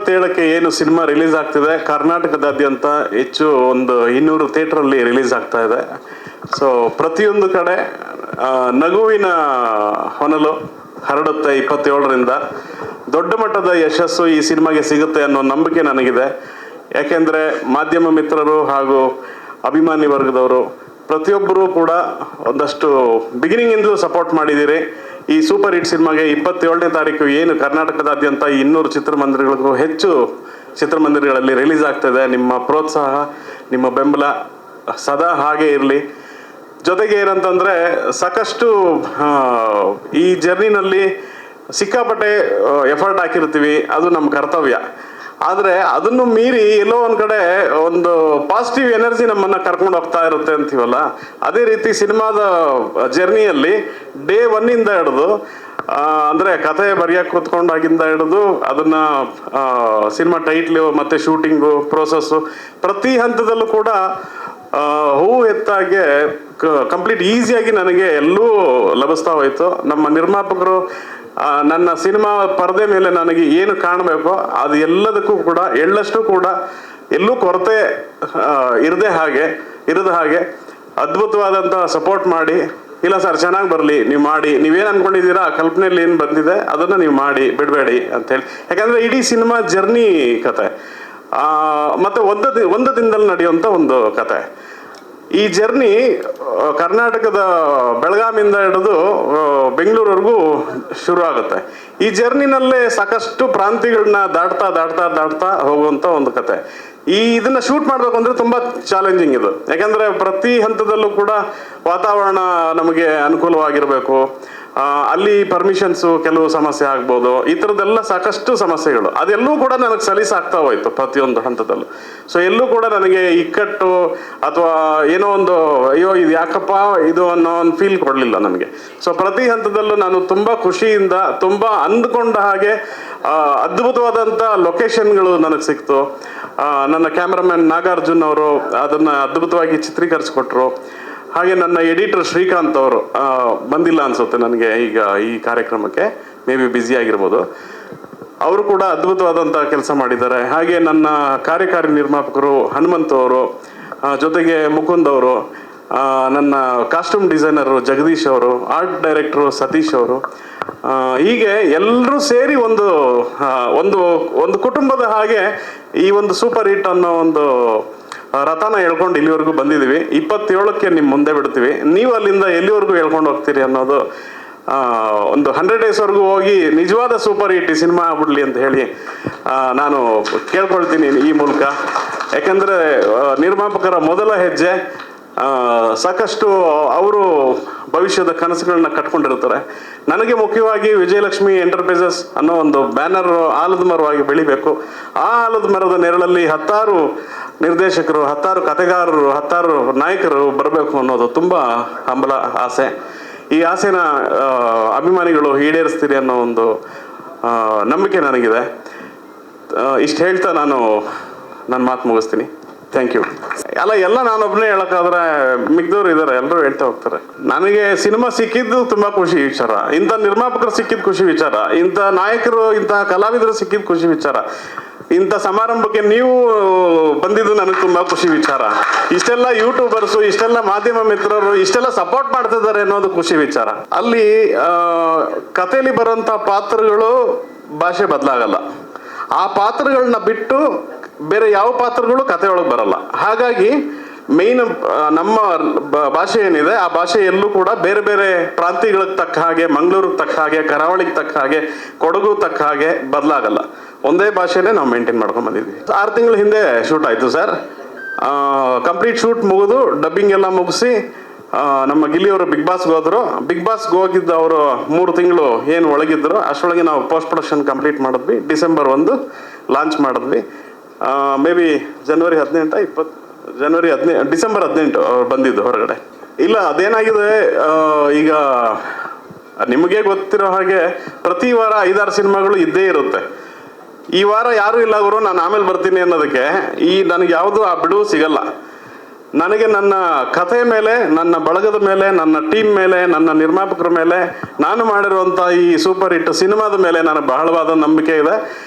27ಕ್ಕೆ ಏನು cinema release ಆಗ್ತಿದೆ, ಕರ್ನಾಟಕದಾದ್ಯಂತ ಹೆಚ್ಚು ಒಂದು 200 ಥಿಯೇಟ್ರಲ್ಲಿ ರಿಲೀಸ್ ಆಗ್ತಾ ಇದೆ. ಸೊ ಪ್ರತಿಯೊಂದು ಕಡೆ ನಗುವಿನ ಹೊನಲು ಹರಡುತ್ತೆ. 27ರಿಂದ ದೊಡ್ಡ ಮಟ್ಟದ ಯಶಸ್ಸು ಈ ಸಿನಿಮಾಗೆ ಸಿಗುತ್ತೆ ಅನ್ನೋ ನಂಬಿಕೆ ನನಗಿದೆ. ಯಾಕೆಂದರೆ ಮಾಧ್ಯಮ ಮಿತ್ರರು ಹಾಗೂ ಅಭಿಮಾನಿ ವರ್ಗದವರು ಪ್ರತಿಯೊಬ್ಬರೂ ಕೂಡ ಒಂದಷ್ಟು ಬಿಗಿನಿಂಗಿಂದಲೂ ಸಪೋರ್ಟ್ ಮಾಡಿದ್ದೀರಿ. ಈ ಸೂಪರ್ ಹಿಟ್ ಸಿನಿಮಾಗೆ 27ನೇ ತಾರೀಕು ಏನು ಕರ್ನಾಟಕದಾದ್ಯಂತ 200 ಚಿತ್ರಮಂದಿರಗಳಿಗೂ ಹೆಚ್ಚು ಚಿತ್ರಮಂದಿರಗಳಲ್ಲಿ ರಿಲೀಸ್ ಆಗ್ತದೆ. ನಿಮ್ಮ ಪ್ರೋತ್ಸಾಹ, ನಿಮ್ಮ ಬೆಂಬಲ ಸದಾ ಹಾಗೆ ಇರಲಿ. ಜೊತೆಗೆ ಏನಂತಂದರೆ ಸಾಕಷ್ಟು ಈ ಜರ್ನಿನಲ್ಲಿ ಸಿಕ್ಕಾಪಟ್ಟೆ ಎಫರ್ಟ್ ಹಾಕಿರ್ತೀವಿ, ಅದು ನಮ್ಮ ಕರ್ತವ್ಯ. ಆದರೆ ಅದನ್ನು ಮೀರಿ ಎಲ್ಲೋ ಒಂದು ಕಡೆ ಒಂದು ಪಾಸಿಟಿವ್ ಎನರ್ಜಿ ನಮ್ಮನ್ನು ಕರ್ಕೊಂಡು ಹೋಗ್ತಾ ಇರುತ್ತೆ ಅಂತೀವಲ್ಲ, ಅದೇ ರೀತಿ ಸಿನಿಮಾದ ಜರ್ನಿಯಲ್ಲಿ ಡೇ 1ಇಂದ ಹಿಡಿದು ಅಂದರೆ ಕಥೆ ಬರೆಯೋಕ್ಕೆ ಕೂತ್ಕೊಂಡಾಗಿಂದ ಹಿಡಿದು ಅದನ್ನು ಸಿನಿಮಾ ಟೈಟ್ಲು ಮತ್ತು ಶೂಟಿಂಗು ಪ್ರೋಸೆಸ್ಸು ಪ್ರತಿ ಹಂತದಲ್ಲೂ ಕೂಡ ಹೂವು ಎತ್ತಾಗೆ ಕಂಪ್ಲೀಟ್ ಈಸಿಯಾಗಿ ನನಗೆ ಎಲ್ಲೂ ಲಭಿಸ್ತಾ ಹೋಯಿತು. ನಮ್ಮ ನಿರ್ಮಾಪಕರು ನನ್ನ ಸಿನಿಮಾ ಪರದೆ ಮೇಲೆ ನನಗೆ ಏನು ಕಾಣಬೇಕೋ ಅದು ಎಲ್ಲದಕ್ಕೂ ಕೂಡ ಎಳ್ಳಷ್ಟು ಕೂಡ ಎಲ್ಲೂ ಕೊರತೆ ಇರದ ಹಾಗೆ ಅದ್ಭುತವಾದಂಥ ಸಪೋರ್ಟ್ ಮಾಡಿ, ಇಲ್ಲ ಸರ್ ಚೆನ್ನಾಗಿ ಬರಲಿ, ನೀವು ಮಾಡಿ, ನೀವೇನು ಅಂದ್ಕೊಂಡಿದ್ದೀರಾ ಆ ಕಲ್ಪನೆಯಲ್ಲಿ ಏನು ಬಂದಿದೆ ಅದನ್ನು ನೀವು ಮಾಡಿ ಬಿಡಬೇಡಿ ಅಂತೇಳಿ. ಯಾಕಂದರೆ ಇಡೀ ಸಿನಿಮಾ ಜರ್ನಿ ಕತೆ ಮತ್ತು ಒಂದು ದಿನದಲ್ಲಿ ನಡೆಯುವಂಥ ಒಂದು ಕತೆ. ಈ ಜರ್ನಿ ಕರ್ನಾಟಕದ ಬೆಳಗಾಮಿಂದ ಹಿಡಿದು ಬೆಂಗಳೂರವರೆಗೂ ಶುರು ಆಗುತ್ತೆ. ಈ ಜರ್ನಿನಲ್ಲೇ ಸಾಕಷ್ಟು ಪ್ರಾಂತ್ಯಗಳನ್ನ ದಾಟ್ತಾ ಹೋಗುವಂಥ ಒಂದು ಕತೆ. ಇದನ್ನು ಶೂಟ್ ಮಾಡಬೇಕು ಅಂದರೆ ತುಂಬ ಚಾಲೆಂಜಿಂಗ್ ಇದು. ಯಾಕಂದರೆ ಪ್ರತಿ ಹಂತದಲ್ಲೂ ಕೂಡ ವಾತಾವರಣ ನಮಗೆ ಅನುಕೂಲವಾಗಿರಬೇಕು. ಅಲ್ಲಿ ಪರ್ಮಿಷನ್ಸು ಕೆಲವು ಸಮಸ್ಯೆ ಆಗ್ಬೋದು, ಈ ಥರದ್ದೆಲ್ಲ ಸಾಕಷ್ಟು ಸಮಸ್ಯೆಗಳು. ಅದೆಲ್ಲೂ ಕೂಡ ನನಗೆ ಸಲೀಸಾಗ್ತಾ ಹೋಯ್ತು ಪ್ರತಿಯೊಂದು ಹಂತದಲ್ಲೂ. ಸೊ ಎಲ್ಲೂ ಕೂಡ ನನಗೆ ಇಕ್ಕಟ್ಟು ಅಥವಾ ಏನೋ ಒಂದು ಅಯ್ಯೋ ಇದು ಯಾಕಪ್ಪ ಇದು ಅನ್ನೋ ಒಂದು ಫೀಲ್ ಕೊಡಲಿಲ್ಲ ನನಗೆ. ಸೊ ಪ್ರತಿ ಹಂತದಲ್ಲೂ ನಾನು ತುಂಬ ಖುಷಿಯಿಂದ, ತುಂಬ ಅಂದ್ಕೊಂಡ ಹಾಗೆ ಅದ್ಭುತವಾದಂಥ ಲೊಕೇಶನ್ಗಳು ನನಗೆ ಸಿಕ್ತು. ನನ್ನ ಕ್ಯಾಮ್ರಾಮನ್ ನಾಗಾರ್ಜುನ್ ಅವರು ಅದನ್ನು ಅದ್ಭುತವಾಗಿ ಚಿತ್ರೀಕರಿಸ್ಕೊಟ್ರು. ಹಾಗೆ ನನ್ನ ಎಡಿಟರ್ ಶ್ರೀಕಾಂತ್ ಅವರು ಬಂದಿಲ್ಲ ಅನಿಸುತ್ತೆ ನನಗೆ ಈಗ ಈ ಕಾರ್ಯಕ್ರಮಕ್ಕೆ, ಮೇ ಬಿ ಬ್ಯುಸಿ ಆಗಿರ್ಬೋದು. ಅವರು ಕೂಡ ಅದ್ಭುತವಾದಂಥ ಕೆಲಸ ಮಾಡಿದ್ದಾರೆ. ಹಾಗೆ ನನ್ನ ಕಾರ್ಯಕಾರಿ ನಿರ್ಮಾಪಕರು ಹನುಮಂತ್ ಅವರು, ಜೊತೆಗೆ ಮುಕುಂದ್ ಅವರು, ನನ್ನ ಕಾಸ್ಟ್ಯೂಮ್ ಡಿಸೈನರು ಜಗದೀಶ್ ಅವರು, ಆರ್ಟ್ ಡೈರೆಕ್ಟ್ರು ಸತೀಶ್ ಅವರು, ಹೀಗೆ ಎಲ್ಲರೂ ಸೇರಿ ಒಂದು ಕುಟುಂಬದ ಹಾಗೆ ಈ ಒಂದು ಸೂಪರ್ ಹಿಟ್ ಅನ್ನೋ ಒಂದು ರಥನ ಹೇಳ್ಕೊಂಡು ಇಲ್ಲಿವರೆಗೂ ಬಂದಿದ್ದೀವಿ. 27ಕ್ಕೆ ನಿಮ್ಮ ಮುಂದೆ ಬಿಡ್ತೀವಿ. ನೀವು ಅಲ್ಲಿಂದ ಎಲ್ಲಿವರೆಗೂ ಹೇಳ್ಕೊಂಡು ಹೋಗ್ತೀರಿ ಅನ್ನೋದು ಒಂದು 100 ಡೇಸ್ವರೆಗೂ ಹೋಗಿ ನಿಜವಾದ ಸೂಪರ್ ಹಿಟ್ ಸಿನಿಮಾ ಆಗ್ಬಿಡ್ಲಿ ಅಂತ ಹೇಳಿ ನಾನು ಕೇಳ್ಕೊಳ್ತೀನಿ ಈ ಮೂಲಕ. ಯಾಕೆಂದರೆ ನಿರ್ಮಾಪಕರ ಮೊದಲ ಹೆಜ್ಜೆ ಸಾಕಷ್ಟು ಅವರು ಭವಿಷ್ಯದ ಕನಸುಗಳನ್ನ ಕಟ್ಕೊಂಡಿರ್ತಾರೆ. ನನಗೆ ಮುಖ್ಯವಾಗಿ ವಿಜಯಲಕ್ಷ್ಮಿ ಎಂಟರ್ಪ್ರೈಸಸ್ ಅನ್ನೋ ಒಂದು ಬ್ಯಾನರ್ ಆಲದ ಮರವಾಗಿ ಬೆಳಿಬೇಕು. ಆ ಆಲದ ಮರದ ನೆರಳಲ್ಲಿ 10 ನಿರ್ದೇಶಕರು, 10 ಕಥೆಗಾರರು, 10 ನಾಯಕರು ಬರಬೇಕು ಅನ್ನೋದು ತುಂಬ ಹಂಬಲ, ಆಸೆ. ಈ ಆಸೆನ ಅಭಿಮಾನಿಗಳು ಈಡೇರಿಸ್ತೀರಿ ಅನ್ನೋ ಒಂದು ನಂಬಿಕೆ ನನಗಿದೆ. ಇಷ್ಟು ಹೇಳ್ತಾ ನಾನು ನನ್ನ ಮಾತು ಮುಗಿಸ್ತೀನಿ. Thank you. ಎಲ್ಲ ನಾನೊಬ್ಬನೇ ಹೇಳೋಕ್ಕಾದ್ರೆ ಮಿಕ್ದವ್ರು ಇದ್ದಾರೆ, ಎಲ್ಲರೂ ಹೇಳ್ತಾ ಹೋಗ್ತಾರೆ. ನನಗೆ ಸಿನಿಮಾ ಸಿಕ್ಕಿದ್ದು ತುಂಬ ಖುಷಿ ವಿಚಾರ, ಇಂಥ ನಿರ್ಮಾಪಕರು ಸಿಕ್ಕಿದ್ದು ಖುಷಿ ವಿಚಾರ, ಇಂಥ ನಾಯಕರು, ಇಂಥ ಕಲಾವಿದರು ಸಿಕ್ಕಿದ್ದು ಖುಷಿ ವಿಚಾರ, ಇಂಥ ಸಮಾರಂಭಕ್ಕೆ ನೀವು ಬಂದಿದ್ದು ನನಗೆ ತುಂಬ ಖುಷಿ ವಿಚಾರ. ಇಷ್ಟೆಲ್ಲ ಯೂಟ್ಯೂಬರ್ಸು, ಇಷ್ಟೆಲ್ಲ ಮಾಧ್ಯಮ ಮಿತ್ರರು ಇಷ್ಟೆಲ್ಲ ಸಪೋರ್ಟ್ ಮಾಡ್ತಿದ್ದಾರೆ ಅನ್ನೋದು ಖುಷಿ ವಿಚಾರ. ಅಲ್ಲಿ ಕಥೆಯಲ್ಲಿ ಬರೋಂಥ ಪಾತ್ರಗಳು ಭಾಷೆ ಬದಲಾಗಲ್ಲ. ಆ ಪಾತ್ರಗಳನ್ನ ಬಿಟ್ಟು ಬೇರೆ ಯಾವ ಪಾತ್ರಗಳು ಕಥೆ ಒಳಗೆ ಬರಲ್ಲ. ಹಾಗಾಗಿ ಮೇಯ್ನ್ ನಮ್ಮ ಭಾಷೆ ಏನಿದೆ ಆ ಭಾಷೆ ಎಲ್ಲೂ ಕೂಡ ಬೇರೆ ಬೇರೆ ಪ್ರಾಂತ್ಯಗಳಿಗೆ ತಕ್ಕ ಹಾಗೆ, ಮಂಗಳೂರಿಗೆ ತಕ್ಕ ಹಾಗೆ, ಕರಾವಳಿಗೆ ತಕ್ಕ ಹಾಗೆ, ಕೊಡಗು ತಕ್ಕ ಹಾಗೆ ಬದಲಾಗಲ್ಲ. ಒಂದೇ ಭಾಷೆನೇ ನಾವು ಮೇಂಟೈನ್ ಮಾಡ್ಕೊಂಡು ಬಂದಿದ್ವಿ. 6 ತಿಂಗಳ ಹಿಂದೆ ಶೂಟ್ ಆಯಿತು ಸರ್. ಕಂಪ್ಲೀಟ್ ಶೂಟ್ ಮುಗಿದು ಡಬ್ಬಿಂಗ್ ಎಲ್ಲ ಮುಗಿಸಿ ನಮ್ಮ ಗಿಲ್ಲಿಯವರು ಬಿಗ್ ಬಾಸ್ಗೆ ಹೋದರು. ಬಿಗ್ ಬಾಸ್ಗೆ ಹೋಗಿದ್ದು ಅವರು 3 ತಿಂಗಳು ಏನು ಒಳಗಿದ್ದರು, ಅಷ್ಟರೊಳಗೆ ನಾವು ಪೋಸ್ಟ್ ಪ್ರೊಡಕ್ಷನ್ ಕಂಪ್ಲೀಟ್ ಮಾಡಿದ್ವಿ. ಡಿಸೆಂಬರ್ 1 ಲಾಂಚ್ ಮಾಡಿದ್ವಿ. ಮೇ ಬಿ ಡಿಸೆಂಬರ್ 18 ಅವ್ರು ಬಂದಿದ್ದು ಹೊರಗಡೆ. ಇಲ್ಲ ಅದೇನಾಗಿದೆ, ಈಗ ನಿಮಗೆ ಗೊತ್ತಿರೋ ಹಾಗೆ ಪ್ರತಿ ವಾರ 5-6 ಸಿನಿಮಾಗಳು ಇದ್ದೇ ಇರುತ್ತೆ. ಈ ವಾರ ಯಾರೂ ಇಲ್ಲ ಅವರು, ನಾನು ಆಮೇಲೆ ಬರ್ತೀನಿ ಅನ್ನೋದಕ್ಕೆ ನನಗೆ ಯಾವುದು ಆ ಬಿಡುವು ಸಿಗಲ್ಲ. ನನಗೆ ನನ್ನ ಕಥೆ ಮೇಲೆ, ನನ್ನ ಬಳಗದ ಮೇಲೆ, ನನ್ನ ಟೀಮ್ ಮೇಲೆ, ನನ್ನ ನಿರ್ಮಾಪಕರ ಮೇಲೆ, ನಾನು ಮಾಡಿರುವಂಥ ಈ ಸೂಪರ್ ಹಿಟ್ ಸಿನಿಮಾದ ಮೇಲೆ ನನಗೆ ಬಹಳವಾದ ನಂಬಿಕೆ ಇದೆ.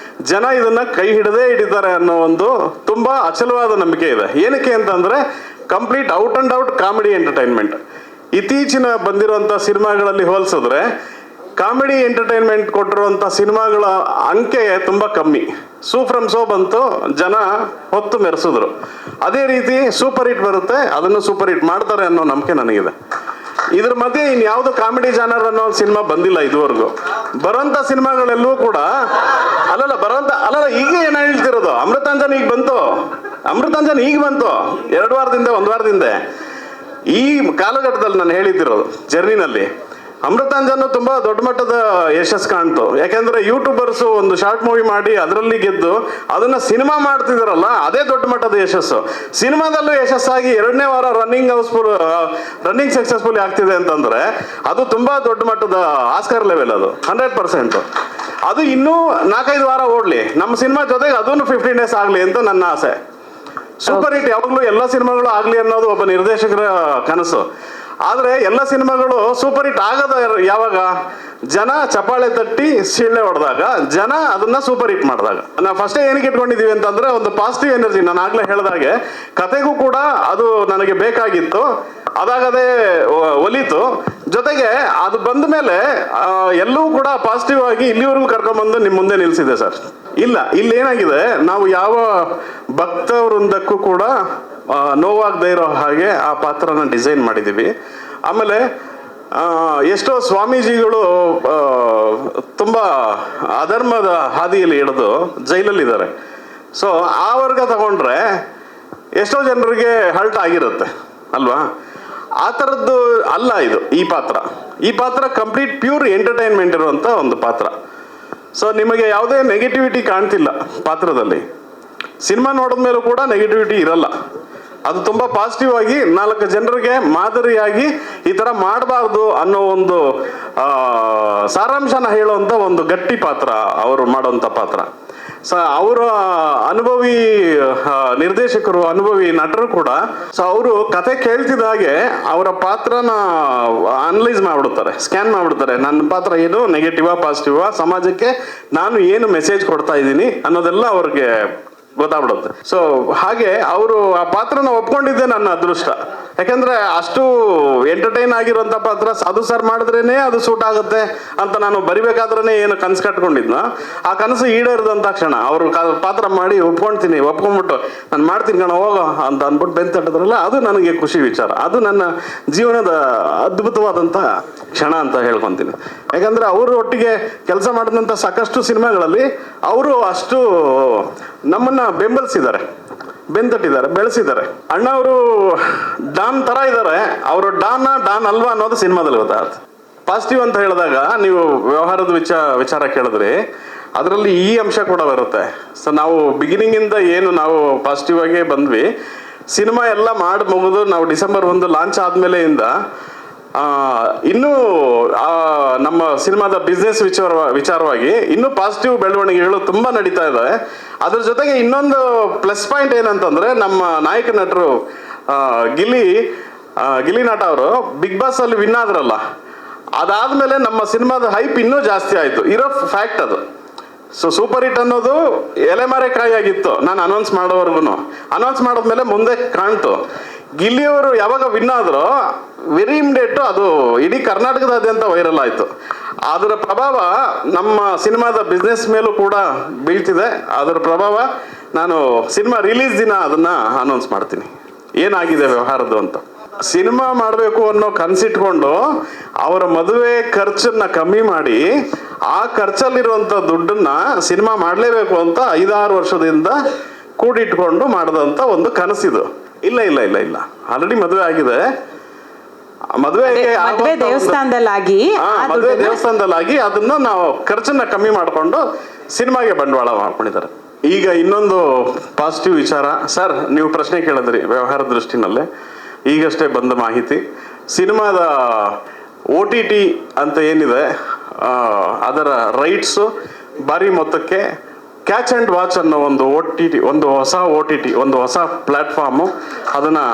ಜನ ಇದನ್ನ ಕೈ ಹಿಡದೇ ಹಿಡಿತಾರೆ ಅನ್ನೋ ಒಂದು ತುಂಬಾ ಅಚಲವಾದ ನಂಬಿಕೆ ಇದೆ. ಏನಕ್ಕೆ ಅಂತಂದ್ರೆ complete out and out comedy entertainment. ಇತ್ತೀಚಿನ ಬಂದಿರುವಂತ ಸಿನಿಮಾಗಳಲ್ಲಿ ಹೋಲಿಸಿದ್ರೆ ಕಾಮಿಡಿ ಎಂಟರ್ಟೈನ್ಮೆಂಟ್ ಕೊಟ್ಟಿರುವಂತ ಸಿನಿಮಾಗಳ ಅಂಕೆ ತುಂಬಾ ಕಮ್ಮಿ. ಸೂ ಫ್ರಮ್ ಸೋ ಬಂತು, ಜನ ಹೊತ್ತು ಮೆರೆಸಿದ್ರು. ಅದೇ ರೀತಿ ಸೂಪರ್ ಹಿಟ್ ಬರುತ್ತೆ, ಅದನ್ನು ಸೂಪರ್ ಹಿಟ್ ಮಾಡ್ತಾರೆ ಅನ್ನೋ ನಂಬಿಕೆ ನನಗಿದೆ. ಇದ್ರ ಮಧ್ಯೆ ಇನ್ಯಾವುದು ಕಾಮಿಡಿ ಜಾನರ್ ಅನ್ನೋ ಸಿನಿಮಾ ಬಂದಿಲ್ಲ ಇದುವರೆಗೂ. ಬರೋಂಥ ಸಿನಿಮಾಗಳೆಲ್ಲವೂ ಕೂಡ ಅಲ್ಲಲ್ಲ ಈಗ ಏನ್ ಹೇಳ್ತಿರೋದು, ಅಮೃತಾಂಜನ್ ಈಗ ಬಂತು, ಅಮೃತಾಂಜನ್ ಈಗ ಬಂತು 2 ವಾರದಿಂದ 1 ವಾರದಿಂದ. ಈ ಕಾಲಘಟ್ಟದಲ್ಲಿ ನಾನು ಹೇಳಿದ್ದಿರೋದು ಜರ್ನಿನಲ್ಲಿ ಅಮೃತಾಂಜನ್ ತುಂಬಾ ದೊಡ್ಡ ಮಟ್ಟದ ಯಶಸ್ಸು ಕಾಣ್ತು. ಯಾಕೆಂದ್ರೆ ಯೂಟ್ಯೂಬರ್ಸ್ ಒಂದು ಶಾರ್ಟ್ ಮೂವಿ ಮಾಡಿ ಅದರಲ್ಲಿ ಗೆದ್ದು ಅದನ್ನ ಸಿನಿಮಾ ಮಾಡ್ತಿದಾರಲ್ಲ, ಅದೇ ದೊಡ್ಡ ಮಟ್ಟದ ಯಶಸ್ಸು. ಸಿನಿಮಾದಲ್ಲೂ ಯಶಸ್ಸಾಗಿ 2ನೇ ವಾರ ರನ್ನಿಂಗ್ ಸಕ್ಸಸ್ಫುಲ್ ಆಗ್ತಿದೆ ಅಂತಂದ್ರೆ ಅದು ತುಂಬಾ ದೊಡ್ಡ ಮಟ್ಟದ ಆಸ್ಕರ್ ಲೆವೆಲ್, ಅದು 100%. ಅದು ಇನ್ನೂ 4-5 ವಾರ ಓಡ್ಲಿ, ನಮ್ಮ ಸಿನಿಮಾ ಜೊತೆಗೆ ಅದನ್ನು 15 ಡೇಸ್ ಆಗ್ಲಿ ಅಂತ ನನ್ನ ಆಸೆ. ಸೂಪರ್ ಹಿಟ್ ಯಾವಾಗಲೂ ಎಲ್ಲ ಸಿನಿಮಾಗಳು ಆಗ್ಲಿ ಅನ್ನೋದು ಒಬ್ಬ ನಿರ್ದೇಶಕರ ಕನಸು. ಆದ್ರೆ ಎಲ್ಲ ಸಿನಿಮಾಗಳು ಸೂಪರ್ ಹಿಟ್ ಆಗದ ಯಾವಾಗ, ಜನ ಚಪ್ಪಾಳೆ ತಟ್ಟಿ ಸಿಳ್ಳೆ ಹೊಡೆದಾಗ, ಜನ ಅದನ್ನ ಸೂಪರ್ ಹಿಟ್ ಮಾಡಿದಾಗ. ನಾವು ಫಸ್ಟೇ ಏನಕ್ಕೆ ಇಟ್ಕೊಂಡಿದೀವಿ ಅಂತಂದ್ರೆ ಒಂದು ಪಾಸಿಟಿವ್ ಎನರ್ಜಿ. ನಾನು ಆಗ್ಲೇ ಹೇಳಿದಾಗೆ ಕತೆಗೂ ಕೂಡ ಅದು ನನಗೆ ಬೇಕಾಗಿತ್ತು, ಅದಾಗದೇ ಒಲಿತು. ಜೊತೆಗೆ ಅದು ಬಂದ ಮೇಲೆ ಎಲ್ಲವೂ ಕೂಡ ಪಾಸಿಟಿವ್ ಆಗಿ ಇಲ್ಲಿವರೆಗೂ ಕರ್ಕೊಂಡ್ಬಂದು ನಿಮ್ಮ ಮುಂದೆ ನಿಲ್ಸಿದೆ ಸರ್. ಇಲ್ಲಿ ಏನಾಗಿದೆ, ನಾವು ಯಾವ ಭಕ್ತ ವೃಂದಕ್ಕೂ ಕೂಡ ನೋವಾಗದೇ ಇರೋ ಹಾಗೆ ಆ ಪಾತ್ರನ ಡಿಸೈನ್ ಮಾಡಿದ್ದೀವಿ. ಆಮೇಲೆ ಎಷ್ಟೋ ಸ್ವಾಮೀಜಿಗಳು ತುಂಬಾ ಅಧರ್ಮದ ಹಾದಿಯಲ್ಲಿ ಹಿಡಿದು ಜೈಲಲ್ಲಿದ್ದಾರೆ. ಸೊ ಆ ವರ್ಗ ತಗೊಂಡ್ರೆ ಎಷ್ಟೋ ಜನರಿಗೆ ಹರ್ಟ್ ಆಗಿರುತ್ತೆ ಅಲ್ವಾ. ಆ ಥರದ್ದು ಅಲ್ಲ ಇದು. ಈ ಪಾತ್ರ ಕಂಪ್ಲೀಟ್ ಪ್ಯೂರ್ ಎಂಟರ್ಟೈನ್ಮೆಂಟ್ ಇರುವಂಥ ಒಂದು ಪಾತ್ರ. ಸೊ ನಿಮಗೆ ಯಾವುದೇ ನೆಗೆಟಿವಿಟಿ ಕಾಣ್ತಿಲ್ಲ ಪಾತ್ರದಲ್ಲಿ. ಸಿನಿಮಾ ನೋಡಿದ್ಮೇಲೂ ಕೂಡ ನೆಗೆಟಿವಿಟಿ ಇರಲ್ಲ. ಅದು ತುಂಬ ಪಾಸಿಟಿವ್ ಆಗಿ 4 ಜನರಿಗೆ ಮಾದರಿಯಾಗಿ ಈ ಥರ ಮಾಡಬಾರ್ದು ಅನ್ನೋ ಒಂದು ಸಾರಾಂಶನ ಹೇಳುವಂಥ ಒಂದು ಗಟ್ಟಿ ಪಾತ್ರ ಅವರು ಮಾಡೋಂಥ ಪಾತ್ರ. ಅವರ ಅನುಭವಿ ನಿರ್ದೇಶಕರು, ಅನುಭವಿ ನಟರು ಕೂಡ. ಸೊ ಅವರು ಕತೆ ಕೇಳ್ತಿದ್ದ ಹಾಗೆ ಅವರ ಪಾತ್ರನ ಅನಲೈಸ್ ಮಾಡ್ಬಿಡ್ತಾರೆ, ಸ್ಕ್ಯಾನ್ ಮಾಡ್ಬಿಡ್ತಾರೆ. ನನ್ನ ಪಾತ್ರ ಏನು, ನೆಗೆಟಿವಾ ಪಾಸಿಟಿವಾ, ಸಮಾಜಕ್ಕೆ ನಾನು ಏನು ಮೆಸೇಜ್ ಕೊಡ್ತಾ ಇದ್ದೀನಿ ಅನ್ನೋದೆಲ್ಲ ಅವ್ರಿಗೆ ಗೊತ್ತಾಗ್ಬಿಡುತ್ತೆ. ಸೊ ಹಾಗೆ ಅವರು ಆ ಪಾತ್ರನ ಒಪ್ಕೊಂಡಿದ್ದೆ ನನ್ನ ಅದೃಷ್ಟ. ಯಾಕಂದ್ರೆ ಅಷ್ಟು ಎಂಟರ್ಟೈನ್ ಆಗಿರುವಂತ ಪಾತ್ರ ಸಾಧು ಸರ್ ಮಾಡಿದ್ರೇನೆ ಅದು ಸೂಟ್ ಆಗುತ್ತೆ ಅಂತ ನಾನು ಬರಿಬೇಕಾದ್ರೇನೆ ಏನು ಕನಸು ಕಟ್ಕೊಂಡಿದ್ನ, ಆ ಕನಸು ಈಡೇರಿದಂತ ಕ್ಷಣ ಅವರು ಪಾತ್ರ ಮಾಡಿ ಒಪ್ಕೊಂಡ್ಬಿಟ್ಟು ನಾನು ಮಾಡ್ತೀನಿ ಕಣ ಹೋಗೋ ಅಂತ ಅಂದ್ಬಿಟ್ಟು ಬೆಂತ ತಟ್ಟಿದ್ರಲ್ಲ, ಅದು ನನಗೆ ಖುಷಿ ವಿಚಾರ. ಅದು ನನ್ನ ಜೀವನದ ಅದ್ಭುತವಾದಂಥ ಕ್ಷಣ ಅಂತ ಹೇಳ್ಕೊತೀನಿ. ಯಾಕಂದ್ರೆ ಅವರು ಒಟ್ಟಿಗೆ ಕೆಲಸ ಮಾಡಿದಂಥ ಸಾಕಷ್ಟು ಸಿನಿಮಾಗಳಲ್ಲಿ ಅವರು ಅಷ್ಟು ನಮ್ಮನ್ನ ಬೆಂಬಲಿಸಿದ್ದಾರೆ, ಬೆಂತಟ್ಟಿದ್ದಾರೆ, ಬೆಳೆಸಿದ್ದಾರೆ. ಅಣ್ಣ ಅವರು ಡಾನ್ ತರ ಇದ್ದಾರೆ. ಅವರು ಡಾನ್ ಅಲ್ವಾ ಅನ್ನೋದು ಸಿನಿಮಾದಲ್ಲಿ ಗೊತ್ತಾಗುತ್ತೆ. ಪಾಸಿಟಿವ್ ಅಂತ ಹೇಳಿದಾಗ ನೀವು ವ್ಯವಹಾರದ ವಿಚಾರ ಕೇಳಿದ್ರಿ, ಅದರಲ್ಲಿ ಈ ಅಂಶ ಕೂಡ ಬರುತ್ತೆ. ಸೊ ನಾವು ಬಿಗಿನಿಂಗ್ ಇಂದ ಏನು ನಾವು ಪಾಸಿಟಿವ್ ಆಗೇ ಬಂದ್ವಿ. ಸಿನಿಮಾ ಎಲ್ಲ ಮಾಡಿ ಮುಗಿದು ನಾವು ಡಿಸೆಂಬರ್ 1 ಲಾಂಚ್ ಆದ್ಮೇಲೆ ಇಂದ ಇನ್ನೂ ನಮ್ಮ ಸಿನಿಮಾದ ಬಿಸ್ನೆಸ್ ವಿಚಾರವಾಗಿ ಇನ್ನೂ ಪಾಸಿಟಿವ್ ಬೆಳವಣಿಗೆಗಳು ತುಂಬಾ ನಡೀತಾ ಇದೆ. ಅದ್ರ ಜೊತೆಗೆ ಇನ್ನೊಂದು ಪ್ಲಸ್ ಪಾಯಿಂಟ್ ಏನಂತಂದ್ರೆ, ನಮ್ಮ ನಾಯಕ ನಟರು ಗಿಲ್ಲಿ ನಟ ಅವರು ಬಿಗ್ ಬಾಸ್ ಅಲ್ಲಿ ವಿನ್ ಆದ್ರಲ್ಲ, ಅದಾದ್ಮೇಲೆ ನಮ್ಮ ಸಿನಿಮಾದ ಹೈಪ್ ಇನ್ನೂ ಜಾಸ್ತಿ ಆಯ್ತು. ಇರೋ ಫ್ಯಾಕ್ಟ್ ಅದು. ಸೊ ಸೂಪರ್ ಹಿಟ್ ಅನ್ನೋದು ಎಲೆಮರೆಕಾಯಿ ಆಗಿತ್ತು ನಾನು ಅನೌನ್ಸ್ ಮಾಡೋವರೆಗೂ. ಅನೌನ್ಸ್ ಮಾಡಿದ್ಮೇಲೆ ಮುಂದೆ ಕಾಣ್ತು. ಗಿಲ್ಲಿಯವರು ಯಾವಾಗ ವಿನ್ ಆದ್ರೋ ವೆರಿ ಇಮಿಡಿಯೇಟ್ ಅದು ಇಡೀ ಕರ್ನಾಟಕದಾದ್ಯಂತ ವೈರಲ್ ಆಯ್ತು. ಅದರ ಪ್ರಭಾವ ನಮ್ಮ ಸಿನಿಮಾದ ಬಿಸ್ನೆಸ್ ಮೇಲೂ ಕೂಡ ಬೀಳ್ತಿದೆ. ಅದರ ಪ್ರಭಾವ ನಾನು ಸಿನಿಮಾ ರಿಲೀಸ್ ದಿನ ಅದನ್ನ ಅನೌನ್ಸ್ ಮಾಡ್ತೀನಿ ಏನಾಗಿದೆ ವ್ಯವಹಾರದ್ದು ಅಂತ. ಸಿನಿಮಾ ಮಾಡಬೇಕು ಅನ್ನೋ ಕನಸಿಟ್ಕೊಂಡು ಅವರ ಮದುವೆ ಖರ್ಚನ್ನ ಕಮ್ಮಿ ಮಾಡಿ ಆ ಖರ್ಚಲ್ಲಿರುವಂಥ ದುಡ್ಡನ್ನ ಸಿನಿಮಾ ಮಾಡಲೇಬೇಕು ಅಂತ 5-6 ವರ್ಷದಿಂದ ಕೂಡಿಟ್ಕೊಂಡು ಮಾಡಿದಂಥ ಒಂದು ಕನಸಿದು. ಇಲ್ಲ ಆಲ್ರೆಡಿ ಮದುವೆ ಆಗಿದೆ. ಮದುವೆ ದೇವಸ್ಥಾನದಲ್ಲಾಗಿ ಅದನ್ನ ನಾವು ಖರ್ಚನ್ನ ಕಮ್ಮಿ ಮಾಡಿಕೊಂಡು ಸಿನಿಮಾಗೆ ಬಂಡವಾಳ ಮಾಡ್ಕೊಂಡಿದ್ದಾರೆ. ಈಗ ಇನ್ನೊಂದು ಪಾಸಿಟಿವ್ ವಿಚಾರ ಸರ್, ನೀವು ಪ್ರಶ್ನೆ ಕೇಳಿದ್ರಿ ವ್ಯವಹಾರ ದೃಷ್ಟಿನಲ್ಲೇ. ಈಗಷ್ಟೇ ಬಂದ ಮಾಹಿತಿ, ಸಿನಿಮಾದ OTT ಅಂತ ಏನಿದೆ ಅದರ ರೈಟ್ಸು ಭಾರಿ ಮೊತ್ತಕ್ಕೆ ಕ್ಯಾಚ್ ಆ್ಯಂಡ್ ವಾಚ್ ಅನ್ನೋ ಒಂದು ಒಂದು ಹೊಸ ಪ್ಲಾಟ್ಫಾರ್ಮು ಅದನ್ನು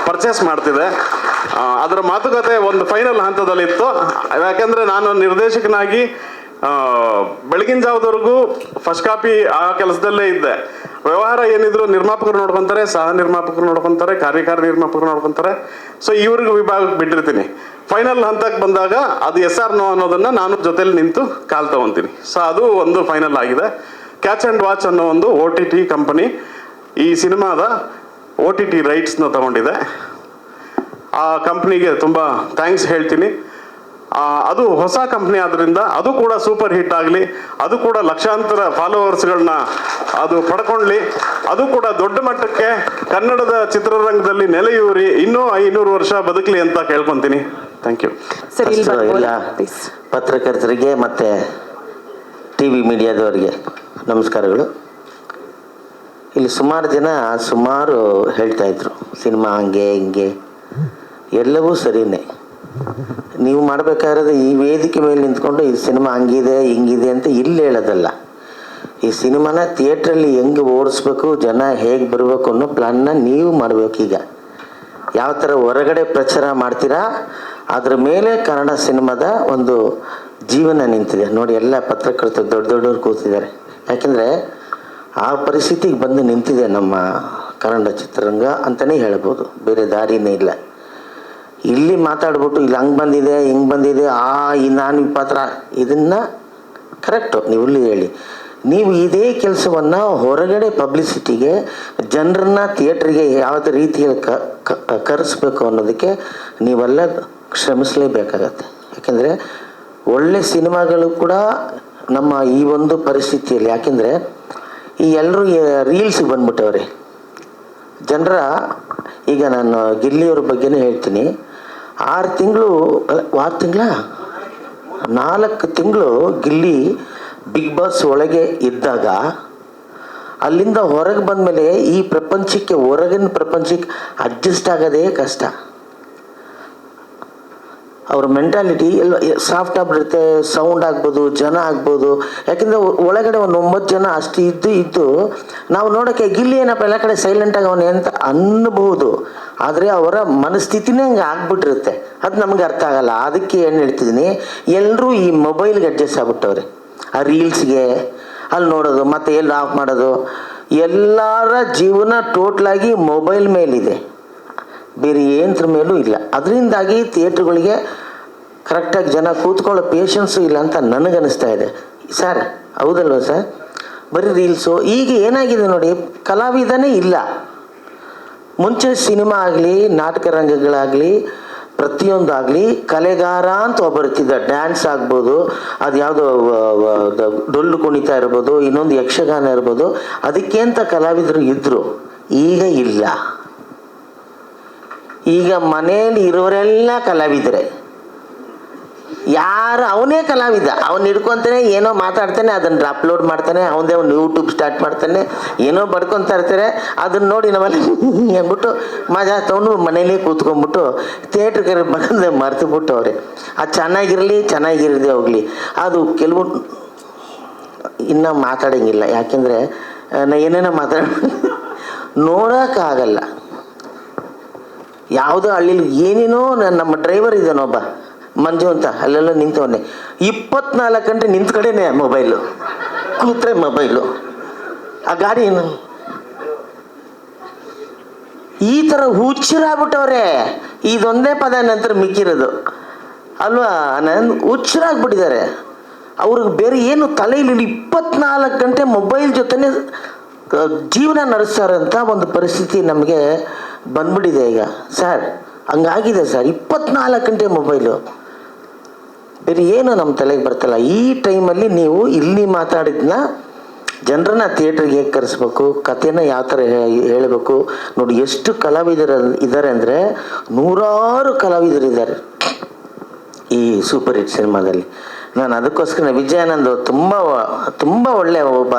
ಪರ್ಚೇಸ್ ಮಾಡ್ತಿದೆ. ಅದರ ಮಾತುಕತೆ ಒಂದು ಫೈನಲ್ ಹಂತದಲ್ಲಿತ್ತು. ಯಾಕೆಂದರೆ ನಾನು ನಿರ್ದೇಶಕನಾಗಿ ಬೆಳಗಿನ ಜಾವದವರೆಗೂ ಫಸ್ಟ್ ಕಾಪಿ ಆ ಕೆಲಸದಲ್ಲೇ ಇದ್ದೆ. ವ್ಯವಹಾರ ಏನಿದ್ರು ನಿರ್ಮಾಪಕರು ನೋಡ್ಕೊಂತಾರೆ, ಸಹ ನಿರ್ಮಾಪಕರು ನೋಡ್ಕೊಂತಾರೆ, ಕಾರ್ಯಕಾರಿ ನಿರ್ಮಾಪಕರು ನೋಡ್ಕೊಂತಾರೆ. ಸೊ ಇವ್ರಿಗೆ ವಿಭಾಗಕ್ಕೆ ಬಿಟ್ಟಿರ್ತೀನಿ. ಫೈನಲ್ ಹಂತಕ್ಕೆ ಬಂದಾಗ ಅದು ಎಸ್ ಆರ್ ನೋ ಅನ್ನೋದನ್ನ ನಾನು ಜೊತೆಲಿ ನಿಂತು ಕಾಲ್ ತಗೊಂತೀನಿ. ಸೊ ಅದು ಒಂದು ಫೈನಲ್ ಆಗಿದೆ. ಕ್ಯಾಚ್ ಆ್ಯಂಡ್ ವಾಚ್ ಅನ್ನೋ ಒಂದು OTT ಕಂಪನಿ ಈ ಸಿನಿಮಾದ OTT ರೈಟ್ಸ್ನ ತಗೊಂಡಿದೆ. ಆ ಕಂಪ್ನಿಗೆ ತುಂಬ ಥ್ಯಾಂಕ್ಸ್ ಹೇಳ್ತೀನಿ. ಅದು ಹೊಸ ಕಂಪ್ನಿ ಆದ್ದರಿಂದ ಅದು ಕೂಡ ಸೂಪರ್ ಹಿಟ್ ಆಗಲಿ, ಅದು ಕೂಡ ಲಕ್ಷಾಂತರ ಫಾಲೋವರ್ಸ್ಗಳನ್ನ ಅದು ಪಡ್ಕೊಳ್ಳಿ, ಅದು ಕೂಡ ದೊಡ್ಡ ಮಟ್ಟಕ್ಕೆ ಕನ್ನಡದ ಚಿತ್ರರಂಗದಲ್ಲಿ ನೆಲೆಯೂರಿ ಇನ್ನೂ 500 ವರ್ಷ ಬದುಕಲಿ ಅಂತ ಕೇಳ್ಕೊತೀನಿ. Thank you. ಎಲ್ಲ ಪತ್ರಕರ್ತರಿಗೆ ಮತ್ತು TV ಮೀಡಿಯಾದವರಿಗೆ ನಮಸ್ಕಾರಗಳು. ಇಲ್ಲಿ ಸುಮಾರು ಜನ ಹೇಳ್ತಾ ಇದ್ರು ಸಿನಿಮಾ ಹಂಗೆ ಹಿಂಗೆ, ಎಲ್ಲವೂ ಸರಿನೇ. ನೀವು ಮಾಡಬೇಕಾಗಿರೋದು ಈ ವೇದಿಕೆ ಮೇಲೆ ನಿಂತ್ಕೊಂಡು ಈ ಸಿನಿಮಾ ಹಂಗಿದೆ ಹಿಂಗಿದೆ ಅಂತ ಇಲ್ಲಿ ಹೇಳೋದಲ್ಲ. ಈ ಸಿನಿಮಾನ ಥಿಯೇಟ್ರಲ್ಲಿ ಹೆಂಗೆ ಓಡಿಸ್ಬೇಕು, ಜನ ಹೇಗೆ ಬರಬೇಕು ಅನ್ನೋ ಪ್ಲ್ಯಾನ್ನ ನೀವು ಮಾಡಬೇಕೀಗ. ಯಾವ ಥರ ಹೊರಗಡೆ ಪ್ರಚಾರ ಮಾಡ್ತೀರಾ ಅದ್ರ ಮೇಲೆ ಕನ್ನಡ ಸಿನಿಮಾದ ಒಂದು ಜೀವನ ನಿಂತಿದೆ ನೋಡಿ. ಎಲ್ಲ ಪತ್ರಕರ್ತರು ದೊಡ್ಡವ್ರು ಕೂತಿದ್ದಾರೆ. ಯಾಕೆಂದರೆ ಆ ಪರಿಸ್ಥಿತಿಗೆ ಬಂದು ನಿಂತಿದೆ ನಮ್ಮ ಕನ್ನಡ ಚಿತ್ರರಂಗ ಅಂತಲೇ ಹೇಳ್ಬೋದು, ಬೇರೆ ದಾರಿನೇ ಇಲ್ಲ. ಇಲ್ಲಿ ಮಾತಾಡ್ಬಿಟ್ಟು ಇಲ್ಲಿ ಹಂಗೆ ಬಂದಿದೆ ಹಿಂಗೆ ಬಂದಿದೆ ನಾನು ಈ ಪಾತ್ರ ಇದನ್ನು ಕರೆಕ್ಟು ನೀವು ಇಲ್ಲಿ ಹೇಳಿ. ನೀವು ಇದೇ ಕೆಲಸವನ್ನು ಹೊರಗಡೆ ಪಬ್ಲಿಸಿಟಿಗೆ ಜನರನ್ನ ಥಿಯೇಟ್ರಿಗೆ ಯಾವುದೇ ರೀತಿಯಲ್ಲಿ ಕರೆಸ್ಬೇಕು ಅನ್ನೋದಕ್ಕೆ ನೀವೆಲ್ಲ ಶ್ರಮಿಸಲೇಬೇಕಾಗತ್ತೆ. ಯಾಕೆಂದರೆ ಒಳ್ಳೆ ಸಿನಿಮಾಗಳು ಕೂಡ ನಮ್ಮ ಈ ಒಂದು ಪರಿಸ್ಥಿತಿಯಲ್ಲಿ, ಯಾಕೆಂದರೆ ಈ ಎಲ್ಲರೂ ರೀಲ್ಸಿಗೆ ಬಂದ್ಬಿಟ್ಟವ್ರೆ ಜನರ. ಈಗ ನಾನು ಗಿಲ್ಲಿಯವ್ರ ಬಗ್ಗೆನೇ ಹೇಳ್ತೀನಿ. 6 ತಿಂಗಳು 4 ತಿಂಗಳು ಗಿಲ್ಲಿ ಬಿಗ್ ಬಾಸ್ ಒಳಗೆ ಇದ್ದಾಗ ಅಲ್ಲಿಂದ ಹೊರಗೆ ಬಂದಮೇಲೆ ಈ ಪ್ರಪಂಚಕ್ಕೆ, ಹೊರಗಿನ ಪ್ರಪಂಚಕ್ಕೆ ಅಡ್ಜಸ್ಟ್ ಆಗೋದೇ ಕಷ್ಟ. ಅವ್ರ ಮೆಂಟಾಲಿಟಿ ಎಲ್ಲ ಸಾಫ್ಟ್ ಆಗಿಬಿಡುತ್ತೆ. ಸೌಂಡ್ ಆಗ್ಬೋದು, ಜನ ಆಗ್ಬೋದು. ಯಾಕೆಂದರೆ ಒಳಗಡೆ ಒಂದು 9 ಜನ ಅಷ್ಟು ಇದ್ದು ನಾವು ನೋಡೋಕ್ಕೆ ಗಿಲ್ಲಿ ಏನಪ್ಪ ಎಲ್ಲ ಕಡೆ ಸೈಲೆಂಟಾಗಿ ಅವನೇ ಅಂತ ಅನ್ನಬಹುದು. ಆದರೆ ಅವರ ಮನಸ್ಥಿತಿನೇ ಹಂಗೆ ಆಗ್ಬಿಟ್ಟಿರುತ್ತೆ. ಅದು ನಮ್ಗೆ ಅರ್ಥ ಆಗಲ್ಲ. ಅದಕ್ಕೆ ಏನು ಹೇಳ್ತಿದ್ದೀನಿ, ಎಲ್ಲರೂ ಈ ಮೊಬೈಲ್ಗೆ ಅಡ್ಜಸ್ಟ್ ಆಗ್ಬಿಟ್ಟವ್ರೆ. ಆ ರೀಲ್ಸ್ಗೆ ಅಲ್ಲಿ ನೋಡೋದು, ಮತ್ತೆ ಎಲ್ಲಿ ಆಫ್ ಮಾಡೋದು, ಎಲ್ಲರ ಜೀವನ ಟೋಟ್ಲಾಗಿ ಮೊಬೈಲ್ ಮೇಲಿದೆ, ಬೇರೆ ಏನರ ಮೇಲೂ ಇಲ್ಲ. ಅದರಿಂದಾಗಿ ಥಿಯೇಟ್ರುಗಳಿಗೆ ಕರೆಕ್ಟಾಗಿ ಜನ ಕೂತ್ಕೊಳ್ಳೋ ಪೇಷನ್ಸು ಇಲ್ಲ ಅಂತ ನನಗನ್ನಿಸ್ತಾ ಇದೆ. ಸರ್ ಹೌದಲ್ವ ಸರ್? ಬರೀ ರೀಲ್ಸು. ಈಗ ಏನಾಗಿದೆ ನೋಡಿ, ಕಲಾವಿದನೇ ಇಲ್ಲ. ಮುಂಚೆ ಸಿನಿಮಾ ಆಗಲಿ, ನಾಟಕ ರಂಗಗಳಾಗಲಿ, ಪ್ರತಿಯೊಂದಾಗಲಿ ಕಲೆಗಾರ ಅಂತ ಒಬ್ಬರ್ತಿದ್ದ. ಡ್ಯಾನ್ಸ್ ಆಗ್ಬೋದು, ಅದು ಯಾವುದೋ ಡೊಳ್ಳು ಕುಣಿತ ಇರ್ಬೋದು, ಇನ್ನೊಂದು ಯಕ್ಷಗಾನ ಇರ್ಬೋದು, ಅದಕ್ಕೆ ಅಂತ ಕಲಾವಿದರು ಇದ್ದರು. ಈಗ ಇಲ್ಲ. ಈಗ ಮನೇಲಿ ಇರೋರೆಲ್ಲ ಕಲಾವಿದರೆ. ಅವನೇ ಕಲಾವಿದ. ಅವನು ಹಿಡ್ಕೊತಾನೆ, ಏನೋ ಮಾತಾಡ್ತಾನೆ, ಅದನ್ನು ಅಪ್ಲೋಡ್ ಮಾಡ್ತಾನೆ, ಅವನದೇ ಒಂದು ಯೂಟ್ಯೂಬ್ ಸ್ಟಾರ್ಟ್ ಮಾಡ್ತಾನೆ, ಏನೋ ಬಡ್ಕೊತಾ ಇರ್ತಾರೆ. ಅದನ್ನು ನೋಡಿ ನಾವೆಲ್ಲ ಅಂದ್ಬಿಟ್ಟು ಮಜಾ ತೊಗೊಂಡು ಮನೇಲಿ ಕೂತ್ಕೊಂಡ್ಬಿಟ್ಟು ಥಿಯೇಟ್ರಿಗೆ ಬಂದು ಮರೆತುಬಿಟ್ಟು ಅವ್ರೆ. ಅದು ಚೆನ್ನಾಗಿರದೆ ಹೋಗಲಿ. ಅದು ಕೆಲವು ಇನ್ನೂ ಮಾತಾಡೋಂಗಿಲ್ಲ. ಯಾಕೆಂದರೆ ನಾ ಏನೇನೋ ನೋಡೋಕ್ಕಾಗಲ್ಲ. ಯಾವುದೋ ಹಳ್ಳಿಲಿ ಏನೇನೋ ನಮ್ಮ ಡ್ರೈವರ್ ಇದ್ದಾನೊಬ್ಬ ಮಂಜು ಅಂತ, ಅಲ್ಲೆಲ್ಲ ನಿಂತವನ್ನೇ 24 ಗಂಟೆ ನಿಂತ ಕಡೆನೇ ಮೊಬೈಲು, ಕೂತ್ರೆ ಮೊಬೈಲು. ಆ ಗಾಡಿ ಈ ಥರ ಹುಚ್ಚರಾಗ್ಬಿಟ್ಟವ್ರೆ. ಇದೊಂದೇ ಪದ ನಂತರ ಮಿಕ್ಕಿರೋದು ಅಲ್ವಾ? ಹುಚ್ಚರಾಗ್ಬಿಟ್ಟಿದ್ದಾರೆ. ಅವ್ರಿಗೆ ಬೇರೆ ಏನು ತಲೆಯಲ್ಲಿ 24 ಗಂಟೆ ಮೊಬೈಲ್ ಜೊತೆನೇ ಜೀವನ ನಡೆಸ್ತಾರಂಥ ಒಂದು ಪರಿಸ್ಥಿತಿ ನಮಗೆ ಬಂದ್ಬಿಟ್ಟಿದೆ ಈಗ. Sir ಹಂಗಾಗಿದೆ sir. 24 ಗಂಟೆ ಮೊಬೈಲು, ಬೇರೆ ಏನು ನಮ್ಮ ತಲೆಗೆ ಬರ್ತಲ್ಲ. ಈ ಟೈಮಲ್ಲಿ ನೀವು ಇಲ್ಲಿ ಮಾತಾಡಿದ್ನ ಜನರನ್ನ ಥಿಯೇಟ್ರಿಗೆ ಹೇಗೆ ಕರೆಸ್ಬೇಕು, ಕಥೆನ ಯಾವ ಥರ ಹೇಳಬೇಕು ನೋಡಿ. ಎಷ್ಟು ಕಲಾವಿದರು ಇದ್ದಾರೆ ಅಂದರೆ, 100 ಕಲಾವಿದರಿದ್ದಾರೆ ಈ ಸೂಪರ್ ಹಿಟ್ ಸಿನಿಮಾದಲ್ಲಿ. ನಾನು ಅದಕ್ಕೋಸ್ಕರ ವಿಜಯಾನಂದ್ ತುಂಬ ಒಳ್ಳೆಯ ಒಬ್ಬ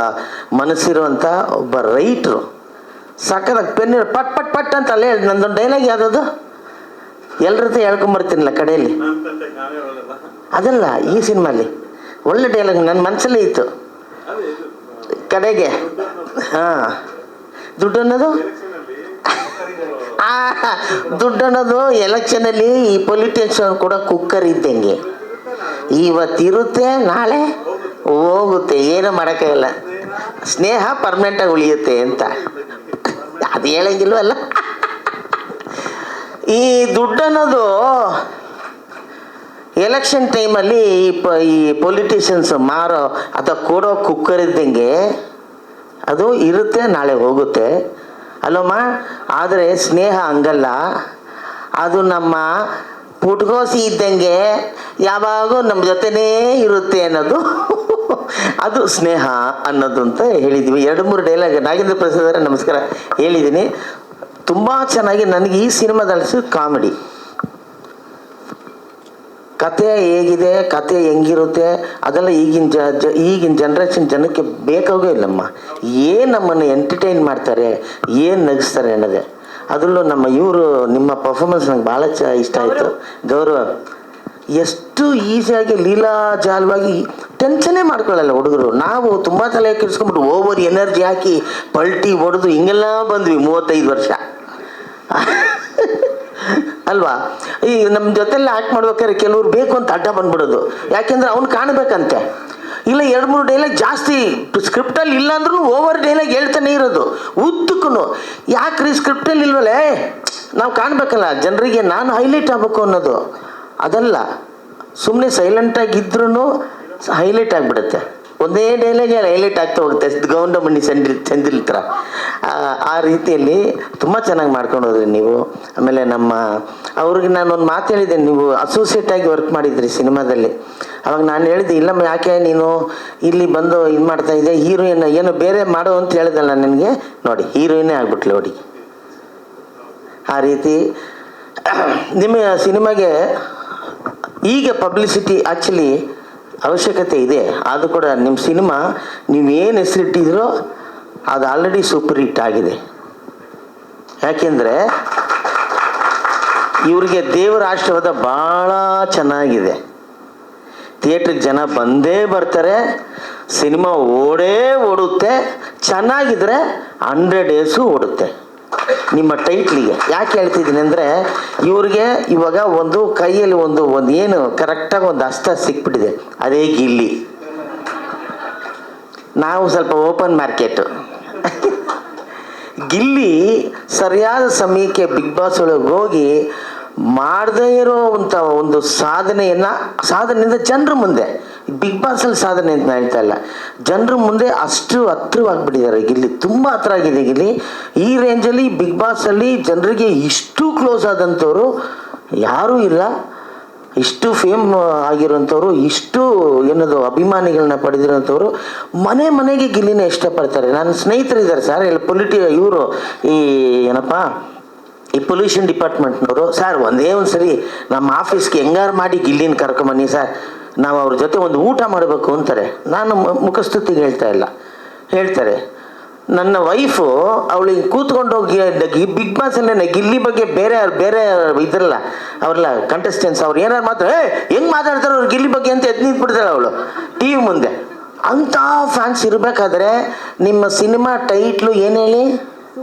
ಮನಸ್ಸಿರುವಂಥ ಒಬ್ಬ ರೈಟ್ರು. ಸಕ್ಕದಾಗ ಪೆನ್ ಪಟ್ ಪಟ್ ಪಟ್ ಅಂತ ಅಲ್ಲೇ ನಂದೊಂದು ಡೈಲಾಗ್ ಯಾವುದದು ಎಲ್ಲರ ಹತ್ರ ಹೇಳ್ಕೊಂಬರ್ತೀನಲ್ಲ ಕಡೆಯಲ್ಲಿ, ಅದಲ್ಲ ಈ ಸಿನಿಮಾಲಿ ಒಳ್ಳೆ ಡೈಲಾಗ್ ನನ್ನ ಮನಸ್ಸಲ್ಲೇ ಇತ್ತು. ಕಡೆಗೆ ದುಡ್ಡು ಅನ್ನೋದು ಎಲೆಕ್ಷನಲ್ಲಿ ಈ ಪೊಲಿಟಿಷಿಯನ್ ಕೂಡ ಕುಕ್ಕರ್ ಇದ್ದಂಗೆ. ಇವತ್ತಿರುತ್ತೆ, ನಾಳೆ ಹೋಗುತ್ತೆ, ಏನು ಮಾಡೋಕ್ಕಾಗಲ್ಲ. ಸ್ನೇಹ ಪರ್ಮನೆಂಟಾಗಿ ಉಳಿಯುತ್ತೆ ಅಂತ ಅದು ಹೇಳಂಗಿಲ್ವಲ್ಲ. ಈ ದುಡ್ಡು ಅನ್ನೋದು ಎಲೆಕ್ಷನ್ ಟೈಮಲ್ಲಿ ಈ ಪೊಲಿಟಿಷಿಯನ್ಸ್ ಮಾರೋ ಅಥವಾ ಕೊಡೋ ಕುಕ್ಕರ್ ಇದ್ದಂಗೆ, ಅದು ಇರುತ್ತೆ, ನಾಳೆ ಹೋಗುತ್ತೆ ಅಲ್ಲಮ್ಮ. ಆದರೆ ಸ್ನೇಹ ಹಂಗಲ್ಲ, ಅದು ನಮ್ಮ ಪುಟ್ಗೋಸಿ ಇದ್ದಂಗೆ ಯಾವಾಗೂ ನಮ್ಮ ಜೊತೆನೇ ಇರುತ್ತೆ ಅನ್ನೋದು ಅದು ಸ್ನೇಹ ಅನ್ನೋದು ಅಂತ ಹೇಳಿದ್ವಿ. 2-3 ಡೈಲಾಗ್ ನಾಗೇಂದ್ರ ಪ್ರಸಾದ್ ಅವರೇ ನಮಸ್ಕಾರ ಹೇಳಿದ್ದೀನಿ. ತುಂಬ ಚೆನ್ನಾಗಿ ನನಗೆ ಈ ಸಿನಿಮಾದಲ್ಲಿ ಕಾಮಿಡಿ ಕತೆ ಹೇಗಿದೆ, ಕತೆ ಹೆಂಗಿರುತ್ತೆ ಅದೆಲ್ಲ ಈಗಿನ ಜನ್ರೇಷನ್ ಜನಕ್ಕೆ ಬೇಕಾಗೇ ಇಲ್ಲಮ್ಮ. ಏನು ನಮ್ಮನ್ನು ಎಂಟರ್ಟೈನ್ ಮಾಡ್ತಾರೆ, ಏನು ನಗಿಸ್ತಾರೆ ಅನ್ನೋದೇ. ಅದರಲ್ಲೂ ನಮ್ಮ ನಿಮ್ಮ ಪರ್ಫಾರ್ಮೆನ್ಸ್ ನಂಗೆ ಭಾಳ ಇಷ್ಟ ಆಯಿತು. ಗೌರವ ಎಷ್ಟು ಈಸಿಯಾಗಿ ಲೀಲಾಜಾಲವಾಗಿ ಟೆನ್ಷನ್ನೇ ಮಾಡ್ಕೊಳ್ಳಲ್ಲ ಹುಡುಗರು. ನಾವು ತುಂಬ ತಲೆ ಕೆಡಿಸ್ಕೊಂಡ್ಬಿಟ್ಟು ಓವರ್ ಎನರ್ಜಿ ಹಾಕಿ ಪಲ್ಟಿ ಹೊಡೆದು ಹಿಂಗೆಲ್ಲ ಬಂದ್ವಿ 35 ವರ್ಷ ಅಲ್ವಾ. ಈ ನಮ್ಮ ಜೊತೆಲ್ಲ ಆ್ಯಕ್ಟ್ ಮಾಡ್ಬೇಕಾದ್ರೆ ಕೆಲವ್ರು ಬೇಕು ಅಂತ ಅಡ್ಡ ಬಂದ್ಬಿಡೋದು, ಯಾಕೆಂದ್ರೆ ಅವ್ನು ಕಾಣಬೇಕಂತೆ. ಇಲ್ಲ 2-3 ಡೈಲಾಗ್ ಜಾಸ್ತಿ ಸ್ಕ್ರಿಪ್ಟಲ್ಲಿ ಇಲ್ಲ ಅಂದ್ರೂ ಓವರ್ ಡೈಲಾಗ್ ಹೇಳ್ತಾನೆ ಇರೋದು ಉದ್ದಕ್ಕೂ. ಯಾಕ್ರಿ ಸ್ಕ್ರಿಪ್ಟಲ್ಲಿ ಇಲ್ವಲ್ಲೇ, ನಾವು ಕಾಣಬೇಕಲ್ಲ ಜನರಿಗೆ, ನಾನು ಹೈಲೈಟ್ ಆಗಬೇಕು ಅನ್ನೋದು ಅದಲ್ಲ. ಸುಮ್ಮನೆ ಸೈಲೆಂಟಾಗಿದ್ರೂ ಹೈಲೈಟ್ ಆಗಿಬಿಡುತ್ತೆ. ಒಂದೇ ಡೈಲಾಗೆ ಹೈಲೈಟ್ ಆಗ್ತಾ ಹೋಗುತ್ತೆ, ಗೌಂಡಮಣಿ ಚಂದಿಲ್ ಥರ. ಆ ರೀತಿಯಲ್ಲಿ ತುಂಬ ಚೆನ್ನಾಗಿ ಮಾಡ್ಕೊಂಡು ಹೋದ್ರಿ ನೀವು. ಆಮೇಲೆ ಅವ್ರಿಗೆ ನಾನೊಂದು ಮಾತು ಹೇಳಿದ್ದೆ, ನೀವು ಅಸೋಸಿಯೇಟಾಗಿ ವರ್ಕ್ ಮಾಡಿದ್ರಿ ಸಿನಿಮಾದಲ್ಲಿ. ಅವಾಗ ನಾನು ಹೇಳಿದೆ, ಇಲ್ಲಮ್ಮ ಯಾಕೆ ನೀನು ಇಲ್ಲಿ ಬಂದು ಇದು ಮಾಡ್ತಾ ಇದ್ದೆ, ಹೀರೋಯಿನ್ ಏನೋ ಬೇರೆ ಮಾಡೋ ಅಂತ ಹೇಳಿದಲ್ಲ ನನಗೆ, ನೋಡಿ ಹೀರೋಯಿನ್ನೇ ಆಗ್ಬಿಟ್ಲು ನೋಡಿ. ಆ ರೀತಿ ನಿಮ್ಮ ಸಿನಿಮಾಗೆ ಈಗ ಪಬ್ಲಿಸಿಟಿ ಆ್ಯಕ್ಚುಲಿ ಅವಶ್ಯಕತೆ ಇದೆ. ಆದರೂ ಕೂಡ ನಿಮ್ಮ ಸಿನಿಮಾ ನೀವೇನು ಹೆಸರಿಟ್ಟಿದ್ರೋ ಅದು ಆಲ್ರೆಡಿ ಸೂಪರ್ ಹಿಟ್ ಆಗಿದೆ. ಯಾಕೆಂದರೆ ಇವ್ರಿಗೆ ದೇವರ ಆಶೀರ್ವಾದ ಭಾಳ ಚೆನ್ನಾಗಿದೆ. ಥಿಯೇಟ್ರಿಗೆ ಜನ ಬಂದೇ ಬರ್ತಾರೆ, ಸಿನಿಮಾ ಓಡುತ್ತೆ, ಚೆನ್ನಾಗಿದ್ರೆ 100 ಡೇಸು ಓಡುತ್ತೆ. ನಿಮ್ಮ ಟೈಟ್ಲಿಗೆ ಯಾಕೆ ಹೇಳ್ತಿದ್ದೀನಿ ಅಂದರೆ, ಇವ್ರಿಗೆ ಇವಾಗ ಒಂದು ಕೈಯಲ್ಲಿ ಒಂದು ಏನು ಕರೆಕ್ಟಾಗಿ ಒಂದು ಹಸ್ತ ಸಿಕ್ಬಿಟ್ಟಿದೆ, ಅದೇ ಗಿಲ್ಲಿ. ನಾವು ಸ್ವಲ್ಪ ಓಪನ್ ಮಾರ್ಕೆಟು. ಗಿಲ್ಲಿ ಸರಿಯಾದ ಸಮಯಕ್ಕೆ ಬಿಗ್ ಬಾಸ್ ಒಳಗೆ ಹೋಗಿ ಮಾಡದೇ ಇರೋವಂಥ ಒಂದು ಸಾಧನೆಯಿಂದ ಜನರ ಮುಂದೆ, ಬಿಗ್ ಬಾಸಲ್ಲಿ ಸಾಧನೆ ಅಂತ ಹೇಳ್ತಾ ಇಲ್ಲ, ಜನರ ಮುಂದೆ ಅಷ್ಟು ಹತ್ರವಾಗಿಬಿಟ್ಟಿದ್ದಾರೆ ಗಿಲ್ಲಿ. ತುಂಬ ಹತ್ರ ಆಗಿದೆ ಗಿಲ್ಲಿ. ಈ ರೇಂಜಲ್ಲಿ ಬಿಗ್ ಬಾಸಲ್ಲಿ ಜನರಿಗೆ ಇಷ್ಟು ಕ್ಲೋಸ್ ಆದಂಥವ್ರು ಯಾರೂ ಇಲ್ಲ. ಇಷ್ಟು ಫೇಮ್ ಆಗಿರೋಂಥವ್ರು, ಇಷ್ಟು ಏನದು ಅಭಿಮಾನಿಗಳನ್ನ ಪಡೆದಿರೋಂಥವ್ರು ಮನೆಗೆ ಗಿಲ್ಲಿನ ಇಷ್ಟಪಡ್ತಾರೆ. ನನ್ನ ಸ್ನೇಹಿತರಿದ್ದಾರೆ ಸರ್, ಇಲ್ಲಿ ಇವರು ಈ ಪೊಲ್ಯೂಷನ್ ಡಿಪಾರ್ಟ್ಮೆಂಟ್ನವರು. ಸರ್ ಒಂದೇ ಒಂದು ಸರಿ ನಮ್ಮ ಆಫೀಸ್ಗೆ ಹೆಂಗಾರು ಮಾಡಿ ಗಿಲ್ಲಿನ ಕರ್ಕೊಂಬನ್ನಿ ಸರ್, ನಾವು ಅವ್ರ ಜೊತೆ ಒಂದು ಊಟ ಮಾಡಬೇಕು ಅಂತಾರೆ. ನಾನು ಮುಖಸ್ತುತಿಗೆ ಹೇಳ್ತಾ ಇಲ್ಲ, ಹೇಳ್ತಾರೆ. ನನ್ನ ವೈಫು ಅವಳಿಗೆ ಕೂತ್ಕೊಂಡು ಹೋಗಿ ಬಿಗ್ ಬಾಸಲ್ಲೇ ಗಿಲ್ಲಿ ಬಗ್ಗೆ ಬೇರೆ ಇದ್ರಲ್ಲ ಅವ್ರಲ್ಲ ಕಂಟೆಸ್ಟೆಂಟ್ಸ್, ಅವ್ರು ಏನಾರು ಹೆಂಗೆ ಮಾತಾಡ್ತಾರೆ ಅವ್ರು ಗಿಲ್ಲಿ ಬಗ್ಗೆ ಅಂತ ಎದ್ದು ನಿಂತ್ಬಿಡ್ತಾಳೆ ಅವಳು TV ಮುಂದೆ. ಅಂಥ ಫ್ಯಾನ್ಸ್ ಇರಬೇಕಾದ್ರೆ ನಿಮ್ಮ ಸಿನಿಮಾ ಟೈಟ್ಲು ಏನು ಹೇಳಿ,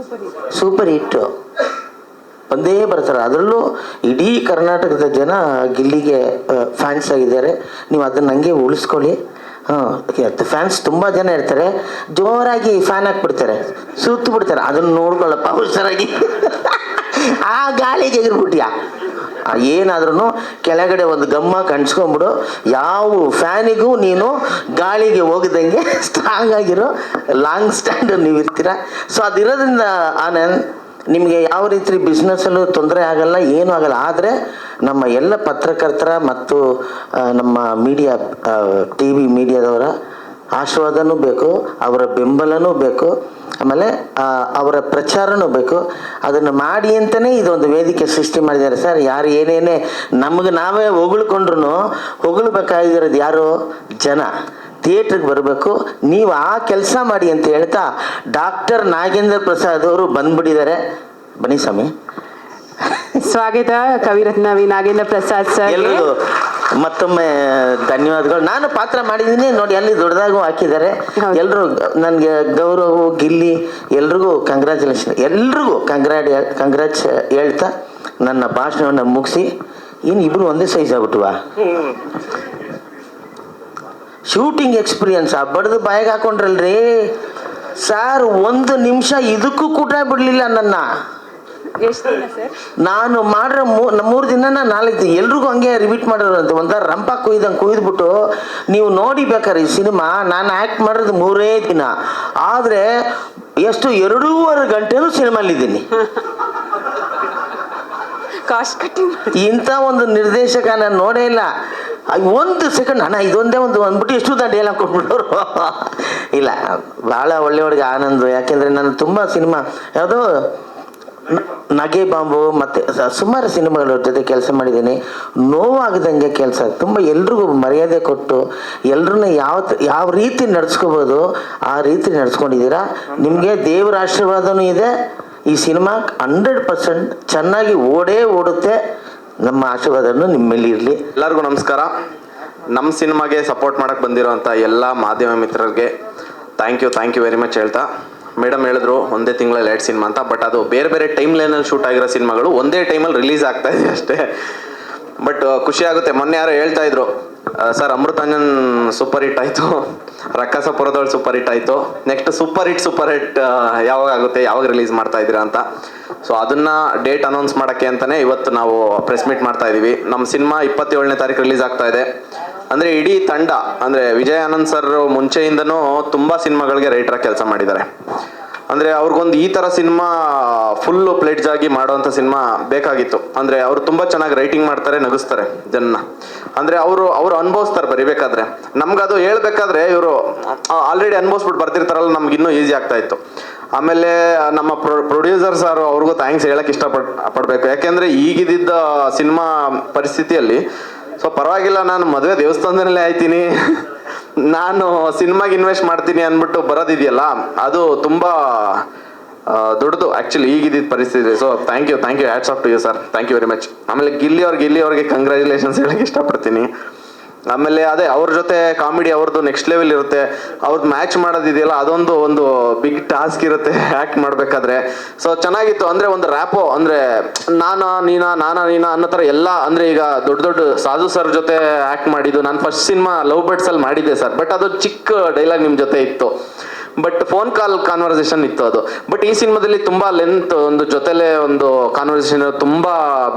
ಸೂಪರ್ ಹಿಟ್ಟು ಒಂದೇ ಬರ್ತಾರೆ. ಅದರಲ್ಲೂ ಇಡೀ ಕರ್ನಾಟಕದ ಜನ ಗಿಲ್ಲಿಗೆ ಫ್ಯಾನ್ಸ್ ಆಗಿದ್ದಾರೆ. ನೀವು ಅದನ್ನು ಹಂಗೆ ಉಳಿಸ್ಕೊಳ್ಳಿ. ಫ್ಯಾನ್ಸ್ ತುಂಬ ಜನ ಇರ್ತಾರೆ, ಜೋರಾಗಿ ಫ್ಯಾನ್ ಹಾಕ್ಬಿಡ್ತಾರೆ, ಸುತ್ತು ಬಿಡ್ತಾರೆ. ಅದನ್ನು ನೋಡ್ಕೊಳ್ಳಪ್ಪ ಹುಷಾರಾಗಿ. ಆ ಗಾಳಿಗೆ ಎಗಿರ್ಬಿಟ್ಯಾ ಏನಾದ್ರೂ ಕೆಳಗಡೆ ಒಂದು ಗಮ್ಮ ಕಣ್ಸ್ಕೊಂಬಿಡು. ಯಾವ ಫ್ಯಾನಿಗೂ ನೀನು ಗಾಳಿಗೆ ಹೋಗದಂಗೆ ಸ್ಟ್ರಾಂಗ್ ಆಗಿರೋ ಲಾಂಗ್ ಸ್ಟ್ಯಾಂಡ್ ನೀವು ಇರ್ತೀರ. ಸೊ ಅದಿರೋದ್ರಿಂದ ಆನಂದ್ ನಿಮಗೆ ಯಾವ ರೀತಿ ಬಿಸ್ನೆಸ್ಸಲ್ಲೂ ತೊಂದರೆ ಆಗಲ್ಲ, ಏನೂ ಆಗಲ್ಲ. ಆದರೆ ನಮ್ಮ ಎಲ್ಲ ಪತ್ರಕರ್ತರ ಮತ್ತು ನಮ್ಮ ಮೀಡಿಯಾ TV ಮೀಡಿಯಾದವರ ಆಶೀರ್ವಾದನೂ ಬೇಕು, ಅವರ ಬೆಂಬಲನೂ ಬೇಕು, ಆಮೇಲೆ ಅವರ ಪ್ರಚಾರನೂ ಬೇಕು. ಅದನ್ನು ಮಾಡಿ ಅಂತಲೇ ಇದೊಂದು ವೇದಿಕೆ ಸೃಷ್ಟಿ ಮಾಡಿದ್ದಾರೆ ಸರ್. ಯಾರು ಏನೇನೇ ನಮಗೆ ನಾವೇ ಹೊಗಳ್ಬೇಕಾಗಿರೋದು ಯಾರು, ಜನ. ಥಿಯೇಟ್ರಿಗೆ ಬರಬೇಕು, ನೀವು ಆ ಕೆಲಸ ಮಾಡಿ ಅಂತ ಹೇಳ್ತಾ ಡಾಕ್ಟರ್ ನಾಗೇಂದ್ರ ಪ್ರಸಾದ್ ಅವರು ಬಂದ್ಬಿಟ್ಟಿದ್ದಾರೆ. ಬನ್ನಿ ಸ್ವಾಮಿ. ಸ್ವಾಗತ ಕವಿರತ್ನ ವಿ ನಾಗೇಂದ್ರ ಪ್ರಸಾದ್ ಸರ್. ಎಲ್ರಿಗೂ ಮತ್ತೊಮ್ಮೆ ಧನ್ಯವಾದಗಳು. ನಾನು ಪಾತ್ರ ಮಾಡಿದ್ದೀನಿ ನೋಡಿ, ಅಲ್ಲಿ ದೊಡ್ಡದಾಗೂ ಹಾಕಿದ್ದಾರೆ. ಎಲ್ರು ನನಗೆ ಗೌರವ್, ಗಿಲ್ಲಿ ಎಲ್ರಿಗೂ ಕಂಗ್ರ್ಯಾಚುಲೇಷನ್, ಎಲ್ರಿಗೂ ಕಂಗ್ರ್ಯಾಚ್ ಹೇಳ್ತಾ ನನ್ನ ಭಾಷಣವನ್ನು ಮುಗಿಸಿ. ಇನ್ನು ಇಬ್ಬರು ಒಂದೇ ಸೈಜ್ ಆಗ್ಬಿಟ್ವಾ? ಶೂಟಿಂಗ್ ಎಕ್ಸ್ಪೀರಿಯನ್ಸ್ ಬಡ್ದು ಬಾಯಿಗೆ ಹಾಕೊಂಡ್ರಲ್ರಿ ಸರ್, 1 ನಿಮಿಷ ಇದಕ್ಕೂ ಕೂಟ ಬಿಡಲಿಲ್ಲ ನನ್ನ. ಎಷ್ಟು ದಿನ ಸರ್? ನಾನು ಮಾಡ್ರೆ 3 ದಿನ 4 ದಿನ ಎಲ್ರಿಗೂ ಹಂಗೆ ರಿಪೀಟ್ ಮಾಡಿರೋಂತೆ. ಒಂಥರ ರಂಪ ಕೊಯ್ದ್ಬಿಟ್ಟು ನೀವು ನೋಡಿ ಬೇಕಾರೆ ಈ ಸಿನಿಮಾ. ನಾನು ಆ್ಯಕ್ಟ್ ಮಾಡಿರೋದು 3 ದಿನ, ಆದರೆ ಎಷ್ಟು 2.5 ಗಂಟೆನೂ ಸಿನಿಮಾಲಿದ್ದೀನಿ. Cost cutting. ಇಂಥ ಒಂದು ನಿರ್ದೇಶಕ ನಾನು ನೋಡೇ ಇಲ್ಲ. 1 ಸೆಕೆಂಡ್ ಅಣ್ಣ ಇದೊಂದೇ ಒಂದು ಅಂದ್ಬಿಟ್ಟು ಎಷ್ಟು ದಂಡ ಎಲ್ಲ ಕೊಟ್ಬಿಟ್ಟವ್ರು. ಇಲ್ಲ, ಭಾಳ ಒಳ್ಳೆಯವ್ರಿಗೆ ಆನಂದ. ಯಾಕೆಂದರೆ ನಾನು ತುಂಬ ಸಿನಿಮಾ ಯಾವುದೋ ನಗೆ ಬಾಂಬು ಮತ್ತು ಸುಮಾರು ಸಿನಿಮಾಗಳ ಜೊತೆ ಕೆಲಸ ಮಾಡಿದ್ದೀನಿ. ನೋವಾಗದಂಗೆ ಕೆಲಸ, ತುಂಬ ಎಲ್ರಿಗೂ ಮರ್ಯಾದೆ ಕೊಟ್ಟು ಎಲ್ಲರನ್ನ ಯಾವ ರೀತಿ ನಡ್ಸ್ಕೋಬೋದು ಆ ರೀತಿ ನಡ್ಸ್ಕೊಂಡಿದ್ದೀರಾ. ನಿಮಗೆ ದೇವರ ಆಶೀರ್ವಾದನೂ ಇದೆ. ಈ ಸಿನಿಮಾ 100% ಚೆನ್ನಾಗಿ ಓಡುತ್ತೆ. ನಮ್ಮ ಆಶೀರ್ವಾದನೂ ನಿಮ್ಮ ಮೇಲೆ ಇರಲಿ. ಎಲ್ಲರಿಗೂ ನಮಸ್ಕಾರ. ನಮ್ಮ ಸಿನಿಮಾಗೆ ಸಪೋರ್ಟ್ ಮಾಡಕ್ಕೆ ಬಂದಿರೋಂಥ ಎಲ್ಲ ಮಾಧ್ಯಮ ಮಿತ್ರರಿಗೆ ಥ್ಯಾಂಕ್ ಯು ವೆರಿ ಮಚ್ ಹೇಳ್ತಾ, ಮೇಡಮ್ ಹೇಳಿದ್ರು ಒಂದೇ ತಿಂಗಳಲ್ಲಿ 2 ಸಿನಿಮಾ ಅಂತ. ಬಟ್ ಅದು ಬೇರೆ ಬೇರೆ ಟೈಮ್ ಲೈನಲ್ಲಿ ಶೂಟ್ ಆಗಿರೋ ಸಿನಿಮಾಗಳು ಒಂದೇ ಟೈಮಲ್ಲಿ ರಿಲೀಸ್ ಆಗ್ತಾ ಇದೆ ಅಷ್ಟೇ. ಬಟ್ ಖುಷಿ ಆಗುತ್ತೆ. ಮೊನ್ನೆ ಯಾರೋ ಹೇಳ್ತಾ ಇದ್ರು, ಸರ್ ಅಮೃತಾಂಜನ್ ಸೂಪರ್ ಹಿಟ್ ಆಯಿತು, ರಕ್ಕಸಪುರದೊಳು ಸೂಪರ್ ಹಿಟ್ ಆಯಿತು, ನೆಕ್ಸ್ಟ್ ಸೂಪರ್ ಹಿಟ್ ಯಾವಾಗ ಆಗುತ್ತೆ, ಯಾವಾಗ ರಿಲೀಸ್ ಮಾಡ್ತಾ ಇದ್ದೀರಾ ಅಂತ. ಸೊ ಅದನ್ನು ಡೇಟ್ ಅನೌನ್ಸ್ ಮಾಡೋಕ್ಕೆ ಅಂತಲೇ ಇವತ್ತು ನಾವು ಪ್ರೆಸ್ ಮೀಟ್ ಮಾಡ್ತಾ ಇದ್ದೀವಿ. ನಮ್ಮ ಸಿನಿಮಾ 27ನೇ ತಾರೀಕು ರಿಲೀಸ್ ಆಗ್ತಾ ಇದೆ. ಅಂದರೆ ಇಡೀ ತಂಡ, ಅಂದರೆ ವಿಜಯ್ ಆನಂದ್ ಸರ್ ಮುಂಚೆಯಿಂದನೂ ತುಂಬ ಸಿನಿಮಾಗಳಿಗೆ ರೈಟರಾಗಿ ಕೆಲಸ ಮಾಡಿದ್ದಾರೆ. ಅಂದರೆ ಅವ್ರಿಗೊಂದು ಈ ಥರ ಸಿನಿಮಾ ಫುಲ್ಲು ಪ್ಲೇಟ್ಸ್ ಆಗಿ ಮಾಡೋವಂಥ ಸಿನಿಮಾ ಬೇಕಾಗಿತ್ತು. ಅಂದರೆ ಅವರು ತುಂಬ ಚೆನ್ನಾಗಿ ರೈಟಿಂಗ್ ಮಾಡ್ತಾರೆ, ನಗಿಸ್ತಾರೆ ಜನ. ಅಂದರೆ ಅವರು ಅನುಭವಿಸ್ತಾರೆ ಬರಿಬೇಕಾದ್ರೆ. ನಮ್ಗದು ಹೇಳ್ಬೇಕಾದ್ರೆ ಇವರು ಆಲ್ರೆಡಿ ಅನುಭವಿಸ್ಬಿಟ್ಟು ಬರ್ತಿರ್ತಾರಲ್ಲ, ನಮ್ಗೆ ಇನ್ನೂ ಈಸಿ ಆಗ್ತಾ ಇತ್ತು. ಆಮೇಲೆ ನಮ್ಮ ಪ್ರೊಡ್ಯೂಸರ್ ಸರ್ ಅವ್ರಿಗೂ ಥ್ಯಾಂಕ್ಸ್ ಹೇಳಕ್ಕೆ ಪಡಬೇಕು. ಯಾಕೆಂದರೆ ಈಗಿದ್ದ ಸಿನಿಮಾ ಪರಿಸ್ಥಿತಿಯಲ್ಲಿ ಸೊ ಪರವಾಗಿಲ್ಲ, ನಾನು ಮದುವೆ ದೇವಸ್ಥಾನದಲ್ಲೇ ಆಯ್ತೀನಿ, ನಾನು ಸಿನಿಮಾಗೆ ಇನ್ವೆಸ್ಟ್ ಮಾಡ್ತೀನಿ ಅಂದ್ಬಿಟ್ಟು ಬರೋದಿದೆಯಲ್ಲ, ಅದು ತುಂಬ ದೊಡ್ಡದು ಆ್ಯಕ್ಚುಲಿ ಈಗಿದ್ದ ಪರಿಸ್ಥಿತಿ. So thank you hats off to you sir, thank you very much. ಆಮೇಲೆ ಗಿಲ್ಲಿ ಅವ್ರಿಗೆ ಕಂಗ್ರ್ಯಾಚುಲೇಷನ್ಸ್ ಹೇಳಕ್ಕೆ ಇಷ್ಟಪಡ್ತೀನಿ. ಆಮೇಲೆ ಅದೇ ಅವ್ರ ಜೊತೆ ಕಾಮಿಡಿ ಅವ್ರದ್ದು ನೆಕ್ಸ್ಟ್ ಲೆವೆಲ್ ಇರುತ್ತೆ. ಅವ್ರದ್ದು ಮ್ಯಾಚ್ ಮಾಡೋದಿದೆಯಲ್ಲ, ಒಂದು ಬಿಗ್ ಟಾಸ್ಕ್ ಇರುತ್ತೆ ಆ್ಯಕ್ಟ್ ಮಾಡಬೇಕಾದ್ರೆ. ಸೊ ಚೆನ್ನಾಗಿತ್ತು. ಅಂದರೆ ಒಂದು ರ್ಯಾಪೋ, ಅಂದರೆ ನಾನಾ ನೀನಾ ಅನ್ನೋ ಥರ ಎಲ್ಲ. ಅಂದರೆ ಈಗ ದೊಡ್ಡ ಸಾಧು ಸರ್ ಜೊತೆ ಆ್ಯಕ್ಟ್ ಮಾಡಿದ್ದು ನಾನು ಫಸ್ಟ್ ಸಿನಿಮಾ ಲವ್ ಬರ್ಡ್ಸಲ್ಲಿ ಮಾಡಿದ್ದೆ ಸರ್. ಬಟ್ ಅದು ಚಿಕ್ಕ ಡೈಲಾಗ್ ನಿಮ್ಮ ಜೊತೆ ಇತ್ತು, ಬಟ್ ಫೋನ್ ಕಾಲ್ ಕಾನ್ವರ್ಸೇಷನ್ ಇತ್ತು ಅದು. ಬಟ್ ಈ ಸಿನಿಮಾದಲ್ಲಿ ತುಂಬ ಲೆಂತ್, ಒಂದು ಜೊತೆಲೇ ಒಂದು ಕಾನ್ವರ್ಸೇಷನ್ ತುಂಬ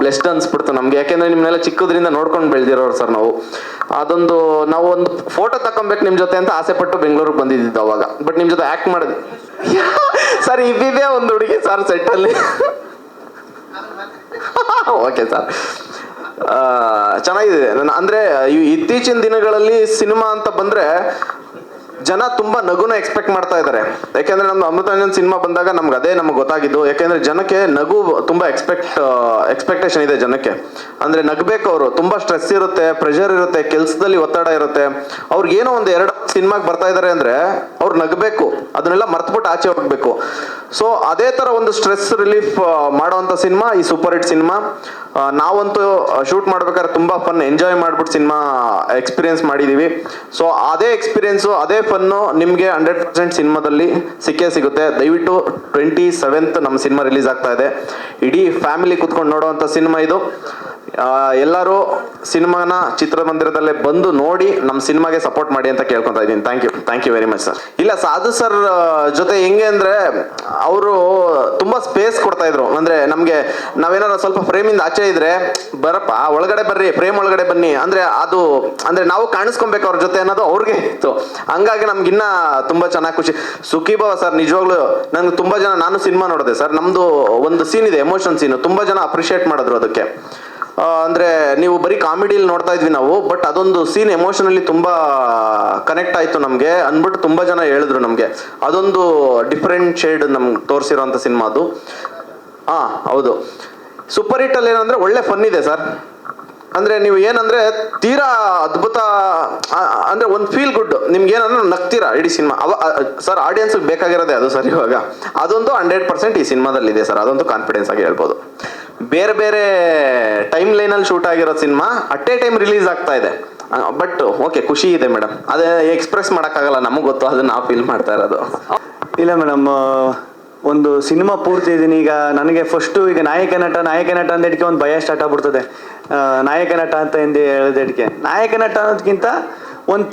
ಬ್ಲೆಸ್ಡ್ ಅನ್ಸ್ಬಿಡ್ತು ನಮಗೆ. ಯಾಕೆಂದರೆ ನಿಮ್ಮನ್ನೆಲ್ಲ ಚಿಕ್ಕದ್ರಿಂದ ನೋಡ್ಕೊಂಡು ಬೆಳೆದಿರೋರು ಸರ್ ನಾವು. ನಾವು ಒಂದು ಫೋಟೋ ತಗೊಬೇಕು ನಿಮ್ಮ ಜೊತೆ ಅಂತ ಆಸೆ ಪಟ್ಟು ಬೆಂಗಳೂರಿಗೆ ಬಂದಿದ್ದು ಅವಾಗ. ಬಟ್ ನಿಮ್ಮ ಜೊತೆ ಆ್ಯಕ್ಟ್ ಮಾಡಿದ್ವಿ ಸರ್. ಇದ್ದಿದ್ದೇ ಒಂದು ಹುಡುಗಿ ಸರ್ ಸೆಟ್ಟಲ್ಲಿ. ಓಕೆ ಸರ್, ಚೆನ್ನಾಗಿದೆ. ಅಂದರೆ ಇತ್ತೀಚಿನ ದಿನಗಳಲ್ಲಿ ಸಿನಿಮಾ ಅಂತ ಬಂದರೆ ಜನ ತುಂಬ ನಗುನ ಎಕ್ಸ್ಪೆಕ್ಟ್ ಮಾಡ್ತಾ ಇದ್ದಾರೆ. ಯಾಕೆಂದರೆ ನಮ್ಮ ಅಮೃತಾಂಜನ್ ಸಿನಿಮಾ ಬಂದಾಗ ನಮ್ಗೆ ಗೊತ್ತಾಗಿದ್ದು. ಯಾಕೆಂದರೆ ಜನಕ್ಕೆ ನಗು ತುಂಬ ಎಕ್ಸ್ಪೆಕ್ಟೇಷನ್ ಇದೆ ಜನಕ್ಕೆ. ಅಂದರೆ ನಗಬೇಕು ಅವರು. ತುಂಬ ಸ್ಟ್ರೆಸ್ ಇರುತ್ತೆ, ಪ್ರೆಷರ್ ಇರುತ್ತೆ, ಕೆಲಸದಲ್ಲಿ ಒತ್ತಡ ಇರುತ್ತೆ. ಅವ್ರಿಗೇನೋ ಒಂದು 2 ಸಿನಿಮಾಗೆ ಬರ್ತಾ ಇದ್ದಾರೆ ಅಂದರೆ ಅವ್ರು ನಗಬೇಕು, ಅದನ್ನೆಲ್ಲ ಮರ್ತ್ಬಿಟ್ಟು ಆಚೆ ಹೋಗ್ಬೇಕು. ಸೊ ಅದೇ ಥರ ಒಂದು ಸ್ಟ್ರೆಸ್ ರಿಲೀಫ್ ಮಾಡೋವಂಥ ಸಿನಿಮಾ ಈ ಸೂಪರ್ ಹಿಟ್ ಸಿನಿಮಾ. ನಾವಂತೂ ಶೂಟ್ ಮಾಡ್ಬೇಕಾದ್ರೆ ತುಂಬ ಫನ್ ಎಂಜಾಯ್ ಮಾಡ್ಬಿಟ್ಟು ಸಿನಿಮಾ ಎಕ್ಸ್ಪೀರಿಯನ್ಸ್ ಮಾಡಿದ್ದೀವಿ. ಸೊ ಅದೇ ಎಕ್ಸ್ಪೀರಿಯನ್ಸು, ಅದೇ ಫನ್ನು ನಿಮಗೆ 100% ಸಿನಿಮಾದಲ್ಲಿ ಸಿಗುತ್ತೆ. ದಯವಿಟ್ಟು 27th ನಮ್ಮ ಸಿನಿಮಾ ರಿಲೀಸ್ ಆಗ್ತಾ ಇದೆ. ಇಡೀ ಫ್ಯಾಮಿಲಿ ಕುತ್ಕೊಂಡು ನೋಡೋವಂಥ ಸಿನಿಮಾ ಇದು. ಎಲ್ಲರೂ ಸಿನಿಮಾನ ಚಿತ್ರಮಂದಿರದಲ್ಲೇ ಬಂದು ನೋಡಿ ನಮ್ಮ ಸಿನಿಮಾಗೆ ಸಪೋರ್ಟ್ ಮಾಡಿ ಅಂತ ಕೇಳ್ಕೊತಾ ಇದ್ದೀನಿ. Thank you very much sir. ಇಲ್ಲ, ಸಾಧು ಸರ್ ಜೊತೆ ಹೆಂಗೆ ಅಂದರೆ ಅವರು ತುಂಬ ಸ್ಪೇಸ್ ಕೊಡ್ತಾ ಇದ್ರು. ಅಂದರೆ ನಮಗೆ ನಾವೇನಾದ್ರು ಸ್ವಲ್ಪ ಫ್ರೇಮಿಂದ ಆಚೆ ಇದ್ರೆ ಬರಪ್ಪ ಒಳಗಡೆ ಬರ್ರಿ, ಫ್ರೇಮ್ ಒಳಗಡೆ ಬನ್ನಿ ಅಂದರೆ ಅದು ಅಂದರೆ ನಾವು ಕಾಣಿಸ್ಕೊಬೇಕು ಅವ್ರ ಜೊತೆ ಅನ್ನೋದು ಅವ್ರಿಗೆ ಇತ್ತು. ಹಂಗಾಗಿ ನಮ್ಗಿನ್ನ ತುಂಬ ಚೆನ್ನಾಗಿ ಖುಷಿ. ಸುಖೀಭವ ಸರ್, ನಿಜವಾಗ್ಲೂ ನಂಗೆ ತುಂಬ ಜನ, ನಾನು ಸಿನಿಮಾ ನೋಡಿದೆ ಸರ್, ನಮ್ಮದು ಒಂದು ಸೀನ್ ಇದೆ, ಎಮೋಷನ್ ಸೀನು, ತುಂಬ ಜನ ಅಪ್ರಿಷಿಯೇಟ್ ಮಾಡಿದ್ರು ಅದಕ್ಕೆ. ಅಂದರೆ ನೀವು ಬರೀ ಕಾಮಿಡಿಯಲ್ಲಿ ನೋಡ್ತಾ ಇದ್ವಿ ನಾವು, ಬಟ್ ಅದೊಂದು ಸೀನ್ ಎಮೋಷನಲಿ ತುಂಬ ಕನೆಕ್ಟ್ ಆಯಿತು ನಮಗೆ ಅಂದ್ಬಿಟ್ಟು ತುಂಬ ಜನ ಹೇಳಿದ್ರು ನಮಗೆ. ಅದೊಂದು ಡಿಫ್ರೆಂಟ್ ಶೇಡ್ ನಮ್ಗೆ ತೋರಿಸಿರೋಂಥ ಸಿನಿಮಾ ಅದು. ಹೌದು. ಸೂಪರ್ ಹಿಟ್ಟಲ್ಲಿ ಏನಂದರೆ ಒಳ್ಳೆ ಫನ್ ಇದೆ ಸರ್. ಅಂದರೆ ನೀವು ಏನಂದರೆ ತೀರಾ ಅದ್ಭುತ, ಅಂದರೆ ಒಂದು ಫೀಲ್ ಗುಡ್. ನಿಮ್ಗೆ ಏನಂದ್ರೆ ನಗ್ತೀರಾ ಇಡೀ ಸಿನಿಮಾ. ಸರ್ ಆಡಿಯನ್ಸ್ಗೆ ಬೇಕಾಗಿರೋದೇ ಅದು ಸರ್. ಇವಾಗ ಅದೊಂದು 100% ಈ ಸಿನಿಮಾದಲ್ಲಿದೆ ಸರ್. ಅದೊಂದು ಕಾನ್ಫಿಡೆನ್ಸ್ ಆಗಿ ಹೇಳ್ಬೋದು. ಬೇರೆ ಬೇರೆ ಟೈಮ್ ಲೈನಲ್ಲಿ ಶೂಟ್ ಆಗಿರೋ cinema at A time release ಆಗ್ತಾ ಇದೆ. ಬಟ್ ಓಕೆ, ಖುಷಿ ಇದೆ ಮೇಡಮ್. ಅದೇ ಎಕ್ಸ್ಪ್ರೆಸ್ ಮಾಡೋಕ್ಕಾಗಲ್ಲ, ನಮಗೆ ಗೊತ್ತು, ಅದು ನಾವು ಫೀಲ್ ಮಾಡ್ತಾ ಇರೋದು. ಇಲ್ಲ ಮೇಡಮ್, ಒಂದು ಸಿನಿಮಾ ಪೂರ್ತಿ ಇದ್ದೀನಿ ಈಗ. ನನಗೆ ಫಸ್ಟು ಈಗ ನಾಯಕ ನಟ ಅಂದೇಟಿಗೆ ಒಂದು ಭಯ ಸ್ಟಾರ್ಟ್ ಆಗ್ಬಿಡ್ತದೆ. ನಾಯಕ ನಟ ಅಂತ ಹಿಂದೆ ಹೇಳಿದೆಟ್ಗೆ ನಾಯಕ ನಟ ಅನ್ನೋದಕ್ಕಿಂತ ಒಂದು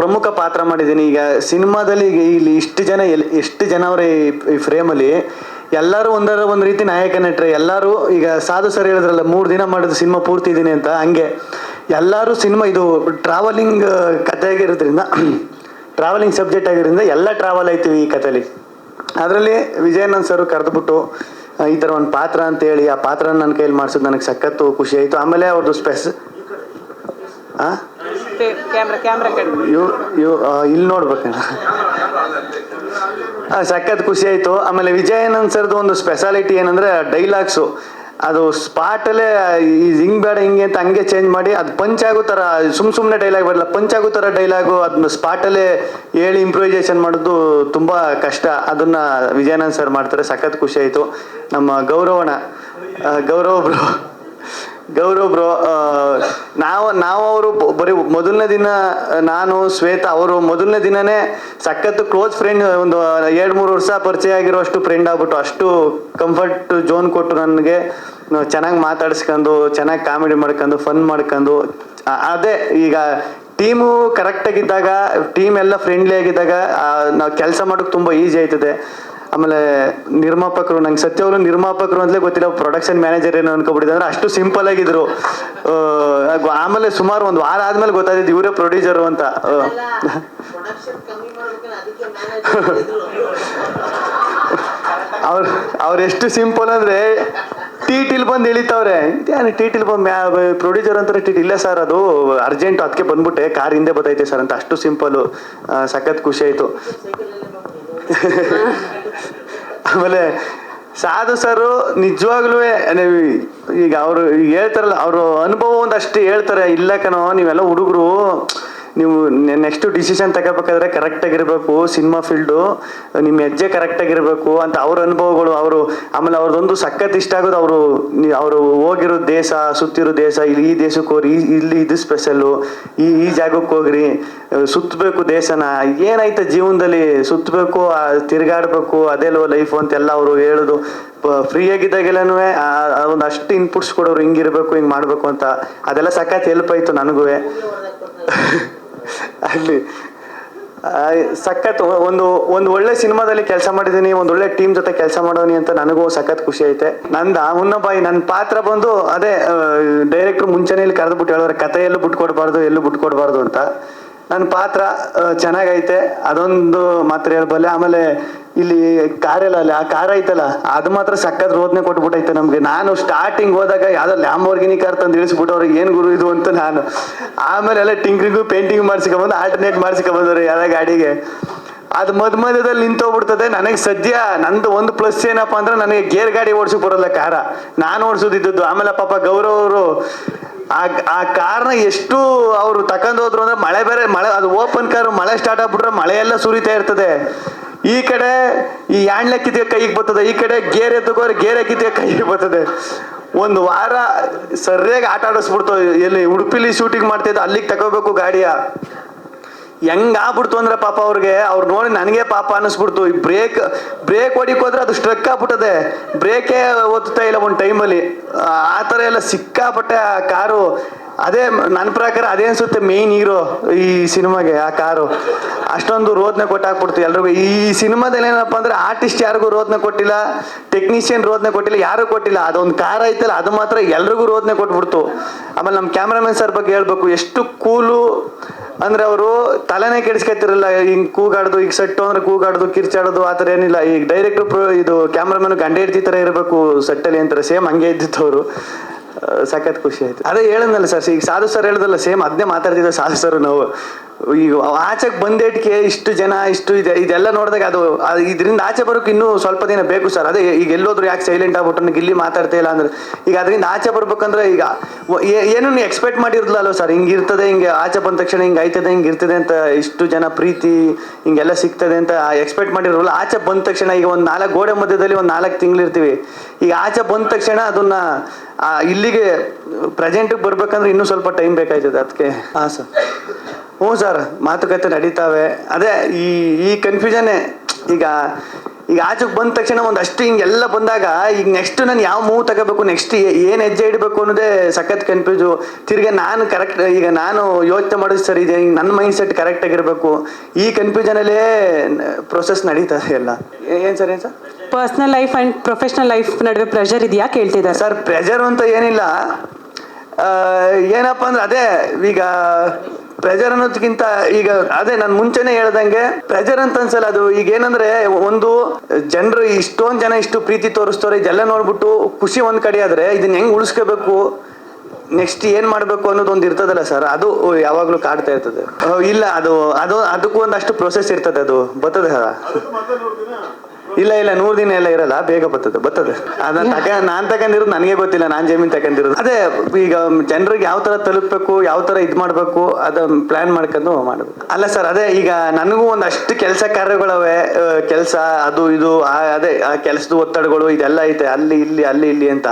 ಪ್ರಮುಖ ಪಾತ್ರ ಮಾಡಿದ್ದೀನಿ. ಈಗ ಸಿನಿಮಾದಲ್ಲಿ ಈಗ ಇಲ್ಲಿ ಎಷ್ಟು ಜನ ಅವರೇ ಈ ಫ್ರೇಮಲ್ಲಿ ಎಲ್ಲರೂ ಒಂದು ರೀತಿ ನಾಯಕ ನಟರೆ. ಎಲ್ಲರೂ ಈಗ ಸಾಧು ಸರ್ ಹೇಳಿದ್ರಲ್ಲ 3 ದಿನ ಮಾಡಿದ್ರು ಸಿನಿಮಾ ಪೂರ್ತಿ ಇದ್ದೀನಿ ಅಂತ, ಹಂಗೆ ಎಲ್ಲರೂ ಸಿನಿಮಾ ಇದು ಟ್ರಾವೆಲಿಂಗ್ ಕತೆ ಆಗಿರೋದ್ರಿಂದ ಟ್ರಾವೆಲಿಂಗ್ ಸಬ್ಜೆಕ್ಟ್ ಆಗಿರೋದ್ರಿಂದ ಎಲ್ಲ ಟ್ರಾವೆಲ್ ಆಯ್ತೀವಿ ಈ ಕಥೆಲಿ. ಅದರಲ್ಲಿ ವಿಜಯನಂದ್ ಸರ್ ಕರೆದುಬಿಟ್ಟು ಈ ಥರ ಒಂದು ಪಾತ್ರ ಅಂತೇಳಿ ಆ ಪಾತ್ರ ನನ್ನ ಕೈಯಲ್ಲಿ ಮಾಡಿಸೋದು ನನಗೆ ಸಖತ್ತು ಖುಷಿ ಆಯಿತು. ಆಮೇಲೆ ಅವ್ರದ್ದು ಇಲ್ಲಿ ನೋಡ್ಬೇಕಣ್ಣ, ಸಖತ್ ಖುಷಿ ಆಯಿತು. ಆಮೇಲೆ ವಿಜಯಾನಂದ್ ಸರ್ದು ಒಂದು ಸ್ಪೆಷಾಲಿಟಿ ಏನಂದರೆ ಡೈಲಾಗ್ಸು ಅದು ಸ್ಪಾಟಲ್ಲೇ ಹಿಂಗೆ ಬೇಡ ಹಿಂಗೆ ಅಂತ ಹಂಗೆ ಚೇಂಜ್ ಮಾಡಿ ಅದು ಪಂಚ್ ಆಗೋ ಥರ ಸುಮ್ಮನೆ ಡೈಲಾಗ್ ಬರಲ್ಲ, ಪಂಚ್ ಆಗೋ ಥರ ಡೈಲಾಗು ಅದನ್ನ ಸ್ಪಾಟಲ್ಲೇ ಹೇಳಿ ಇಂಪ್ರೂವೈಸೇಷನ್ ಮಾಡೋದು ತುಂಬ ಕಷ್ಟ. ಅದನ್ನು ವಿಜಯಾನಂದ್ ಸರ್ ಮಾಡ್ತಾರೆ, ಸಖತ್ ಖುಷಿ ಆಯಿತು. ನಮ್ಮ ಗೌರವ್ ಬ್ರೋ ನಾವು ಅವರು ಬರೀ ಮೊದಲನೇ ದಿನ ನಾನು ಶ್ವೇತಾ ಅವರು ಮೊದಲನೇ ದಿನನೇ ಸಖತ್ತು ಕ್ಲೋಸ್ ಫ್ರೆಂಡ್, ಒಂದು 2-3 ವರ್ಷ ಪರಿಚಯ ಆಗಿರೋ ಫ್ರೆಂಡ್ ಆಗ್ಬಿಟ್ಟು ಅಷ್ಟು ಕಂಫರ್ಟ್ ಝೋನ್ ಕೊಟ್ಟು ನನಗೆ ಚೆನ್ನಾಗಿ ಮಾತಾಡಿಸ್ಕೊಂಡು ಚೆನ್ನಾಗಿ ಕಾಮಿಡಿ ಮಾಡ್ಕೊಂಡು ಫನ್ ಮಾಡ್ಕೊಂಡು. ಅದೇ ಈಗ ಟೀಮು ಕರೆಕ್ಟಾಗಿದ್ದಾಗ ಟೀಮ್ ಎಲ್ಲ ಫ್ರೆಂಡ್ಲಿ ಆಗಿದ್ದಾಗ ನಾವು ಕೆಲಸ ಮಾಡೋಕ್ಕೆ ತುಂಬ ಈಸಿ ಆಯ್ತದೆ. ಆಮೇಲೆ ನಿರ್ಮಾಪಕರು ನಂಗೆ ಸತ್ಯವರು ನಿರ್ಮಾಪಕರು ಅಂತಲೇ ಗೊತ್ತಿಲ್ಲ, ಪ್ರೊಡಕ್ಷನ್ ಮ್ಯಾನೇಜರ್ ಏನು ಅನ್ಕೊಬಿಟ್ಟಿದ್ರೆ ಅಷ್ಟು ಸಿಂಪಲ್ ಆಗಿದ್ರು. ಆಮೇಲೆ ಸುಮಾರು 1 ವಾರ ಆದ್ಮೇಲೆ ಗೊತ್ತಾಯ್ತು ಇವರೇ ಪ್ರೊಡ್ಯೂಸರು ಅಂತ. ಅವ್ರು ಎಷ್ಟು ಸಿಂಪಲ್ ಅಂದರೆ ಟಿಟಿಲ್ ಬಂದು ಇಳಿತವ್ರೆ, ಟಿಟಿಲ್ ಬಂದು ಪ್ರೊಡ್ಯೂಸರ್ ಅಂತಾರೆ ಟಿಟಿ ಇಲ್ಲ ಸರ್ ಅದು ಅರ್ಜೆಂಟ್ ಅದಕ್ಕೆ ಬಂದ್ಬಿಟ್ಟೆ ಕಾರ್ ಹಿಂದೆ ಬತ್ತೈತೆ ಸರ್ ಅಂತ, ಅಷ್ಟು ಸಿಂಪಲ್ಲು. ಸಖತ್ ಖುಷಿ ಆಯಿತು. ಆಮೇಲೆ ಸಾಧು ಸರು ನಿಜವಾಗ್ಲೂ ಈಗ ಅವರು ಹೇಳ್ತಾರಲ್ಲ ಅವರು ಅನುಭವ ಒಂದಷ್ಟು ಹೇಳ್ತಾರೆ, ಇಲ್ಲ ಕಣೋ ನೀವೆಲ್ಲ ಹುಡುಗರು ನೀವು ನೆಕ್ಸ್ಟ್ ಡಿಸಿಷನ್ ತಗೋಬೇಕಾದ್ರೆ ಕರೆಕ್ಟಾಗಿರ್ಬೇಕು, ಸಿನಿಮಾ ಫೀಲ್ಡು ನಿಮ್ಮ ಹೆಜ್ಜೆ ಕರೆಕ್ಟಾಗಿರ್ಬೇಕು ಅಂತ ಅವ್ರ ಅನುಭವಗಳು. ಆಮೇಲೆ ಅವ್ರದ್ದೊಂದು ಸಖತ್ ಇಷ್ಟ ಆಗೋದು ಅವರು ಹೋಗಿರೋ ದೇಶ, ಸುತ್ತಿರೋ ದೇಶ, ಇಲ್ಲಿ ಈ ದೇಶಕ್ಕೆ ಹೋಗ್ರಿ, ಇಲ್ಲಿ ಇದು ಸ್ಪೆಷಲ್ಲು, ಈ ಜಾಗಕ್ಕೆ ಹೋಗ್ರಿ, ಸುತ್ತಬೇಕು ದೇಶನ, ಏನಾಯ್ತು ಜೀವನದಲ್ಲಿ ಸುತ್ತಬೇಕು, ತಿರುಗಾಡಬೇಕು, ಅದೆಲ್ಲೋ ಲೈಫು ಅಂತೆಲ್ಲ ಅವರು ಹೇಳೋದು. ಫ್ರೀ ಆಗಿದ್ದಾಗೆಲ್ಲನೂ ಒಂದು ಅಷ್ಟು ಇನ್ಪುಟ್ಸ್ ಕೊಡೋರು, ಹಿಂಗಿರ್ಬೇಕು ಹಿಂಗೆ ಮಾಡಬೇಕು ಅಂತ. ಅದೆಲ್ಲ ಸಖತ್ ಹೆಲ್ಪ್ ಆಯಿತು ನನಗೂ. ಅಲ್ಲಿ ಸಖತ್ ಒಂದು ಒಳ್ಳೆ ಸಿನಿಮಾದಲ್ಲಿ ಕೆಲಸ ಮಾಡಿದ್ದೀನಿ, ಒಂದು ಒಳ್ಳೆ ಟೀಮ್ ಜೊತೆ ಕೆಲಸ ಮಾಡೋನಿ ಅಂತ ನನಗೂ ಸಖತ್ ಖುಷಿ ಐತೆ. ನನ್ನ ಪಾತ್ರ ಬಂದು ಅದೇ ಡೈರೆಕ್ಟ್ರು ಮುಂಚೆನೇ ಇಲ್ಲಿ ಕರೆದ್ಬಿಟ್ಟು ಹೇಳೋರು ಕತೆ ಎಲ್ಲೂ ಬಿಟ್ಕೊಡ್ಬಾರ್ದು ಅಂತ. ನನ್ನ ಪಾತ್ರ ಚೆನ್ನಾಗೈತೆ, ಅದೊಂದು ಮಾತ್ರ ಹೇಳ್ಬಲ್ಲೆ. ಆಮೇಲೆ ಇಲ್ಲಿ ಕಾರೆಲ್ಲ ಆ ಕಾರ್ ಐತಲ್ಲ ಅದು ಮಾತ್ರ ಸಖತ್ ರೋದನೆ ಕೊಟ್ಬಿಟ್ಟೈತೆ ನಮಗೆ. ನಾನು ಸ್ಟಾರ್ಟಿಂಗ್ ಹೋದಾಗ ಯಾವುದೋ ಲ್ಯಾಂಬೋರ್ಗಿನಿ ಕಾರ್ ತಂದು ಇಳಿಸ್ಬಿಟ್ಟು ಅವ್ರಿಗೆ ಏನು ಗುರು ಇದು ಅಂತ ನಾನು. ಆಮೇಲೆ ಎಲ್ಲ ಟಿಂಕ್ರಿಂಗು ಪೇಂಟಿಂಗ್ ಮಾಡಿಸ್ಕೊಂಬಂದು ಆಲ್ಟರ್ನೇಟ್ ಮಾಡಿಸ್ಕೊಂಬಂದವ್ರು ಯಾವ ಗಾಡಿಗೆ. ಅದು ಮಧ್ಯದಲ್ಲಿ ನಿಂತೋಗ್ಬಿಡ್ತದೆ. ನನಗೆ ಸದ್ಯ ನಂದು ಒಂದು ಪ್ಲಸ್ ಏನಪ್ಪ ಅಂದ್ರೆ ನನಗೆ ಗೇರ್ ಗಾಡಿ ಓಡಿಸೋಕೆ ಬರೋಲ್ಲ, ಕಾರ ನಾನು ಓಡಿಸೋದಿದ್ದದ್ದು. ಆಮೇಲೆ ಪಾಪ ಗೌರವ್ ಅವರು ಆ ಕಾರ್ನ ಎಷ್ಟು ಅವರು ತಗೊಂಡೋದ್ರು ಅಂದ್ರೆ ಮಳೆ ಅದು ಓಪನ್ ಕಾರು, ಮಳೆ ಸ್ಟಾರ್ಟ್ ಆಗ್ಬಿಟ್ರೆ ಮಳೆ ಎಲ್ಲ ಸುರಿತಾ ಇರ್ತದೆ. ಈ ಕಡೆ ಈ ಹ್ಯಾಂಡ್ಲ್ ಕಿತ್ತಿಗೆ ಕೈಗೆ ಬರ್ತದೆ, ಈ ಕಡೆ ಗೇರ್ ಎತ್ತಗೋರೆ ಗೇರ್ ಕಿತ್ತಿಗೆ ಕೈಗೆ ಬರ್ತದೆ. 1 ವಾರ ಸರಿಯಾಗಿ ಆಟ ಆಡಿಸ್ಬಿಡ್ತು. ಎಲ್ಲಿ ಉಡುಪಿಲಿ ಶೂಟಿಂಗ್ ಮಾಡ್ತಿದ್ದ ಅಲ್ಲಿಗೆ ತಗೋಬೇಕು ಗಾಡಿಯ. ಹೆಂಗಾಗ್ಬಿಡ್ತು ಅಂದ್ರೆ ಪಾಪ ಅವ್ರು ನೋಡಿ ನನಗೆ ಪಾಪ ಅನ್ನಿಸ್ಬಿಡ್ತು. ಈ ಬ್ರೇಕ್ ಹೊಡಿಕೋದ್ರೆ ಅದು ಸ್ಟ್ರಕ್ ಆಗ್ಬಿಟ್ಟದೆ, ಬ್ರೇಕೇ ಓದ್ತಾ ಇಲ್ಲ ಒಂದು ಟೈಮಲ್ಲಿ. ಆ ಥರ ಎಲ್ಲ ಸಿಕ್ಕಾಪಟ್ಟೆ ಆ ಕಾರು. ಅದೇ ನನ್ನ ಪ್ರಕಾರ ಅದೇ ಅನ್ಸುತ್ತೆ ಮೇಯ್ನ್ ಹೀರೋ ಈ ಸಿನಿಮಾಗೆ, ಆ ಕಾರು ಅಷ್ಟೊಂದು ರೋದನೆ ಕೊಟ್ಟಾಕ್ಬಿಡ್ತು ಎಲ್ರಿಗೂ. ಈ ಸಿನಿಮಾದಲ್ಲಿ ಏನಪ್ಪ ಅಂದ್ರೆ ಆರ್ಟಿಸ್ಟ್ ಯಾರಿಗೂ ರೋದನೆ ಕೊಟ್ಟಿಲ್ಲ, ಟೆಕ್ನಿಷಿಯನ್ ರೋದನೆ ಕೊಟ್ಟಿಲ್ಲ, ಯಾರು ಕೊಟ್ಟಿಲ್ಲ. ಅದೊಂದು ಕಾರ್ ಐತಲ್ಲ ಅದು ಮಾತ್ರ ಎಲ್ರಿಗೂ ರೋದನೆ ಕೊಟ್ಬಿಡ್ತು. ಆಮೇಲೆ ನಮ್ಮ ಕ್ಯಾಮ್ರಾಮನ್ ಸರ್ ಬಗ್ಗೆ ಹೇಳ್ಬೇಕು, ಎಷ್ಟು ಕೂಲು ಅಂದ್ರೆ ಅವರು ತಲೆನೇ ಕೆಡಿಸ್ಕೊತಿರಲ್ಲ. ಹಿಂಗೆ ಕೂಗಾಡೋದು, ಈಗ ಸೆಟ್ಟು ಅಂದ್ರೆ ಕೂಗಾಡೋದು, ಕಿರ್ಚಾಡೋದು ಆ ಥರ ಏನಿಲ್ಲ. ಈಗ ಡೈರೆಕ್ಟ್ರು ಇದು ಕ್ಯಾಮ್ರಾಮನ್ ಗಂಡ ಹೆಂಡತಿ ಥರ ಇರಬೇಕು ಸೆಟ್ಟಲ್ಲಿ ಅಂತಾರೆ, ಸೇಮ್ ಹಂಗೆ ಇದ್ದಿತ್ತು ಅವರು. ಸಖತ್ ಖುಷಿ ಆಯ್ತು. ಅದೇ ಹೇಳದ್ನಲ್ಲ ಸರ್, ಈಗ ಸಾಧು ಸರ್ ಹೇಳಿದಲ್ಲ ಸೇಮ್ ಅದನ್ನೇ ಮಾತಾಡ್ತಿದ್ದೆ ಸಾಧು ಸರ್. ನಾವು ಈಗ ಆಚೆಗೆ ಬಂದೇಟ್ಗೆ ಇಷ್ಟು ಜನ ಇಷ್ಟು ಇದೆಲ್ಲ ನೋಡಿದಾಗ ಅದು ಇದರಿಂದ ಆಚೆ ಬರೋಕೆ ಇನ್ನೂ ಸ್ವಲ್ಪ ದಿನ ಬೇಕು ಸರ್. ಅದೇ ಈಗ ಎಲ್ಲೋದ್ರು ಯಾಕೆ ಸೈಲೆಂಟ್ ಆಗ್ಬಿಟ್ಟು ಗಿಲ್ಲಿ ಮಾತಾಡ್ತಾ ಇಲ್ಲ ಅಂದ್ರೆ, ಈಗ ಅದರಿಂದ ಆಚೆ ಬರ್ಬೇಕಂದ್ರೆ ಈಗ ಏನೂ ಎಕ್ಸ್ಪೆಕ್ಟ್ ಮಾಡಿರಲಿಲ್ಲ ಸರ್. ಹಿಂಗಿರ್ತದೆ, ಹಿಂಗೆ ಆಚೆ ಬಂದ ತಕ್ಷಣ ಹಿಂಗೆ ಆಯ್ತದೆ, ಹಿಂಗೆ ಇರ್ತದೆ ಅಂತ, ಇಷ್ಟು ಜನ ಪ್ರೀತಿ ಹಿಂಗೆಲ್ಲ ಸಿಗ್ತದೆ ಅಂತ ಎಕ್ಸ್ಪೆಕ್ಟ್ ಮಾಡಿರೋಲ್ಲ. ಆಚೆ ಬಂದ ತಕ್ಷಣ ಈಗ ಒಂದು 4 ಗೋಡೆ ಮಧ್ಯದಲ್ಲಿ ಒಂದು 4 ತಿಂಗಳಿರ್ತೀವಿ. ಈಗ ಆಚೆ ಬಂದ ತಕ್ಷಣ ಅದನ್ನ ಇಲ್ಲಿಗೆ ಪ್ರೆಸೆಂಟಿಗೆ ಬರ್ಬೇಕಂದ್ರೆ ಇನ್ನೂ ಸ್ವಲ್ಪ ಟೈಮ್ ಬೇಕಾಯ್ತದೆ ಅದಕ್ಕೆ. ಹಾಂ ಸರ್, ಹ್ಞೂ ಸರ್, ಮಾತುಕತೆ ನಡೀತಾವೆ. ಅದೇ ಈ ಕನ್ಫ್ಯೂಷನ್ನೇ. ಈಗ ಈಗ ಆಚೆಗೆ ಬಂದ ತಕ್ಷಣ ಒಂದಷ್ಟು ಹಿಂಗೆಲ್ಲ ಬಂದಾಗ ಈಗ ನೆಕ್ಸ್ಟ್ ನಾನು ಯಾವ ಮೂವ್ ತಗೋಬೇಕು, ನೆಕ್ಸ್ಟ್ ಏನು ಹೆಜ್ಜೆ ಇಡಬೇಕು ಅನ್ನೋದೇ ಸಖತ್ ಕನ್ಫ್ಯೂಸು. ತಿರ್ಗಿ ನಾನು ಕರೆಕ್ಟ್ ಈಗ ನಾನು ಯೋಚನೆ ಮಾಡೋದು ಸರಿ ಇದೆ, ಈಗ ನನ್ನ ಮೈಂಡ್ ಸೆಟ್ ಕರೆಕ್ಟ್ ಆಗಿರಬೇಕು, ಈ ಕನ್ಫ್ಯೂಷನಲ್ಲೇ ಪ್ರೊಸೆಸ್ ನಡೀತದೆ ಎಲ್ಲ. ಏನು sir personal life and professional life ನಡುವೆ ಪ್ರೆಷರ್ ಇದೆಯಾ ಕೇಳ್ತಿದ್ದಾರೆ. ಸರ್ ಪ್ರೆಷರ್ ಅಂತ ಏನಿಲ್ಲ, ಏನಪ್ಪ ಅಂದ್ರೆ ಅದೇ ಈಗ ಪ್ರೆಷರ್ ಅನ್ನೋದಕ್ಕಿಂತ ಈಗ ಅದೇ ನಾನು ಮುಂಚೆನೆ ಹೇಳ್ದಂಗೆ ಪ್ರೆಷರ್ ಅಂತ ಅನ್ಸಲ್ಲ. ಅದು ಈಗ ಏನಂದ್ರೆ ಒಂದು ಜನರು ಇಷ್ಟೊಂದು ಜನ ಇಷ್ಟು ಪ್ರೀತಿ ತೋರಿಸ್ತಾರೆ, ಇದೆಲ್ಲ ನೋಡ್ಬಿಟ್ಟು ಖುಷಿ ಒಂದ್ ಕಡೆ ಆದ್ರೆ ಇದನ್ನ ಹೆಂಗ್ ಉಳಿಸ್ಕೋಬೇಕು, ನೆಕ್ಸ್ಟ್ ಏನ್ ಮಾಡ್ಬೇಕು ಅನ್ನೋದು ಒಂದು ಇರ್ತದಲ್ಲ ಸರ್, ಅದು ಯಾವಾಗ್ಲೂ ಕಾಡ್ತಾ ಇರ್ತದೆ. ಇಲ್ಲ ಅದು ಅದು ಅದಕ್ಕೂ ಒಂದಷ್ಟು ಪ್ರೊಸೆಸ್ ಇರ್ತದೆ, ಅದು ಬರ್ತದೆ ಸರ್. ಇಲ್ಲ 100 ದಿನ ಎಲ್ಲ ಇರಲ್ಲ, ಬೇಗ ಬರ್ತದೆ. ಅದನ್ನ ನಾನ್ ತಗೊಂಡಿರೋದು ನನಗೆ ಗೊತ್ತಿಲ್ಲ, ನಾನ್ ಜಮೀನ್ ತಗೊಂಡಿರೋದು. ಅದೇ ಈಗ ಜನರಿಗೆ ಯಾವ ತರ ತಲುಪಬೇಕು, ಯಾವ ತರ ಇದ್ ಮಾಡ್ಬೇಕು, ಅದನ್ನ ಪ್ಲಾನ್ ಮಾಡ್ಕೊಂಡು ಮಾಡ್ಬೇಕು. ಅಲ್ಲ ಸರ್, ಅದೇ ಈಗ ನನಗೂ ಒಂದಷ್ಟು ಕೆಲಸ ಕಾರ್ಯಗಳವೆ, ಕೆಲಸ ಅದು ಇದು ಅದೇ ಆ ಕೆಲಸದ ಒತ್ತಡಗಳು ಇದೆಲ್ಲ ಐತೆ, ಅಲ್ಲಿ ಇಲ್ಲಿ ಅಂತ.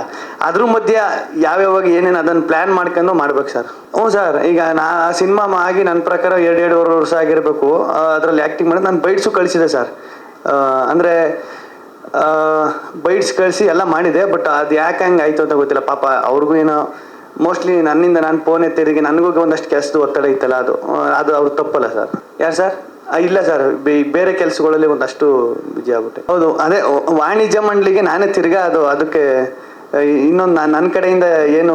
ಅದ್ರ ಮಧ್ಯ ಯಾವ್ಯಾವಾಗ ಏನೇನು ಅದನ್ನ ಪ್ಲಾನ್ ಮಾಡ್ಕೊಂಡು ಮಾಡ್ಬೇಕು ಸರ್. ಹ್ಞೂ ಸರ್, ಈಗ ನಾ ಸಿನಿಮಾ ಆಗಿ ನನ್ನ ಪ್ರಕಾರ 2.5 ವರ್ಷ ಆಗಿರ್ಬೇಕು. ಅದ್ರಲ್ಲಿ ಆಕ್ಟಿಂಗ್ ಮಾಡಿ ನಾನು ಬೈಟ್ಸು ಕಳಿಸಿದೆ ಸರ್. ಅಂದರೆ ಬೈಟ್ಸ್ ಕಳಿಸಿ ಎಲ್ಲ ಮಾಡಿದೆ, ಬಟ್ ಅದು ಯಾಕೆ ಹಂಗೆ ಆಯಿತು ಅಂತ ಗೊತ್ತಿಲ್ಲ. ಪಾಪ ಅವ್ರಿಗೂ ಏನೋ ಮೋಸ್ಟ್ಲಿ ನನ್ನಿಂದ ನಾನು ಫೋನ್ ಎತ್ತಿರಿಗೆ ನನಗೂ ಒಂದಷ್ಟು ಕೆಲಸದ ಒತ್ತಡ ಇತ್ತಲ್ಲ, ಅದು ಅವ್ರು ತಪ್ಪಲ್ಲ ಸರ್. ಯಾರು ಸರ್? ಇಲ್ಲ ಸರ್, ಬೇರೆ ಕೆಲಸಗಳಲ್ಲಿ ಒಂದಷ್ಟು ಬಿಜಿ ಆಗ್ಬಿಟ್ಟೆ. ಹೌದು, ಅದೇ ವಾಣಿಜ್ಯ ಮಂಡಳಿಗೆ ನಾನೇ ತಿರ್ಗಾ ಅದಕ್ಕೆ ಇನ್ನೊಂದು ನನ್ನ ಕಡೆಯಿಂದ ಏನು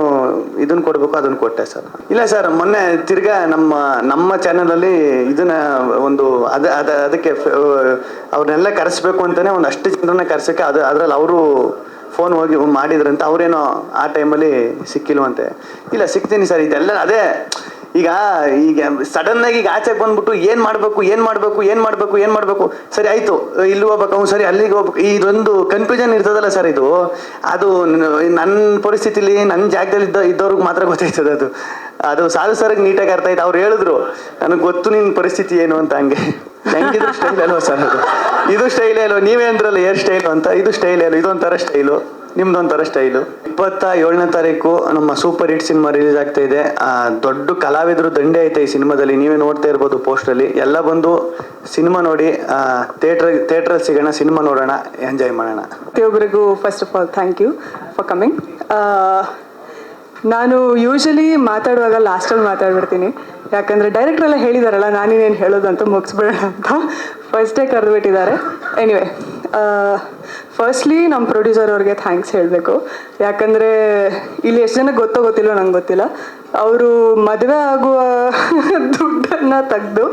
ಇದನ್ನ ಕೊಡಬೇಕು ಅದನ್ನ ಕೊಟ್ಟೆ ಸರ್. ಇಲ್ಲ ಸರ್, ಮೊನ್ನೆ ತಿರ್ಗಾ ನಮ್ಮ ಚಾನಲಲ್ಲಿ ಇದನ್ನ ಒಂದು ಅದಕ್ಕೆ ಅವ್ರನ್ನೆಲ್ಲ ಕರೆಸ್ಬೇಕು ಅಂತಾನೆ ಒಂದಷ್ಟು ಜನರನ್ನ ಕರ್ಸಕ್ಕೆ ಅದ್ರಲ್ಲಿ ಅವರು ಫೋನ್ ಹೋಗಿ ಮಾಡಿದ್ರಂತ. ಅವ್ರೇನೋ ಆ ಟೈಮಲ್ಲಿ ಸಿಕ್ಕಿಲ್ವಂತೆ. ಇಲ್ಲ, ಸಿಗ್ತೀನಿ ಸರ್. ಇದೆಲ್ಲ ಅದೇ ಈಗ ಸಡನ್ ಆಗಿ ಈಗ ಆಚೆಗೆ ಬಂದ್ಬಿಟ್ಟು ಏನ್ ಮಾಡ್ಬೇಕು ಸರಿ ಆಯ್ತು, ಇಲ್ಲಿ ಹೋಗ್ಬೇಕು, ಸರಿ ಅಲ್ಲಿಗೆ ಹೋಗ್ಬೇಕು, ಇದೊಂದು ಕನ್ಫ್ಯೂಷನ್ ಇರ್ತದಲ್ಲ ಸರ್. ಅದು ನನ್ನ ಪರಿಸ್ಥಿತಿಲಿ ನನ್ನ ಜಾಗದಲ್ಲಿ ಇದ್ದವ್ರಿಗೆ ಮಾತ್ರ ಗೊತ್ತಾಯ್ತದೆ. ಅದು ಸಾಧು ಸರ್ಗೆ ನೀಟಾಗಿ ಅರ್ಥ ಆಯ್ತು. ಅವ್ರು ಹೇಳಿದ್ರು ನನಗೆ ಗೊತ್ತು ನಿನ್ನ ಪರಿಸ್ಥಿತಿ ಏನು ಅಂತ. ಹೆಂಗಿದ್ರು ಸ್ಟೈಲ್ ಅಲ್ವ ಸರ್, ಇದು ಸ್ಟೈಲ್ ಅಲ್ವ, ನೀವೇ ಅಂದ್ರಲ್ಲ ಏರ್ ಸ್ಟೈಲು ಅಂತ, ಇದು ಸ್ಟೈಲ್ ಅಲ್ವ, ಇದೊಂಥರ ಸ್ಟೈಲು, ನಿಮ್ದೊಂಥರ ಸ್ಟೈಲು. 27ನೇ ತಾರೀಕು ನಮ್ಮ ಸೂಪರ್ ಹಿಟ್ ಸಿನಿಮಾ ರಿಲೀಸ್ ಆಗ್ತಾ ಇದೆ. ದೊಡ್ಡ ಕಲಾವಿದರು ದಂಡೆ ಐತೆ ಈ ಸಿನಿಮಾದಲ್ಲಿ, ನೀವೇ ನೋಡ್ತಾ ಇರ್ಬೋದು ಪೋಸ್ಟಲ್ಲಿ. ಎಲ್ಲ ಬಂದು ಸಿನಿಮಾ ನೋಡಿ, ಥಿಯೇಟ್ರಲ್ಲಿ ಸಿಗೋಣ, ಸಿನಿಮಾ ನೋಡೋಣ, ಎಂಜಾಯ್ ಮಾಡೋಣ. ಪ್ರತಿಯೊಬ್ಬರಿಗೂ first of all thank you for coming. ನಾನು ಯೂಶಲಿ ಮಾತಾಡುವಾಗ ಲಾಸ್ಟಲ್ಲಿ ಮಾತಾಡ್ಬಿಡ್ತೀನಿ, ಯಾಕಂದರೆ ಡೈರೆಕ್ಟ್ರ್ ಎಲ್ಲ ಹೇಳಿದಾರಲ್ಲ ನಾನೇನೇನು ಹೇಳೋದು ಅಂತ ಮುಗಿಸ್ಬಿಡೋಣ ಅಂತ ಫಸ್ಟೇ ಕರೆದುಬಿಟ್ಟಿದ್ದಾರೆ. ಎನಿವೆ, ಫಸ್ಟ್ಲಿ ನಮ್ಮ ಪ್ರೊಡ್ಯೂಸರ್ ಅವ್ರಿಗೆ ಥ್ಯಾಂಕ್ಸ್ ಹೇಳಬೇಕು. ಯಾಕಂದರೆ ಇಲ್ಲಿ ಎಷ್ಟು ಜನಕ್ಕೆ ಗೊತ್ತಿಲ್ಲೋ ನಂಗೆ ಗೊತ್ತಿಲ್ಲ, ಅವರು ಮದುವೆ ಆಗುವ ದುಡ್ಡನ್ನು ತೆಗೆದು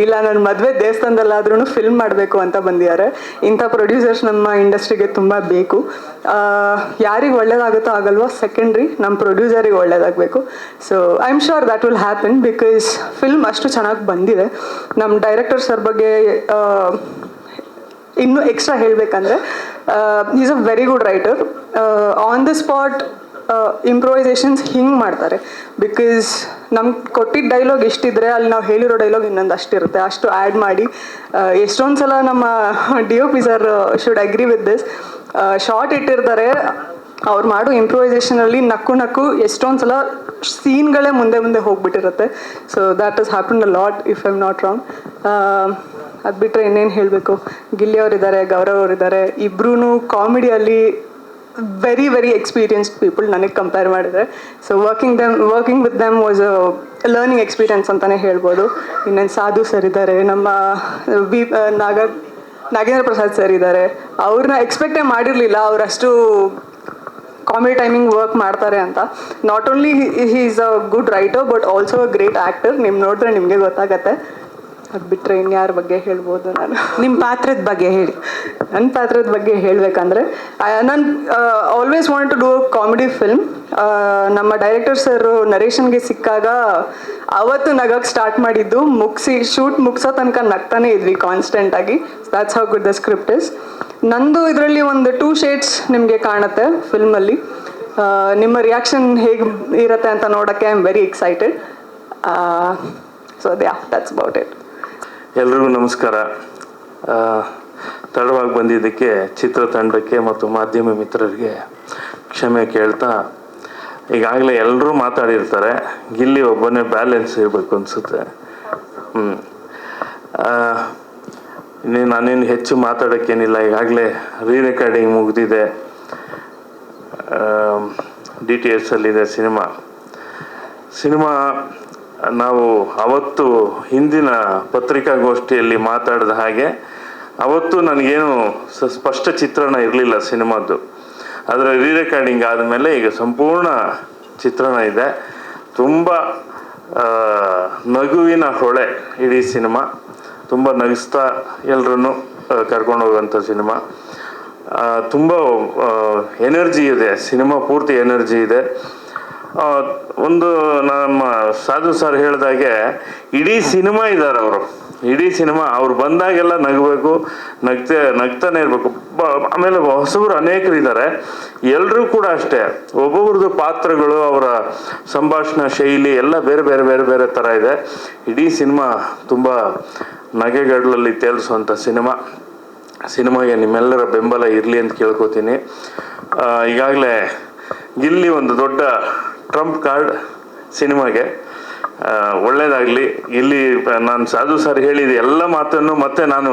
ಇಲ್ಲ ನನ್ನ ಮದುವೆ ದೇವಸ್ಥಾನದಲ್ಲಾದ್ರೂ ಫಿಲ್ಮ್ ಮಾಡಬೇಕು ಅಂತ ಬಂದಿದ್ದಾರೆ. ಇಂಥ ಪ್ರೊಡ್ಯೂಸರ್ಸ್ ನಮ್ಮ ಇಂಡಸ್ಟ್ರಿಗೆ ತುಂಬ ಬೇಕು. ಯಾರಿಗೆ ಒಳ್ಳೇದಾಗುತ್ತೋ ಆಗಲ್ವೋ ಸೆಕೆಂಡ್ರಿ, ನಮ್ಮ ಪ್ರೊಡ್ಯೂಸರಿಗೆ ಒಳ್ಳೇದಾಗಬೇಕು. So I am sure that will happen, because film ಅಷ್ಟು ಚೆನ್ನಾಗಿ ಬಂದಿದೆ. ನಮ್ಮ ಡೈರೆಕ್ಟರ್ ಸರ್ ಬಗ್ಗೆ ಇನ್ನೂ ಎಕ್ಸ್ಟ್ರಾ ಹೇಳಬೇಕಂದ್ರೆ, is a very good writer. On the spot improvisations ಹಿಂಗೆ ಮಾಡ್ತಾರೆ. ಬಿಕಾಸ್ ನಮ್ಗೆ ಕೊಟ್ಟಿದ್ದ ಡೈಲಾಗ್ ಇಷ್ಟಿದ್ರೆ ಅಲ್ಲಿ ನಾವು ಹೇಳಿರೋ ಡೈಲಾಗ್ ಇನ್ನೊಂದು ಅಷ್ಟಿರುತ್ತೆ, ಅಷ್ಟು ಆ್ಯಡ್ ಮಾಡಿ ಎಷ್ಟೊಂದು ಸಲ ನಮ್ಮ DOP sir should agree with this. Shot ಇಟ್ಟಿರ್ತಾರೆ, ಅವ್ರು ಮಾಡೋ ಇಂಪ್ರೂವೈಸೇಷನಲ್ಲಿ ನಕ್ಕು ಎಷ್ಟೊಂದು ಸಲ ಸೀನ್ಗಳೇ ಮುಂದೆ ಹೋಗ್ಬಿಟ್ಟಿರುತ್ತೆ. So that is happen a lot if I am not wrong. ಅದು ಬಿಟ್ಟರೆ ಇನ್ನೇನು ಹೇಳಬೇಕು, ಗಿಲ್ಲಿ ಅವರಿದ್ದಾರೆ, ಗೌರವ್ ಅವರಿದ್ದಾರೆ, ಇಬ್ಬರೂ ಕಾಮಿಡಿಯಲ್ಲಿ ವೆರಿ ವೆರಿ ಎಕ್ಸ್ಪೀರಿಯನ್ಸ್ಡ್ ಪೀಪಲ್ ನನಗೆ ಕಂಪೇರ್ ಮಾಡಿದರೆ. So working with them was a learning experience ಅಂತಲೇ ಹೇಳ್ಬೋದು. ಇನ್ನೇನು ಸಾಧು ಸರ್ ಇದ್ದಾರೆ, ನಮ್ಮ ನಾಗೇಂದ್ರ ಪ್ರಸಾದ್ ಸರ್ ಇದ್ದಾರೆ. ಅವ್ರನ್ನ ಎಕ್ಸ್ಪೆಕ್ಟೇ ಮಾಡಿರಲಿಲ್ಲ ಅವರಷ್ಟು ಕಾಮಿಡಿ ಟೈಮಿಂಗ್ ವರ್ಕ್ ಮಾಡ್ತಾರೆ ಅಂತ. Not only he is a good writer but also a great actor. ನೋಡಿದ್ರೆ ನಿಮಗೆ ಗೊತ್ತಾಗತ್ತೆ. ಅದು ಬಿಟ್ಟರೆ ಇನ್ಯಾರ ಬಗ್ಗೆ ಹೇಳ್ಬೋದು ನಾನು? ನಿಮ್ಮ ಪಾತ್ರದ ಬಗ್ಗೆ ಹೇಳಿ. ನನ್ನ ಪಾತ್ರದ ಬಗ್ಗೆ ಹೇಳಬೇಕಂದ್ರೆ, ನಾನು always want to do a comedy film. ನಮ್ಮ ಡೈರೆಕ್ಟರ್ ಸರ್ ನರೇಶನ್ಗೆ ಸಿಕ್ಕಾಗ ಅವತ್ತು ನಗಕ್ಕೆ ಸ್ಟಾರ್ಟ್ ಮಾಡಿದ್ದು, ಶೂಟ್ ಮುಗಿಸೋ ತನಕ ನಗ್ತಾನೆ ಇದ್ವಿ ಕಾನ್ಸ್ಟೆಂಟಾಗಿ. That's how good the script is. ನಂದು ಇದರಲ್ಲಿ ಒಂದು 2 ಶೇಡ್ಸ್ ನಿಮಗೆ ಕಾಣುತ್ತೆ ಫಿಲ್ಮಲ್ಲಿ. ನಿಮ್ಮ ರಿಯಾಕ್ಷನ್ ಹೇಗೆ ಇರುತ್ತೆ ಅಂತ ನೋಡೋಕ್ಕೆ I am very excited. So that's about it. ಎಲ್ರಿಗೂ ನಮಸ್ಕಾರ. ತಡವಾಗಿ ಬಂದಿದ್ದಕ್ಕೆ ಚಿತ್ರತಂಡಕ್ಕೆ ಮತ್ತು ಮಾಧ್ಯಮ ಮಿತ್ರರಿಗೆ ಕ್ಷಮೆ ಕೇಳ್ತಾ, ಈಗಾಗಲೇ ಎಲ್ಲರೂ ಮಾತಾಡಿರ್ತಾರೆ, ಗಿಲ್ಲಿ ಒಬ್ಬನೇ ಬ್ಯಾಲೆನ್ಸ್ ಇರಬೇಕು ಅನಿಸುತ್ತೆ. ನಾನೇನು ಹೆಚ್ಚು ಮಾತಾಡೋಕ್ಕೇನಿಲ್ಲ. ಈಗಾಗಲೇ ರೀ ರೆಕಾರ್ಡಿಂಗ್ ಮುಗಿದಿದೆ, DTS ಅಲ್ಲಿದೆ ಸಿನಿಮಾ. ನಾವು ಅವತ್ತು ಹಿಂದಿನ ಪತ್ರಿಕಾಗೋಷ್ಠಿಯಲ್ಲಿ ಮಾತಾಡಿದ ಹಾಗೆ ಅವತ್ತು ನನಗೇನು ಸ್ಪಷ್ಟ ಚಿತ್ರಣ ಇರಲಿಲ್ಲ ಸಿನಿಮಾದ್ದು. ಆದರೆ ರೀ ರೆಕಾರ್ಡಿಂಗ್ ಆದಮೇಲೆ ಈಗ ಸಂಪೂರ್ಣ ಚಿತ್ರಣ ಇದೆ. ತುಂಬ ನಗುವಿನ ಹೊಳೆ ಇಡೀ ಸಿನಿಮಾ. ತುಂಬ ನಗಿಸ್ತಾ ಎಲ್ಲರನ್ನು ಕರ್ಕೊಂಡು ಹೋಗುವಂಥ ಸಿನಿಮಾ. ತುಂಬ ಎನರ್ಜಿ ಇದೆ ಸಿನಿಮಾ, ಪೂರ್ತಿ ಎನರ್ಜಿ ಇದೆ. ಒಂದು ನಮ್ಮ ಸಾಧು ಸರ್ ಹೇಳಿದಾಗೆ ಇಡೀ ಸಿನಿಮಾ ಇದ್ದಾರೆ ಅವರು. ಇಡೀ ಸಿನಿಮಾ ಅವ್ರು ಬಂದಾಗೆಲ್ಲ ನಗಬೇಕು, ನಗ್ತಾನೆ ಇರಬೇಕು. ಆಮೇಲೆ ಹೊಸಬರು ಅನೇಕರು ಇದ್ದಾರೆ, ಎಲ್ಲರೂ ಕೂಡ ಅಷ್ಟೇ. ಒಬ್ಬೊಬ್ರದ್ದು ಪಾತ್ರಗಳು, ಅವರ ಸಂಭಾಷಣಾ ಶೈಲಿ ಎಲ್ಲ ಬೇರೆ ಬೇರೆ ಬೇರೆ ಬೇರೆ ಥರ ಇದೆ. ಇಡೀ ಸಿನಿಮಾ ತುಂಬ ನಗೆಗಡಲಲ್ಲಿ ತೇಲಿಸುವಂಥ ಸಿನಿಮಾಗೆ ನಿಮ್ಮೆಲ್ಲರ ಬೆಂಬಲ ಇರಲಿ ಅಂತ ಕೇಳ್ಕೊತೀನಿ. ಈಗಾಗಲೇ ಗಿಲ್ಲಿ ಒಂದು ದೊಡ್ಡ ಟ್ರಂಪ್ ಕಾರ್ಡ್ ಸಿನಿಮಾಗೆ. ಒಳ್ಳೇದಾಗಲಿ. ಇಲ್ಲಿ ನಾನು ಸಾಧು ಸರ್ ಹೇಳಿದ ಎಲ್ಲ ಮಾತನ್ನು ಮತ್ತೆ ನಾನು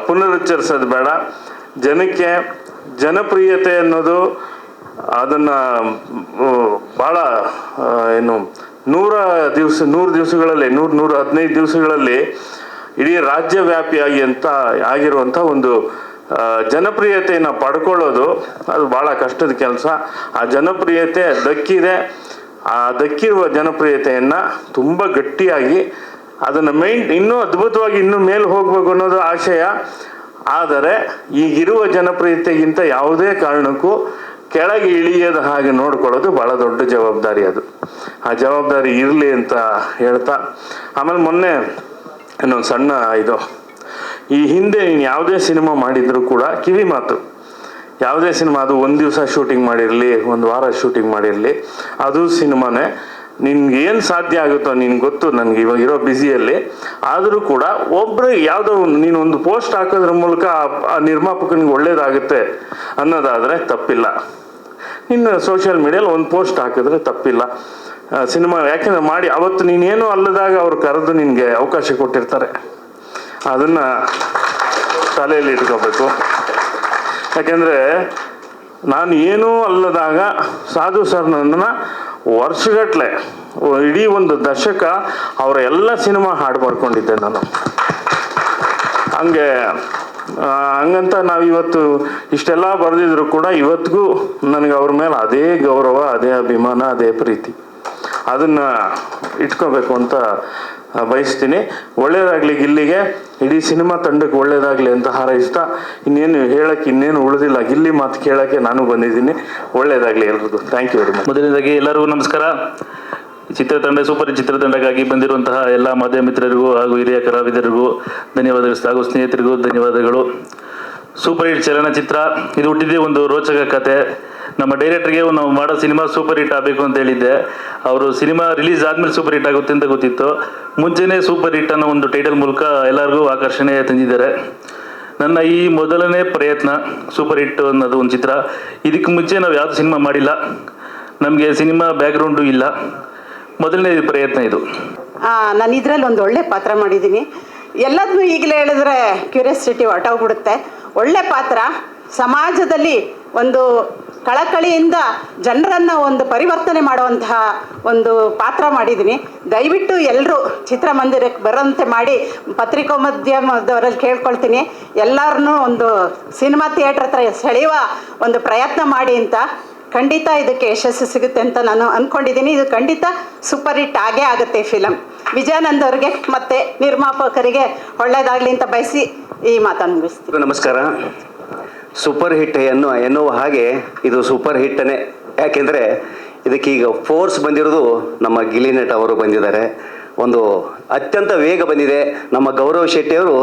ಪುನರುಚ್ಚರಿಸೋದು ಬೇಡ. ಜನಕ್ಕೆ ಜನಪ್ರಿಯತೆ ಅನ್ನೋದು ಅದನ್ನು ಭಾಳ ಏನು 100 ದಿವಸಗಳಲ್ಲಿ 115 ದಿವಸಗಳಲ್ಲಿ ಇಡೀ ರಾಜ್ಯವ್ಯಾಪಿಯಾಗಿ ಆಗಿರುವಂಥ ಒಂದು ಜನಪ್ರಿಯತೆಯನ್ನು ಪಡ್ಕೊಳ್ಳೋದು ಅದು ಭಾಳ ಕಷ್ಟದ ಕೆಲಸ. ಆ ಜನಪ್ರಿಯತೆ ದಕ್ಕಿದೆ. ಆ ದಕ್ಕಿರುವ ಜನಪ್ರಿಯತೆಯನ್ನು ತುಂಬ ಗಟ್ಟಿಯಾಗಿ ಅದನ್ನು ಇನ್ನೂ ಅದ್ಭುತವಾಗಿ ಇನ್ನೂ ಮೇಲೆ ಹೋಗ್ಬೇಕು ಅನ್ನೋದು ಆಶಯ. ಆದರೆ ಈಗಿರುವ ಜನಪ್ರಿಯತೆಗಿಂತ ಯಾವುದೇ ಕಾರಣಕ್ಕೂ ಕೆಳಗೆ ಇಳಿಯದ ಹಾಗೆ ನೋಡ್ಕೊಳ್ಳೋದು ಭಾಳ ದೊಡ್ಡ ಜವಾಬ್ದಾರಿ. ಅದು ಆ ಜವಾಬ್ದಾರಿ ಇರಲಿ ಅಂತ ಹೇಳ್ತಾ, ಆಮೇಲೆ ಮೊನ್ನೆ ಇನ್ನೊಂದು ಸಣ್ಣ ಈ ಹಿಂದೆ ನೀನು ಯಾವುದೇ ಸಿನಿಮಾ ಮಾಡಿದರೂ ಕೂಡ ಕಿವಿ ಮಾತು, ಯಾವುದೇ ಸಿನಿಮಾ ಅದು 1 ದಿವಸ ಶೂಟಿಂಗ್ ಮಾಡಿರಲಿ, 1 ವಾರ ಶೂಟಿಂಗ್ ಮಾಡಿರಲಿ, ಅದು ಸಿನಿಮಾನೇ. ನಿನ್ಗೇನು ಸಾಧ್ಯ ಆಗುತ್ತೋ ನಿನ್ಗೆ ಗೊತ್ತು, ನನಗೆ ಇವಾಗ ಇರೋ ಬ್ಯುಸಿಯಲ್ಲಿ. ಆದರೂ ಕೂಡ ಒಬ್ರಿಗೆ ಯಾವುದೋ ನೀನು ಒಂದು ಪೋಸ್ಟ್ ಹಾಕೋದ್ರ ಮೂಲಕ ಆ ನಿರ್ಮಾಪಕನಿಗೆ ಒಳ್ಳೇದಾಗುತ್ತೆ ಅನ್ನೋದಾದರೆ ತಪ್ಪಿಲ್ಲ. ಇನ್ನು ಸೋಷಿಯಲ್ ಮೀಡಿಯಲ್ಲಿ ಒಂದು ಪೋಸ್ಟ್ ಹಾಕಿದ್ರೆ ತಪ್ಪಿಲ್ಲ. ಸಿನಿಮಾ ಯಾಕೆಂದ್ರೆ ಮಾಡಿ ಅವತ್ತು ನೀನೇನು ಅಲ್ಲದಾಗ ಅವ್ರು ಕರೆದು ನಿನಗೆ ಅವಕಾಶ ಕೊಟ್ಟಿರ್ತಾರೆ. ಅದನ್ನು ತಲೆಯಲ್ಲಿ ಇಟ್ಕೋಬೇಕು. ಯಾಕೆಂದರೆ ನಾನು ಏನೂ ಅಲ್ಲದಾಗ ಸಾಧು ಸರ್ ನನ್ನನ್ನು ವರ್ಷಗಟ್ಟಲೆ ಇಡೀ ಒಂದು ದಶಕ ಅವರ ಎಲ್ಲ ಸಿನಿಮಾ ಹಾಡು ಬರ್ಕೊಂಡಿದ್ದೆ ನಾನು. ಹಂಗಂತ ನಾವಿವತ್ತು ಇಷ್ಟೆಲ್ಲ ಬರೆದಿದ್ರು ಕೂಡ ಇವತ್ತಿಗೂ ನನಗೆ ಅವ್ರ ಮೇಲೆ ಅದೇ ಗೌರವ, ಅದೇ ಅಭಿಮಾನ, ಅದೇ ಪ್ರೀತಿ. ಅದನ್ನು ಇಟ್ಕೋಬೇಕು ಅಂತ ಬಯಸ್ತೀನಿ. ಒಳ್ಳೇದಾಗಲಿ ಗಿಲ್ಲಿಗೆ, ಇಡೀ ಸಿನಿಮಾ ತಂಡಕ್ಕೆ ಒಳ್ಳೇದಾಗಲಿ ಅಂತ ಹಾರೈಸ್ತಾ ಇನ್ನೇನು ಉಳಿದಿಲ್ಲ. ಗಿಲ್ಲಿ ಮಾತು ಕೇಳೋಕ್ಕೆ ನಾನು ಬಂದಿದ್ದೀನಿ. ಒಳ್ಳೇದಾಗಲಿ ಎಲ್ರಿಗೂ. Thank you very much. ಮೊದಲನೇದಾಗಿ ಎಲ್ಲರಿಗೂ ನಮಸ್ಕಾರ. ಸೂಪರ್ ಚಿತ್ರತಂಡಕ್ಕಾಗಿ ಬಂದಿರುವಂತಹ ಎಲ್ಲ ಮಾಧ್ಯಮ ಮಿತ್ರರಿಗೂ ಹಾಗೂ ಹಿರಿಯ ಕಲಾವಿದರಿಗೂ ಧನ್ಯವಾದಗಳು, ಹಾಗೂ ಸ್ನೇಹಿತರಿಗೂ ಧನ್ಯವಾದಗಳು. ಸೂಪರ್ ಹಿಟ್ ಚಲನಚಿತ್ರ ಇದು ಹುಟ್ಟಿದ್ದೇ ಒಂದು ರೋಚಕ ಕತೆ. ನಮ್ಮ ಡೈರೆಕ್ಟರ್ಗೆ ನಾವು ಮಾಡೋ ಸಿನಿಮಾ ಸೂಪರ್ ಹಿಟ್ ಆಗಬೇಕು ಅಂತ ಹೇಳಿದ್ದೆ. ಅವರು ಸಿನಿಮಾ ರಿಲೀಸ್ ಆದಮೇಲೆ ಸೂಪರ್ ಹಿಟ್ ಆಗುತ್ತೆ ಅಂತ ಗೊತ್ತಿತ್ತು. ಮುಂಚೆನೇ ಸೂಪರ್ ಹಿಟ್ ಅನ್ನೋ ಒಂದು ಟೈಟಲ್ ಮೂಲಕ ಎಲ್ಲರಿಗೂ ಆಕರ್ಷಣೆ ತಂದಿದ್ದಾರೆ. ನನ್ನ ಈ ಮೊದಲನೇ ಪ್ರಯತ್ನ ಸೂಪರ್ ಹಿಟ್ ಅನ್ನೋದು ಒಂದು ಚಿತ್ರ. ಇದಕ್ಕೆ ಮುಂಚೆ ನಾವು ಯಾವುದು ಸಿನಿಮಾ ಮಾಡಿಲ್ಲ, ನಮಗೆ ಸಿನಿಮಾ ಬ್ಯಾಕ್ಗ್ರೌಂಡು ಇಲ್ಲ. ಮೊದಲನೇ ಪ್ರಯತ್ನ ಇದು. ನಾನು ಇದರಲ್ಲಿ ಒಂದು ಒಳ್ಳೆ ಪಾತ್ರ ಮಾಡಿದ್ದೀನಿ. ಎಲ್ಲದನ್ನೂ ಈಗಲೇ ಹೇಳಿದ್ರೆ ಕ್ಯೂರಿಯಾಸಿಟಿ ಹೊರಟೋಗ್ಬಿಡುತ್ತೆ. ಒಳ್ಳೆ ಪಾತ್ರ, ಸಮಾಜದಲ್ಲಿ ಒಂದು ಕಳಕಳಿಯಿಂದ ಜನರನ್ನು ಒಂದು ಪರಿವರ್ತನೆ ಮಾಡುವಂತಹ ಒಂದು ಪಾತ್ರ ಮಾಡಿದ್ದೀನಿ. ದಯವಿಟ್ಟು ಎಲ್ಲರೂ ಚಿತ್ರಮಂದಿರಕ್ಕೆ ಬರೋಂತೆ ಮಾಡಿ ಪತ್ರಿಕಾ ಮಾಧ್ಯಮದವರಲ್ಲಿ ಕೇಳ್ಕೊಳ್ತೀನಿ. ಎಲ್ಲರನ್ನೂ ಒಂದು ಸಿನಿಮಾ ಥಿಯೇಟ್ರ್ ಹತ್ರ ಸೆಳೆಯುವ ಒಂದು ಪ್ರಯತ್ನ ಮಾಡಿ ಅಂತ. ಖಂಡಿತ ಇದಕ್ಕೆ ಯಶಸ್ಸು ಸಿಗುತ್ತೆ ಅಂತ ನಾನು ಅಂದ್ಕೊಂಡಿದ್ದೀನಿ. ಇದು ಖಂಡಿತ ಸೂಪರ್ ಹಿಟ್ ಆಗೇ ಆಗುತ್ತೆ ಫಿಲಮ್. ವಿಜಯಾನಂದ್ ಅವ್ರಿಗೆ ಮತ್ತು ನಿರ್ಮಾಪಕರಿಗೆ ಒಳ್ಳೆಯದಾಗಲಿ ಅಂತ ಬಯಸಿ ಈ ಮಾತನ್ನು ಮುಗಿಸ್ತೀನಿ. ನಮಸ್ಕಾರ. ಸೂಪರ್ ಹಿಟ್ ಎನ್ನುವ ಹಾಗೆ ಇದು ಸೂಪರ್ ಹಿಟ್ಟನೇ. ಯಾಕೆಂದರೆ ಇದಕ್ಕೀಗ ಫೋರ್ಸ್ ಬಂದಿರೋದು ನಮ್ಮ ಗಿಲ್ಲಿ ನಟ ಅವರು ಬಂದಿದ್ದಾರೆ. ಒಂದು ಅತ್ಯಂತ ವೇಗ ಬಂದಿದೆ. ನಮ್ಮ ಗೌರವ್ ಶೆಟ್ಟಿಯವರು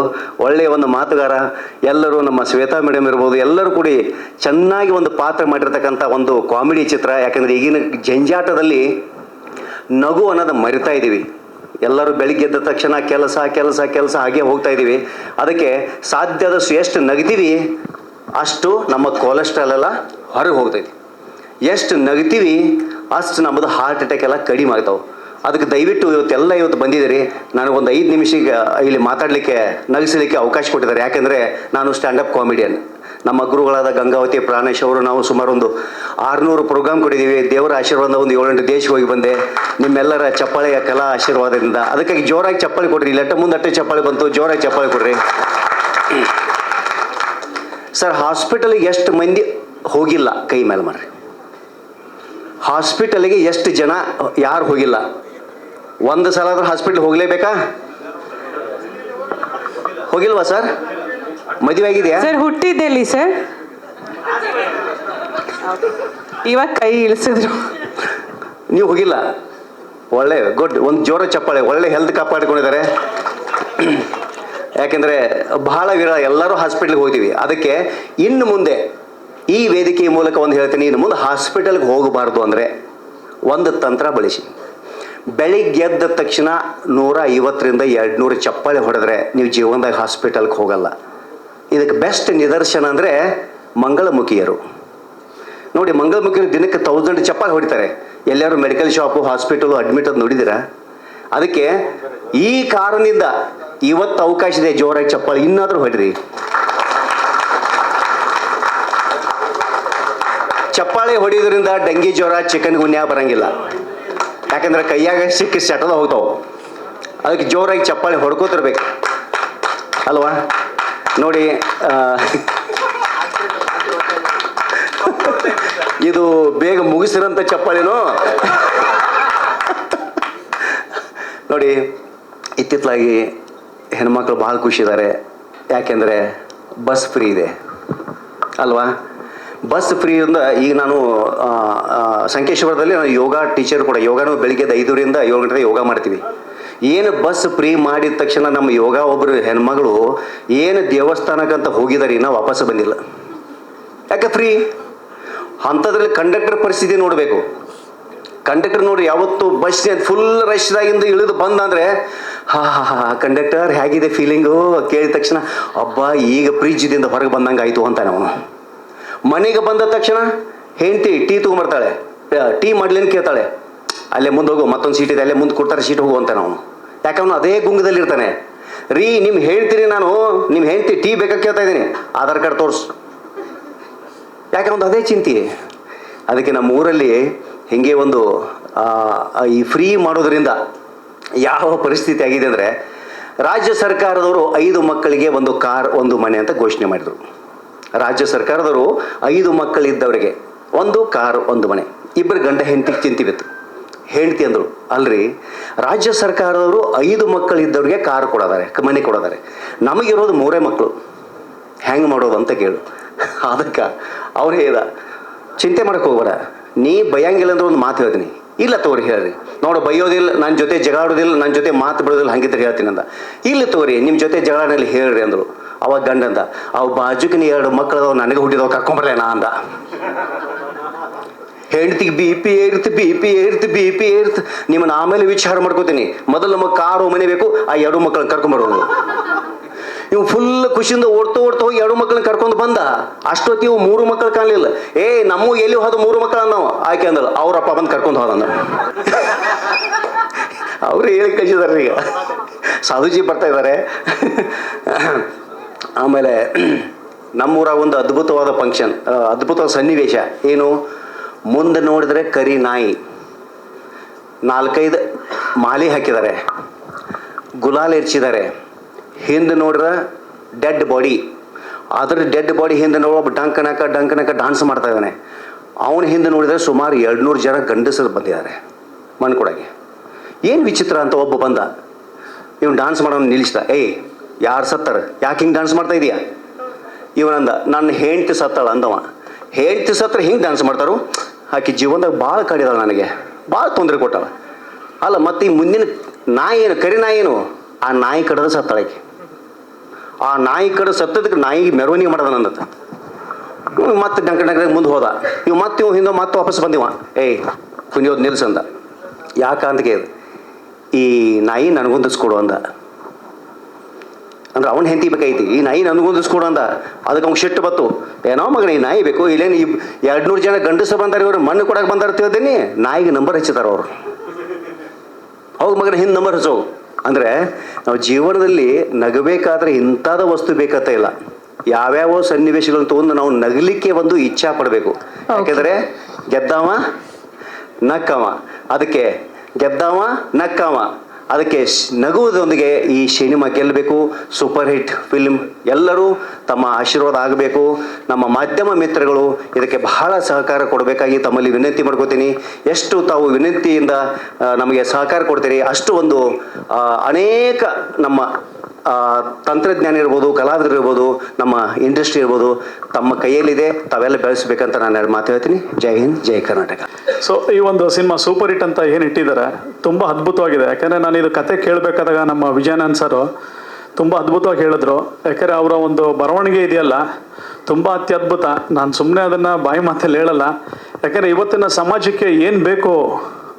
ಒಳ್ಳೆಯ ಒಂದು ಮಾತುಗಾರ. ಎಲ್ಲರೂ ನಮ್ಮ ಶ್ವೇತಾ ಮೇಡಮ್ ಇರ್ಬೋದು, ಎಲ್ಲರೂ ಕೂಡಿ ಚೆನ್ನಾಗಿ ಒಂದು ಪಾತ್ರ ಮಾಡಿರ್ತಕ್ಕಂಥ ಒಂದು ಕಾಮಿಡಿ ಚಿತ್ರ. ಯಾಕೆಂದರೆ ಈಗಿನ ಜಂಜಾಟದಲ್ಲಿ ನಗು ಅನ್ನೋದು ಮರಿತಾ ಇದ್ದೀವಿ. ಎಲ್ಲರೂ ಬೆಳಿಗ್ಗೆ ಎದ್ದ ತಕ್ಷಣ ಕೆಲಸ ಕೆಲಸ ಕೆಲಸ ಹಾಗೆ ಹೋಗ್ತಾ ಇದ್ದೀವಿ. ಅದಕ್ಕೆ ಸಾಧ್ಯದಷ್ಟು ಎಷ್ಟು ನಗ್ತೀವಿ ಅಷ್ಟು ನಮ್ಮ ಕೊಲೆಸ್ಟ್ರಾಲ್ ಎಲ್ಲ ಹೊರಗೆ ಹೋಗ್ತೈತಿ. ಎಷ್ಟು ನಗ್ತೀವಿ ಅಷ್ಟು ನಮ್ಮದು ಹಾರ್ಟ್ ಅಟ್ಯಾಕ್ ಎಲ್ಲ ಕಡಿಮೆ ಆಗ್ತಾವೆ. ಅದಕ್ಕೆ ದಯವಿಟ್ಟು ಇವತ್ತು ಬಂದಿದ್ದೀರಿ. ನನಗೊಂದು 5 ನಿಮಿಷ ಇಲ್ಲಿ ಮಾತಾಡಲಿಕ್ಕೆ ನಗಿಸಲಿಕ್ಕೆ ಅವಕಾಶ ಕೊಟ್ಟಿದ್ದಾರೆ. ಯಾಕೆಂದರೆ ನಾನು ಸ್ಟ್ಯಾಂಡಪ್ ಕಾಮಿಡಿಯನ್. ನಮ್ಮ ಗುರುಗಳಾದ ಗಂಗಾವತಿ ಪ್ರಾಣೇಶ್ ಅವರು ನಾವು ಸುಮಾರು ಒಂದು 600 ಪ್ರೋಗ್ರಾಮ್ ಕೊಟ್ಟಿದ್ದೀವಿ. ದೇವರ ಆಶೀರ್ವಾದ ಒಂದು 7-8 ದೇಶಕ್ಕೆ ಹೋಗಿ ಬಂದೆ ನಿಮ್ಮೆಲ್ಲರ ಚಪ್ಪಾಳೆಯ ಕಲಾ ಆಶೀರ್ವಾದದಿಂದ. ಅದಕ್ಕಾಗಿ ಜೋರಾಗಿ ಚಪ್ಪಾಳೆ ಕೊಡ್ರಿ. ಇಲ್ಲಟ್ಟ ಮುಂದಟ್ಟೆ ಚಪ್ಪಾಳೆ ಬಂತು, ಜೋರಾಗಿ ಚಪ್ಪಾಳೆ ಕೊಡ್ರಿ. ಸರ್, ಹಾಸ್ಪಿಟಲ್ಗೆ ಎಷ್ಟು ಮಂದಿ ಹೋಗಿಲ್ಲ ಕೈ ಮೇಲೆ ಮಾಡ್ರಿ. ಹಾಸ್ಪಿಟಲ್ಗೆ ಎಷ್ಟು ಜನ ಯಾರು ಹೋಗಿಲ್ಲ? ಒಂದು ಸಲ ಆದ್ರೂ ಹಾಸ್ಪಿಟ್ಲ್ ಹೋಗಲೇಬೇಕಾ? ಹೋಗಿಲ್ವಾ ಸರ್? ಮದುವೆ ಆಗಿದೆಯಾ ಸರ್? ಹುಟ್ಟಿದ್ದೆಲ್ಲಿ ಸರ್? ಇವಾಗ ಕೈ ಇಳಿಸಿದ್ರು. ನೀವು ಹೋಗಿಲ್ಲ? ಒಳ್ಳೆ ಗುಡ್. ಒಂದು ಜೋರ ಚಪ್ಪಾಳೆ. ಒಳ್ಳೆ ಹೆಲ್ತ್ ಕಾಪಾಡಿಕೊಂಡಿದ್ದಾರೆ. ಯಾಕೆಂದರೆ ಬಹಳ ವಿರಳ ಎಲ್ಲರೂ ಹಾಸ್ಪಿಟ್ಲಿಗೆ ಹೋಗ್ತೀವಿ. ಅದಕ್ಕೆ ಇನ್ನು ಮುಂದೆ ಈ ವೇದಿಕೆಯ ಮೂಲಕ ಒಂದು ಹೇಳ್ತೀನಿ, ಇನ್ನು ಮುಂದೆ ಹಾಸ್ಪಿಟಲ್ಗೆ ಹೋಗಬಾರ್ದು ಅಂದರೆ ಒಂದು ತಂತ್ರ ಬಳಸಿ. ಬೆಳಿಗ್ಗೆ ಎದ್ದ ತಕ್ಷಣ 150ರಿಂದ 200 ಚಪ್ಪಾಳೆ ಹೊಡೆದ್ರೆ ನೀವು ಜೀವನದಾಗ ಹಾಸ್ಪಿಟಲ್ಗೆ ಹೋಗಲ್ಲ. ಇದಕ್ಕೆ ಬೆಸ್ಟ್ ನಿದರ್ಶನ ಅಂದರೆ ಮಂಗಳಮುಖಿಯರು. ನೋಡಿ, ಮಂಗಳಮುಖಿಯರು ದಿನಕ್ಕೆ 1000 ಚಪ್ಪಾಳೆ ಹೊಡಿತಾರೆ. ಎಲ್ಲರೂ ಮೆಡಿಕಲ್ ಶಾಪು, ಹಾಸ್ಪಿಟಲು ಅಡ್ಮಿಟ್ ಅದು ನೋಡಿದಿರ? ಅದಕ್ಕೆ ಈ ಕಾರಣದಿಂದ ಇವತ್ತು ಅವಕಾಶ ಇದೆ, ಜೋರಾಗಿ ಚಪ್ಪಾಳೆ ಇನ್ನಾದರೂ ಹೊಡ್ರಿ. ಚಪ್ಪಾಳೆ ಹೊಡಿಯೋದ್ರಿಂದ ಡೆಂಗಿ ಜ್ವರ, ಚಿಕನ್ ಗುನ್ಯಾ ಬರಂಗಿಲ್ಲ. ಯಾಕಂದ್ರೆ ಕೈಯಾಗ ಸಿಕ್ಕಿ ಸೆಟದ ಹೋಗ್ತಾವೆ. ಅದಕ್ಕೆ ಜೋರಾಗಿ ಚಪ್ಪಾಳೆ ಹೊಡ್ಕೋತಿರ್ಬೇಕು ಅಲ್ವಾ? ನೋಡಿ, ಇದು ಬೇಗ ಮುಗಿಸಿರಂತ ಚಪ್ಪಾಳೆನೋ. ನೋಡಿ, ಇತ್ತಿತ್ತಲಾಗಿ ಹೆಣ್ಮಕ್ಳು ಭಾಳ ಖುಷಿದ್ದಾರೆ. ಯಾಕೆಂದರೆ ಬಸ್ ಫ್ರೀ ಇದೆ ಅಲ್ವಾ? ಬಸ್ ಫ್ರೀಯಿಂದ ಈಗ ನಾನು ಸಂಕೇಶ್ವರದಲ್ಲಿ ನಾನು ಯೋಗ ಟೀಚರ್ ಕೂಡ. ಯೋಗನೂ ಬೆಳಿಗ್ಗೆ 5ರಿಂದ 7 ಗಂಟೆ ಯೋಗ ಮಾಡ್ತೀವಿ. ಏನು ಬಸ್ ಫ್ರೀ ಮಾಡಿದ ತಕ್ಷಣ ನಮ್ಮ ಯೋಗ ಒಬ್ಬರು ಹೆಣ್ಮಗಳು ಏನು ದೇವಸ್ಥಾನಕ್ಕಂತ ಹೋಗಿದ್ದಾರೆ, ಇನ್ನೂ ವಾಪಸ್ ಬಂದಿಲ್ಲ. ಯಾಕೆ ಫ್ರೀ? ಅಂಥದ್ರಲ್ಲಿ ಕಂಡಕ್ಟರ್ ಪರಿಸ್ಥಿತಿ ನೋಡಬೇಕು. ಕಂಡಕ್ಟರ್ ನೋಡಿ, ಯಾವತ್ತು ಬಸ್ ಫುಲ್ ರಶ್ದಾಗಿಂದ ಇಳಿದು ಬಂದಂದರೆ ಕಂಡಕ್ಟರ್ ಹೇಗಿದೆ ಫೀಲಿಂಗು ಕೇಳಿದ ತಕ್ಷಣ ಅಬ್ಬಾ ಈಗ ಫ್ರಿಜ್ದಿಂದ ಹೊರಗೆ ಬಂದಂಗೆ ಆಯಿತು ಅಂತಾನೆ ಅವನು. ಮನೆಗೆ ಬಂದ ತಕ್ಷಣ ಹೆಂಡತಿ ಟೀ ತೊಗೊಂಬರ್ತಾಳೆ, ಟೀ ಮಾಡ್ಲೇನು ಕೇಳ್ತಾಳೆ, ಅಲ್ಲೇ ಮುಂದೆ ಹೋಗು, ಮತ್ತೊಂದು ಸೀಟ್ ಇದೆ, ಅಲ್ಲೇ ಮುಂದೆ ಕೊಡ್ತಾರೆ, ಸೀಟ್ ಹೋಗು ಅಂತಾನೆ ಅವನು. ಯಾಕೆ ಅವನು ಅದೇ ಗುಂಗದಲ್ಲಿ ಇರ್ತಾನೆ. ರೀ, ನಿಮ್ಮ ಹೇಳ್ತೀರಿ, ನಾನು ನಿಮ್ಮ ಹೆಂಡತಿ ಟೀ ಬೇಕಾಗಿ ಕೇಳ್ತಾ ಇದ್ದೀನಿ, ಆಧಾರ್ ಕಾರ್ಡ್ ತೋರಿಸು. ಯಾಕೆ ಅವನು ಅದೇ ಚಿಂತೆ. ಅದಕ್ಕೆ ನಮ್ಮ ಊರಲ್ಲಿ ಹೀಗೆ ಒಂದು ಈ ಫ್ರೀ ಮಾಡೋದ್ರಿಂದ ಯಾವ ಪರಿಸ್ಥಿತಿ ಆಗಿದೆ ಅಂದರೆ, ರಾಜ್ಯ ಸರ್ಕಾರದವರು 5 ಮಕ್ಕಳಿಗೆ ಒಂದು ಕಾರ್, ಒಂದು ಮನೆ ಅಂತ ಘೋಷಣೆ ಮಾಡಿದರು. ರಾಜ್ಯ ಸರ್ಕಾರದವರು 5 ಮಕ್ಕಳಿದ್ದವರಿಗೆ ಒಂದು ಕಾರ್, ಒಂದು ಮನೆ. ಇಬ್ಬರು ಗಂಡ ಹೆಂಡತಿಗೆ ಚಿಂತಿಬಿತ್ತು. ಹೆಂಡತಿ ಅಂದರು, ಅಲ್ರಿ, ರಾಜ್ಯ ಸರ್ಕಾರದವರು 5 ಮಕ್ಕಳಿದ್ದವ್ರಿಗೆ ಕಾರ್ ಕೊಡೋದಾರೆ, ಮನೆ ಕೊಡೋದಾರೆ, ನಮಗಿರೋದು 3 ಮಕ್ಕಳು, ಹೆಂಗೆ ಮಾಡೋದು ಅಂತ ಕೇಳು. ಅದಕ್ಕೆ ಅವ್ರು ಹೇಳ್ದ, ಚಿಂತೆ ಮಾಡಕ್ಕೆ ಹೋಗ್ಬೇಡ, ನೀ ಬೈಯಂಗಿಲ್ಲ ಅಂದ್ರೆ ಒಂದು ಮಾತು ಹೇಳ್ತೀನಿ. ಇಲ್ಲ ತಗೋರಿ ಹೇಳ್ರಿ, ನೋಡು ಬೈಯೋದಿಲ್ಲ, ನನ್ನ ಜೊತೆ ಜಗಳಾಡೋದಿಲ್ಲ, ನನ್ನ ಜೊತೆ ಮಾತು ಬಿಡೋದಿಲ್ಲ, ಹಂಗಿದ್ರೆ ಹೇಳ್ತೀನಿ ಅಂದ. ಇಲ್ಲ ತಗೋರಿ, ನಿಮ್ಮ ಜೊತೆ ಜಗಳಾಡಲಿ ಹೇಳ್ರಿ ಅಂದರು. ಅವಾಗ ಗಂಡಂದ, ಅವು ಬಾಜುಕಿನ 2 ಮಕ್ಕಳದವು ನನಗೆ ಹುಟ್ಟಿದವು, ಕರ್ಕೊಂಬರ್ಲೇನಾ ಅಂದ. ಹೆಂಡ್ತಿಗೆ ಬಿ ಪಿ ಏರ್ತು. ನಿಮ್ಮನ್ನು ಆಮೇಲೆ ವಿಚಾರ ಮಾಡ್ಕೋತೀನಿ, ಮೊದಲು ನಮಗೆ ಕಾರು ಮನೆ ಬೇಕು, ಆ 2 ಮಕ್ಕಳನ್ನ ಕರ್ಕೊಂಬರೋದು. ಇವು ಫುಲ್ ಖುಷಿಯಿಂದ ಓಡ್ತಾ ಹೋಗಿ 2 ಮಕ್ಕಳನ್ನ ಕರ್ಕೊಂಡು ಬಂದ. ಅಷ್ಟೊತ್ತಿ ಇವು 3 ಮಕ್ಕಳು ಕಾಣಲಿಲ್ಲ. ನಮ್ಮ ಎಲ್ಲಿ ಹೋದ 3 ಮಕ್ಕಳು ನಾವು ಆಯ್ಕೆ ಅಂದಲ್ಲ, ಅವ್ರಪ್ಪ ಬಂದು ಕರ್ಕೊಂಡು ಹೋದ. ಅವರು ಹೇಳಿ ಕಳಿಸಿದಾರೆ. ಈಗ ಸಾಧುಜಿ ಬರ್ತಾ ಇದ್ದಾರೆ. ಆಮೇಲೆ ನಮ್ಮೂರಾಗ ಒಂದು ಅದ್ಭುತವಾದ ಫಂಕ್ಷನ್, ಅದ್ಭುತವಾದ ಸನ್ನಿವೇಶ. ಏನು, ಮುಂದೆ ನೋಡಿದ್ರೆ ಕರಿ ನಾಯಿ 4-5 ಮಾಲೆ ಹಾಕಿದ್ದಾರೆ, ಗುಲಾಲ್ ಇರ್ಚಿದ್ದಾರೆ. ಹಿಂದೆ ನೋಡ್ರೆ ಡೆಡ್ ಬಾಡಿ, ಅದ್ರ ಡೆಡ್ ಬಾಡಿ ಹಿಂದೆ ನೋಡೋ ಡಂಕನಕ ಡಾನ್ಸ್ ಮಾಡ್ತಾ ಇದ್ದಾನೆ. ಅವನ ಹಿಂದೆ ನೋಡಿದರೆ ಸುಮಾರು 200 ಜನ ಗಂಡಸರು ಬಂದಿದ್ದಾರೆ ಮಣ್ಣು ಕೊಡೋಕ್ಕೆ. ಏನು ವಿಚಿತ್ರ ಅಂತ ಒಬ್ಬ ಬಂದ, ಇವನು ಡಾನ್ಸ್ ಮಾಡೋನು ನಿಲ್ಲಿಸ್ದ. ಯಾರು ಸತ್ತಾರ, ಯಾಕೆ ಹಿಂಗೆ ಡಾನ್ಸ್ ಮಾಡ್ತಾ ಇದೀಯಾ? ಇವನಂದ, ನನ್ನ ಹೆಂಡ್ತಿ ಸತ್ತಾಳ ಅಂದವ. ಹೆಂಡ್ತಿ ಸತ್ರ ಹಿಂಗೆ ಡಾನ್ಸ್ ಮಾಡ್ತಾರು, ಆಕೆ ಜೀವನದಾಗ ಭಾಳ ಕಾಡಿದಾಳ, ನನಗೆ ಭಾಳ ತೊಂದರೆ ಕೊಟ್ಟಾಳ. ಅಲ್ಲ, ಮತ್ತು ಈ ಮುಂದಿನ ನಾಯಿ ಏನು, ಕರಿ ನಾಯಿ ಏನು, ಆ ನಾಯಿ ಕಡದ ಸತ್ತಾಳಕ್ಕೆ. ಆ ನಾಯಿ ಕಡೆ ಸತ್ತದಕ್ಕೆ ನಾಯಿಗೆ ಮೆರವಣಿಗೆ ಮಾಡೋದ ನಂದತ್ತ. ಮತ್ತೆ ಡಂಕ ಮುಂದೆ ಹೋದ. ಇವು ಹಿಂದೆ ಮತ್ತೆ ವಾಪಸ್ ಬಂದಿವ. ಕುಣಿಯೋದು ನಿಲ್ಸಂದ. ಯಾಕ ಅಂತ ಕೇಳಿದ. ಈ ನಾಯಿ ನನಗೊಂದಿಸ್ಕೊಡು ಅಂದ. ಅಂದ್ರೆ ಅವನ ಹೆಂಡತಿ ಬೇಕೈತಿ, ಈ ನಾಯಿ ನನಗೊಂದಿಸ್ಕೊಡು ಅಂದ. ಅದಕ್ಕೆ ಅವ್ನು ಶಿಟ್ಟು ಬತ್ತು. ಏನೋ ಮಗನ ಈ ನಾಯಿ ಬೇಕು, ಇಲ್ಲೇನು 200 ಜನ ಗಂಡಸ ಬಂದಾರೆ, ಇವರು ಮಣ್ಣು ಕೊಡಕ್ಕೆ ಬಂದಾರ ತಿಳ್ದೇನಿ. ನಾಯಿಗೆ ನಂಬರ್ ಹಚ್ಚಿದಾರ ಅವರು. ಹೌದು ಮಗನ ಹಿಂದೆ ನಂಬರ್ ಹಚ್ಚೋ. ಅಂದರೆ ನಾವು ಜೀವನದಲ್ಲಿ ನಗಬೇಕಾದ್ರೆ ಇಂಥದ ವಸ್ತು ಬೇಕಂತ ಇಲ್ಲ, ಯಾವ್ಯಾವ ಸನ್ನಿವೇಶಗಳನ್ನ ತೊಗೊಂಡು ನಾವು ನಗಲಿಕ್ಕೆ ಒಂದು ಇಚ್ಛಾ ಪಡಬೇಕು. ಯಾಕೆಂದರೆ ಗೆದ್ದವ ನಕ್ಕವ, ಅದಕ್ಕೆ ಗೆದ್ದವ ನಕ್ಕವ, ಅದಕ್ಕೆ ನಗುವುದರೊಂದಿಗೆ ಈ ಸಿನಿಮಾ ಗೆಲ್ಲಬೇಕು, ಸೂಪರ್ ಹಿಟ್ ಫಿಲ್ಮ್. ಎಲ್ಲರೂ ತಮ್ಮ ಆಶೀರ್ವಾದ ಆಗಬೇಕು. ನಮ್ಮ ಮಾಧ್ಯಮ ಮಿತ್ರಗಳು ಇದಕ್ಕೆ ಬಹಳ ಸಹಕಾರ ಕೊಡಬೇಕಾಗಿ ತಮ್ಮಲ್ಲಿ ವಿನಂತಿ ಮಾಡ್ಕೋತೀನಿ. ಎಷ್ಟು ತಾವು ವಿನಂತಿಯಿಂದ ನಮಗೆ ಸಹಕಾರ ಕೊಡ್ತೀರಿ, ಅಷ್ಟು ಒಂದು ಅನೇಕ ನಮ್ಮ ತಂತ್ರಜ್ಞಾನ ಇರ್ಬೋದು, ಕಲಾವಿದರಿರ್ಬೋದು, ನಮ್ಮ ಇಂಡಸ್ಟ್ರಿ ಇರ್ಬೋದು, ತಮ್ಮ ಕೈಯಲ್ಲಿದೆ. ತಾವೆಲ್ಲ ಬೆಳೆಸ್ಬೇಕಂತ ನಾನು ಎರಡು ಮಾತು ಹೇಳ್ತೀನಿ. ಜೈ ಹಿಂದ್, ಜೈ ಕರ್ನಾಟಕ. ಸೊ ಈ ಒಂದು ಸಿನಿಮಾ ಸೂಪರ್ ಹಿಟ್ ಅಂತ ಏನು ಇಟ್ಟಿದ್ದಾರೆ ತುಂಬ ಅದ್ಭುತವಾಗಿದೆ. ಯಾಕಂದರೆ ನಾನು ಇದು ಕತೆ ಕೇಳಬೇಕಾದಾಗ ನಮ್ಮ ವಿಜಯಾನಂದ್ ಸರು ತುಂಬ ಅದ್ಭುತವಾಗಿ ಹೇಳಿದ್ರು. ಯಾಕಂದರೆ ಅವರ ಒಂದು ಬರವಣಿಗೆ ಇದೆಯಲ್ಲ ತುಂಬ ಅತ್ಯದ್ಭುತ. ನಾನು ಸುಮ್ಮನೆ ಅದನ್ನು ಬಾಯಿ ಮಾತಲ್ಲಿ ಹೇಳಲ್ಲ. ಯಾಕಂದರೆ ಇವತ್ತಿನ ಸಮಾಜಕ್ಕೆ ಏನು ಬೇಕು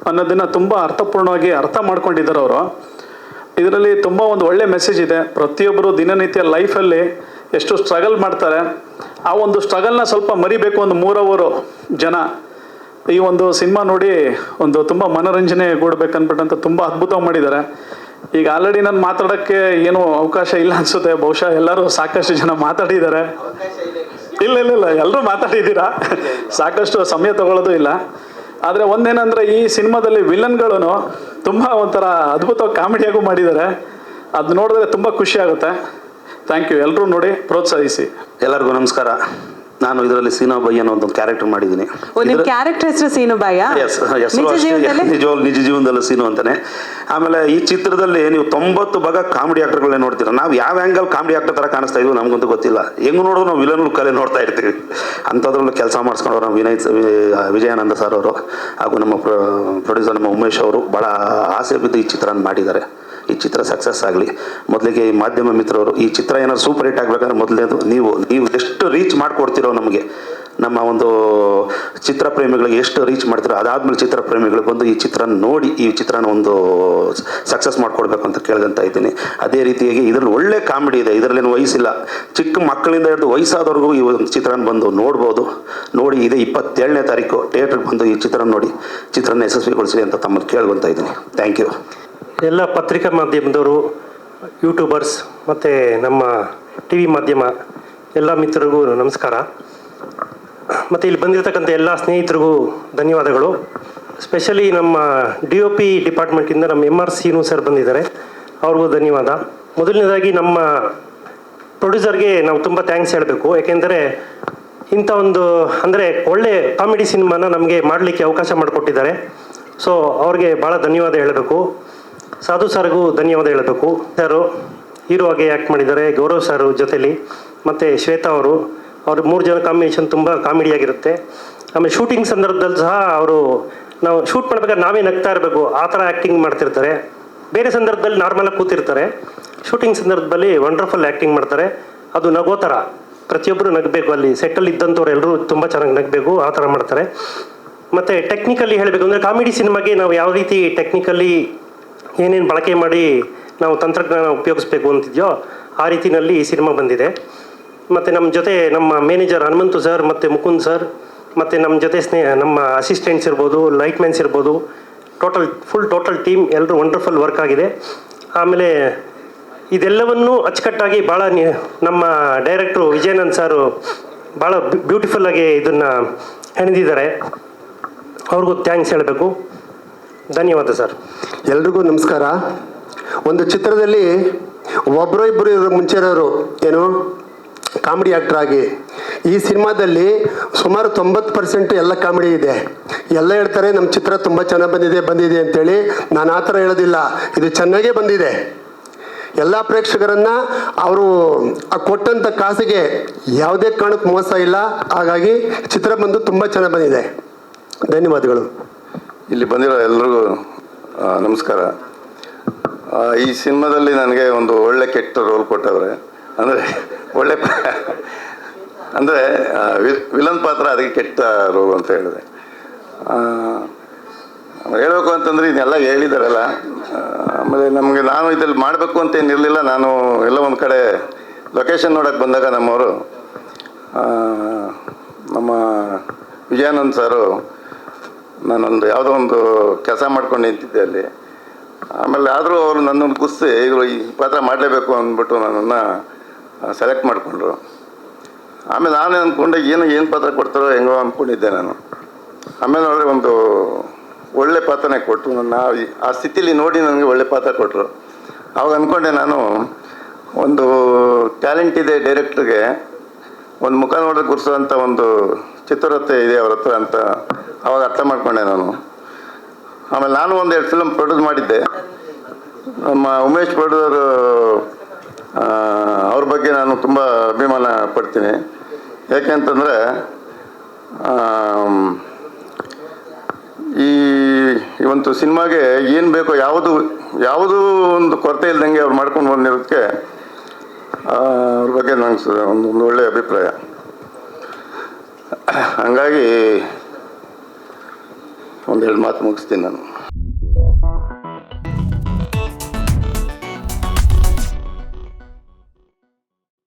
ಅನ್ನೋದನ್ನು ತುಂಬ ಅರ್ಥಪೂರ್ಣವಾಗಿ ಅರ್ಥ ಮಾಡ್ಕೊಂಡಿದ್ದಾರೆ ಅವರು. ಇದರಲ್ಲಿ ತುಂಬ ಒಂದು ಒಳ್ಳೆ ಮೆಸೇಜ್ ಇದೆ. ಪ್ರತಿಯೊಬ್ಬರು ದಿನನಿತ್ಯ ಲೈಫಲ್ಲಿ ಎಷ್ಟು ಸ್ಟ್ರಗಲ್ ಮಾಡ್ತಾರೆ, ಆ ಒಂದು ಸ್ಟ್ರಗಲ್ನ ಸ್ವಲ್ಪ ಮರಿಬೇಕು ಒಂದು 3 ಅವರು ಜನ ಈ ಒಂದು ಸಿನಿಮಾ ನೋಡಿ ಒಂದು ತುಂಬ ಮನೋರಂಜನೆಗೂಡ್ಬೇಕನ್ಬಿಟ್ಟಂತ ತುಂಬ ಅದ್ಭುತವಾಗಿ ಮಾಡಿದ್ದಾರೆ. ಈಗ ಆಲ್ರೆಡಿ ನಾನು ಮಾತಾಡೋಕ್ಕೆ ಏನೂ ಅವಕಾಶ ಇಲ್ಲ ಅನಿಸುತ್ತೆ. ಬಹುಶಃ ಎಲ್ಲರೂ ಸಾಕಷ್ಟು ಜನ ಮಾತಾಡಿದ್ದಾರೆ. ಇಲ್ಲ ಎಲ್ಲರೂ ಮಾತಾಡಿದ್ದೀರಾ, ಸಾಕಷ್ಟು ಸಮಯ ತಗೊಳ್ಳೋದು ಇಲ್ಲ. ಆದರೆ ಒಂದೇನಂದರೆ ಈ ಸಿನಿಮಾದಲ್ಲಿ ವಿಲನ್ಗಳನ್ನು ತುಂಬ ಒಂಥರ ಅದ್ಭುತವಾಗಿ ಕಾಮಿಡಿಯಾಗೂ ಮಾಡಿದ್ದಾರೆ. ಅದು ನೋಡಿದ್ರೆ ತುಂಬ ಖುಷಿ ಆಗುತ್ತೆ. Thank you. ಎಲ್ಲರೂ ನೋಡಿ ಪ್ರೋತ್ಸಾಹಿಸಿ. ಎಲ್ಲರಿಗೂ ನಮಸ್ಕಾರ. ನಾನು ಇದರಲ್ಲಿ ಸೀನಾ ಬೈ ಅನ್ನೋ ಒಂದು ಕ್ಯಾರೆಕ್ಟರ್ ಮಾಡಿದ್ದೀನಿ. ನಿಮ್ಮ ಕ್ಯಾರೆಕ್ಟರ್ ಹೆಸರು ಸೀನು ಬಾಯ? ನಿಜ ಜೀವನದಲ್ಲಿ ಸೀನು ಅಂತಾನೆ. ಆಮೇಲೆ ಈ ಚಿತ್ರದಲ್ಲಿ ನೀವು 90 ಭಾಗ ಕಾಮಿಡಿ ಆಕ್ಟರ್ಗಳೇ ನೋಡ್ತೀರಾ. ನಾವು ಯಾವ ಆ್ಯಂಗಲ್ ಕಾಮಿಡಿ ಆಕ್ಟರ್ ಥರ ಕಾಣಿಸ್ತಾ ಇದೀವಿ ನಮಗಂತೂ ಗೊತ್ತಿಲ್ಲ. ಹೆಂಗೆ ನೋಡೋದು ನಾವು ವಿಲನ್ ಕಲೆ ನೋಡ್ತಾ ಇರ್ತೀವಿ. ಅಂಥದ್ರಲ್ಲೂ ಕೆಲಸ ಮಾಡಿಸ್ಕೊಂಡವ್ರು ನಾವು ವಿಜಯಾನಂದ ಸರ್ ಅವರು ಹಾಗೂ ನಮ್ಮ ಪ್ರೊಡ್ಯೂಸರ್ ನಮ್ಮ ಉಮೇಶ್ ಅವರು ಭಾಳ ಆಸೆ ಬಿದ್ದು ಈ ಚಿತ್ರನ ಮಾಡಿದ್ದಾರೆ. ಈ ಚಿತ್ರ ಸಕ್ಸಸ್ ಆಗಲಿ. ಮೊದಲಿಗೆ ಈ ಮಾಧ್ಯಮ ಮಿತ್ರರು ಈ ಚಿತ್ರ ಏನಾದ್ರು ಸೂಪರ್ ಹಿಟ್ ಆಗಬೇಕಂದ್ರೆ ಮೊದಲನೇದು ನೀವು ಎಷ್ಟು ರೀಚ್ ಮಾಡಿಕೊಡ್ತೀರೋ ನಮಗೆ, ನಮ್ಮ ಒಂದು ಚಿತ್ರ ಪ್ರೇಮಿಗಳಿಗೆ ಎಷ್ಟು ರೀಚ್ ಮಾಡ್ತೀರೋ, ಅದಾದ್ಮೇಲೆ ಚಿತ್ರ ಪ್ರೇಮಿಗಳಿಗೆ ಬಂದು ಈ ಚಿತ್ರ ನೋಡಿ ಈ ಚಿತ್ರನ ಒಂದು ಸಕ್ಸಸ್ ಮಾಡಿಕೊಡ್ಬೇಕು ಅಂತ ಕೇಳ್ಕೊಂತ ಇದ್ದೀನಿ. ಅದೇ ರೀತಿಯಾಗಿ ಇದರಲ್ಲಿ ಒಳ್ಳೆ ಕಾಮಿಡಿ ಇದೆ. ಇದರಲ್ಲೇನು ವಯಸ್ಸಿಲ್ಲ, ಚಿಕ್ಕ ಮಕ್ಕಳಿಂದ ಹಿಡಿದು ವಯಸ್ಸಾದವ್ರಿಗೂ ಈ ಒಂದು ಚಿತ್ರನ ಬಂದು ನೋಡ್ಬೋದು. ನೋಡಿ ಇದೆ 27ನೇ ತಾರೀಕು ಥಿಯೇಟ್ರಿಗೆ ಬಂದು ಈ ಚಿತ್ರನ ನೋಡಿ ಚಿತ್ರನ ಯಶಸ್ವಿಗೊಳಿಸಿ ಅಂತ ತಮ್ಮಲ್ಲಿ ಕೇಳ್ಕೊತಾ ಇದ್ದೀನಿ. Thank you. ಎಲ್ಲ ಪತ್ರಿಕಾ ಮಾಧ್ಯಮದವರು, ಯೂಟ್ಯೂಬರ್ಸ್ ಮತ್ತು ನಮ್ಮ ಟಿ ವಿ ಮಾಧ್ಯಮ ಎಲ್ಲ ಮಿತ್ರರಿಗೂ ನಮಸ್ಕಾರ. ಮತ್ತು ಇಲ್ಲಿ ಬಂದಿರತಕ್ಕಂಥ ಎಲ್ಲ ಸ್ನೇಹಿತರಿಗೂ ಧನ್ಯವಾದಗಳು. ಸ್ಪೆಷಲಿ ನಮ್ಮ DOP ಡಿಪಾರ್ಟ್ಮೆಂಟಿಂದ ನಮ್ಮ MR ಸೀನು ಸರ್ ಬಂದಿದ್ದಾರೆ, ಅವ್ರಿಗೂ ಧನ್ಯವಾದ. ಮೊದಲನೇದಾಗಿ ನಮ್ಮ ಪ್ರೊಡ್ಯೂಸರ್ಗೆ ನಾವು ತುಂಬ ಥ್ಯಾಂಕ್ಸ್ ಹೇಳಬೇಕು. ಏಕೆಂದರೆ ಇಂಥ ಒಂದು ಅಂದರೆ ಒಳ್ಳೆ ಕಾಮಿಡಿ ಸಿನಿಮಾನ ನಮಗೆ ಮಾಡಲಿಕ್ಕೆ ಅವಕಾಶ ಮಾಡಿಕೊಟ್ಟಿದ್ದಾರೆ. ಸೊ ಅವ್ರಿಗೆ ಭಾಳ ಧನ್ಯವಾದ ಹೇಳಬೇಕು. ಸಾಧು ಸರ್ಗೂ ಧನ್ಯವಾದ ಹೇಳಬೇಕು. ಸರು ಹೀರೋ ಆಗಿ ಆ್ಯಕ್ಟ್ ಮಾಡಿದ್ದಾರೆ, ಗೌರವ್ ಸರ್ ಜೊತೆಲಿ, ಮತ್ತು ಶ್ವೇತಾ ಅವರು 3 ಜನ ಕಾಂಬಿನೇಷನ್ ತುಂಬ ಕಾಮಿಡಿಯಾಗಿರುತ್ತೆ. ಆಮೇಲೆ ಶೂಟಿಂಗ್ ಸಂದರ್ಭದಲ್ಲಿ ಸಹ ಅವರು ನಾವು ಶೂಟ್ ಮಾಡ್ಬೇಕಾದ್ರೆ ನಾವೇ ನಗ್ತಾ ಇರಬೇಕು, ಆ ಥರ ಆ್ಯಕ್ಟಿಂಗ್ ಮಾಡ್ತಿರ್ತಾರೆ. ಬೇರೆ ಸಂದರ್ಭದಲ್ಲಿ ನಾರ್ಮಲಾಗಿ ಕೂತಿರ್ತಾರೆ, ಶೂಟಿಂಗ್ ಸಂದರ್ಭದಲ್ಲಿ ವಂಡರ್ಫುಲ್ ಆ್ಯಕ್ಟಿಂಗ್ ಮಾಡ್ತಾರೆ. ಅದು ನಗೋ ಥರ ಪ್ರತಿಯೊಬ್ಬರು ನಗಬೇಕು. ಅಲ್ಲಿ ಸೆಟ್ಟಲ್ಲಿ ಇದ್ದಂಥವ್ರು ಎಲ್ಲರೂ ತುಂಬ ಚೆನ್ನಾಗಿ ನಗಬೇಕು, ಆ ಥರ ಮಾಡ್ತಾರೆ. ಮತ್ತು ಟೆಕ್ನಿಕಲಿ ಹೇಳಬೇಕು ಅಂದರೆ ಕಾಮಿಡಿ ಸಿನಿಮಾಗೆ ನಾವು ಯಾವ ರೀತಿ ಟೆಕ್ನಿಕಲಿ ಏನೇನು ಬಳಕೆ ಮಾಡಿ ನಾವು ತಂತ್ರಜ್ಞಾನ ಉಪಯೋಗಿಸ್ಬೇಕು ಅಂತಿದೆಯೋ ಆ ರೀತಿಯಲ್ಲಿ ಈ ಸಿನಿಮಾ ಬಂದಿದೆ. ಮತ್ತು ನಮ್ಮ ಜೊತೆ ನಮ್ಮ ಮ್ಯಾನೇಜರ್ ಹನುಮಂತು ಸರ್ ಮತ್ತು ಮುಕುಂದ್ ಸರ್ ಮತ್ತು ನಮ್ಮ ಜೊತೆ ನಮ್ಮ ಅಸಿಸ್ಟೆಂಟ್ಸ್ ಇರ್ಬೋದು, ಲೈಟ್ಮೆನ್ಸ್ ಇರ್ಬೋದು, ಟೋಟಲ್ ಟೀಮ್ ಎಲ್ಲರೂ ವಂಡರ್ಫುಲ್ ವರ್ಕ್ ಆಗಿದೆ. ಆಮೇಲೆ ಇದೆಲ್ಲವನ್ನೂ ಅಚ್ಚುಕಟ್ಟಾಗಿ ಭಾಳ ನಮ್ಮ ಡೈರೆಕ್ಟ್ರು ವಿಜಯಾನಂದ್ ಸಾರು ಭಾಳ ಬ್ಯೂಟಿಫುಲ್ಲಾಗಿ ಇದನ್ನು ಹೆಣೆದಿದ್ದಾರೆ. ಅವ್ರಿಗೂ ಥ್ಯಾಂಕ್ಸ್ ಹೇಳಬೇಕು. ಧನ್ಯವಾದ ಸರ್. ಎಲ್ರಿಗೂ ನಮಸ್ಕಾರ. ಒಂದು ಚಿತ್ರದಲ್ಲಿ ಒಬ್ಬರು ಇಬ್ಬರು ಮುಂಚೆ ಇರೋರು ಏನು ಕಾಮಿಡಿ ಆ್ಯಕ್ಟರ್ ಆಗಿ, ಈ ಸಿನಿಮಾದಲ್ಲಿ ಸುಮಾರು 90% ಎಲ್ಲ ಕಾಮಿಡಿ ಇದೆ. ಎಲ್ಲ ಹೇಳ್ತಾರೆ ನಮ್ಮ ಚಿತ್ರ ತುಂಬ ಚೆನ್ನಾಗಿ ಬಂದಿದೆ ಅಂತೇಳಿ. ನಾನು ಆ ಥರ ಹೇಳೋದಿಲ್ಲ, ಇದು ಚೆನ್ನಾಗೇ ಬಂದಿದೆ. ಎಲ್ಲ ಪ್ರೇಕ್ಷಕರನ್ನು ಅವರು ಕೊಟ್ಟಂಥ ಕಾಸಿಗೆ ಯಾವುದೇ ಕಾರಣಕ್ಕೆ ಮೋಸ ಇಲ್ಲ. ಹಾಗಾಗಿ ಚಿತ್ರ ಬಂದು ತುಂಬ ಚೆನ್ನಾಗಿ ಬಂದಿದೆ. ಧನ್ಯವಾದಗಳು. ಇಲ್ಲಿ ಬಂದಿರೋ ಎಲ್ರಿಗೂ ನಮಸ್ಕಾರ. ಈ ಸಿನಿಮಾದಲ್ಲಿ ನನಗೆ ಒಂದು ಒಳ್ಳೆ ಕೆಟ್ಟ ರೋಲ್ ಕೊಟ್ಟವ್ರೆ. ಅಂದರೆ ಒಳ್ಳೆ ಅಂದರೆ ವಿಲನ್ ಪಾತ್ರ, ಅದಕ್ಕೆ ಕೆಟ್ಟ ರೋಲ್ ಅಂತ ಹೇಳಿದೆ. ಹೇಳಬೇಕು ಅಂತಂದರೆ ಇದನ್ನೆಲ್ಲ ಹೇಳಿದಾರಲ್ಲ. ಆಮೇಲೆ ನಾನು ಇದ್ರಲ್ಲಿ ಮಾಡಬೇಕು ಅಂತ ಏನಿರಲಿಲ್ಲ. ನಾನು ಎಲ್ಲ ಒಂದು ಕಡೆ ಲೊಕೇಶನ್ ನೋಡೋಕ್ಕೆ ಬಂದಾಗ ನಮ್ಮವರು ನಮ್ಮ ವಿಜಯಾನಂದ್ ಸರು ನಾನೊಂದು ಯಾವುದೋ ಒಂದು ಕೆಲಸ ಮಾಡ್ಕೊಂಡು ನಿಂತಿದ್ದೆ ಅಲ್ಲಿ. ಆಮೇಲೆ ಆದರೂ ಅವರು ನನ್ನನ್ನು ಗುರ್ಸಿ ಇವರು ಈ ಪಾತ್ರ ಮಾಡಲೇಬೇಕು ಅಂದ್ಬಿಟ್ಟು ನನ್ನನ್ನು ಸೆಲೆಕ್ಟ್ ಮಾಡಿಕೊಂಡ್ರು. ಆಮೇಲೆ ನಾನೇ ಅಂದ್ಕೊಂಡೆ ಏನು ಪಾತ್ರ ಕೊಡ್ತಾರೋ ಹೆಂಗೋ ಅಂದ್ಕೊಂಡಿದ್ದೆ ನಾನು. ಆಮೇಲೆ ನೋಡಿದ್ರೆ ಒಂದು ಒಳ್ಳೆ ಪಾತ್ರನೇ ಕೊಟ್ಟರು. ನನ್ನ ಆ ಸ್ಥಿತಿಲಿ ನೋಡಿ ನನಗೆ ಒಳ್ಳೆ ಪಾತ್ರ ಕೊಟ್ಟರು. ಅವಾಗ ಅಂದ್ಕೊಂಡೆ ನಾನು ಒಂದು ಟ್ಯಾಲೆಂಟ್ ಇದೆ ಡೈರೆಕ್ಟ್ರಿಗೆ, ಒಂದು ಮುಖ ನೋಡಿದ್ರೆ ಗುರ್ಸೋಂಥ ಒಂದು ಚಿತ್ರರತೆ ಇದೆ ಅವ್ರ ಹತ್ರ ಅಂತ ಅವಾಗ ಅರ್ಥ ಮಾಡ್ಕೊಂಡೆ ನಾನು. ಆಮೇಲೆ ನಾನು ಒಂದೆರಡು ಫಿಲ್ಮ್ ಪ್ರೊಡ್ಯೂಸ್ ಮಾಡಿದ್ದೆ. ನಮ್ಮ ಉಮೇಶ್ ಪ್ರೊಡ್ಯೂಸರ್ ಅವ್ರ ಬಗ್ಗೆ ನಾನು ತುಂಬ ಅಭಿಮಾನ ಪಡ್ತೀನಿ. ಯಾಕೆಂತಂದರೆ ಈ ಒಂದು ಸಿನಿಮಾಗೆ ಏನು ಬೇಕೋ ಯಾವುದೂ ಒಂದು ಕೊರತೆ ಇಲ್ದಂಗೆ ಅವ್ರು ಮಾಡ್ಕೊಂಡು ಬಂದಿರೋದಕ್ಕೆ ಅವ್ರ ಬಗ್ಗೆ ನನಗೆ ಒಂದು ಒಳ್ಳೆಯ ಅಭಿಪ್ರಾಯ. ಹಂಗಾಗಿ ಒಂದೆರಡು ಮಾತು ಮುಗಿಸ್ತೀನಿ ನಾನು.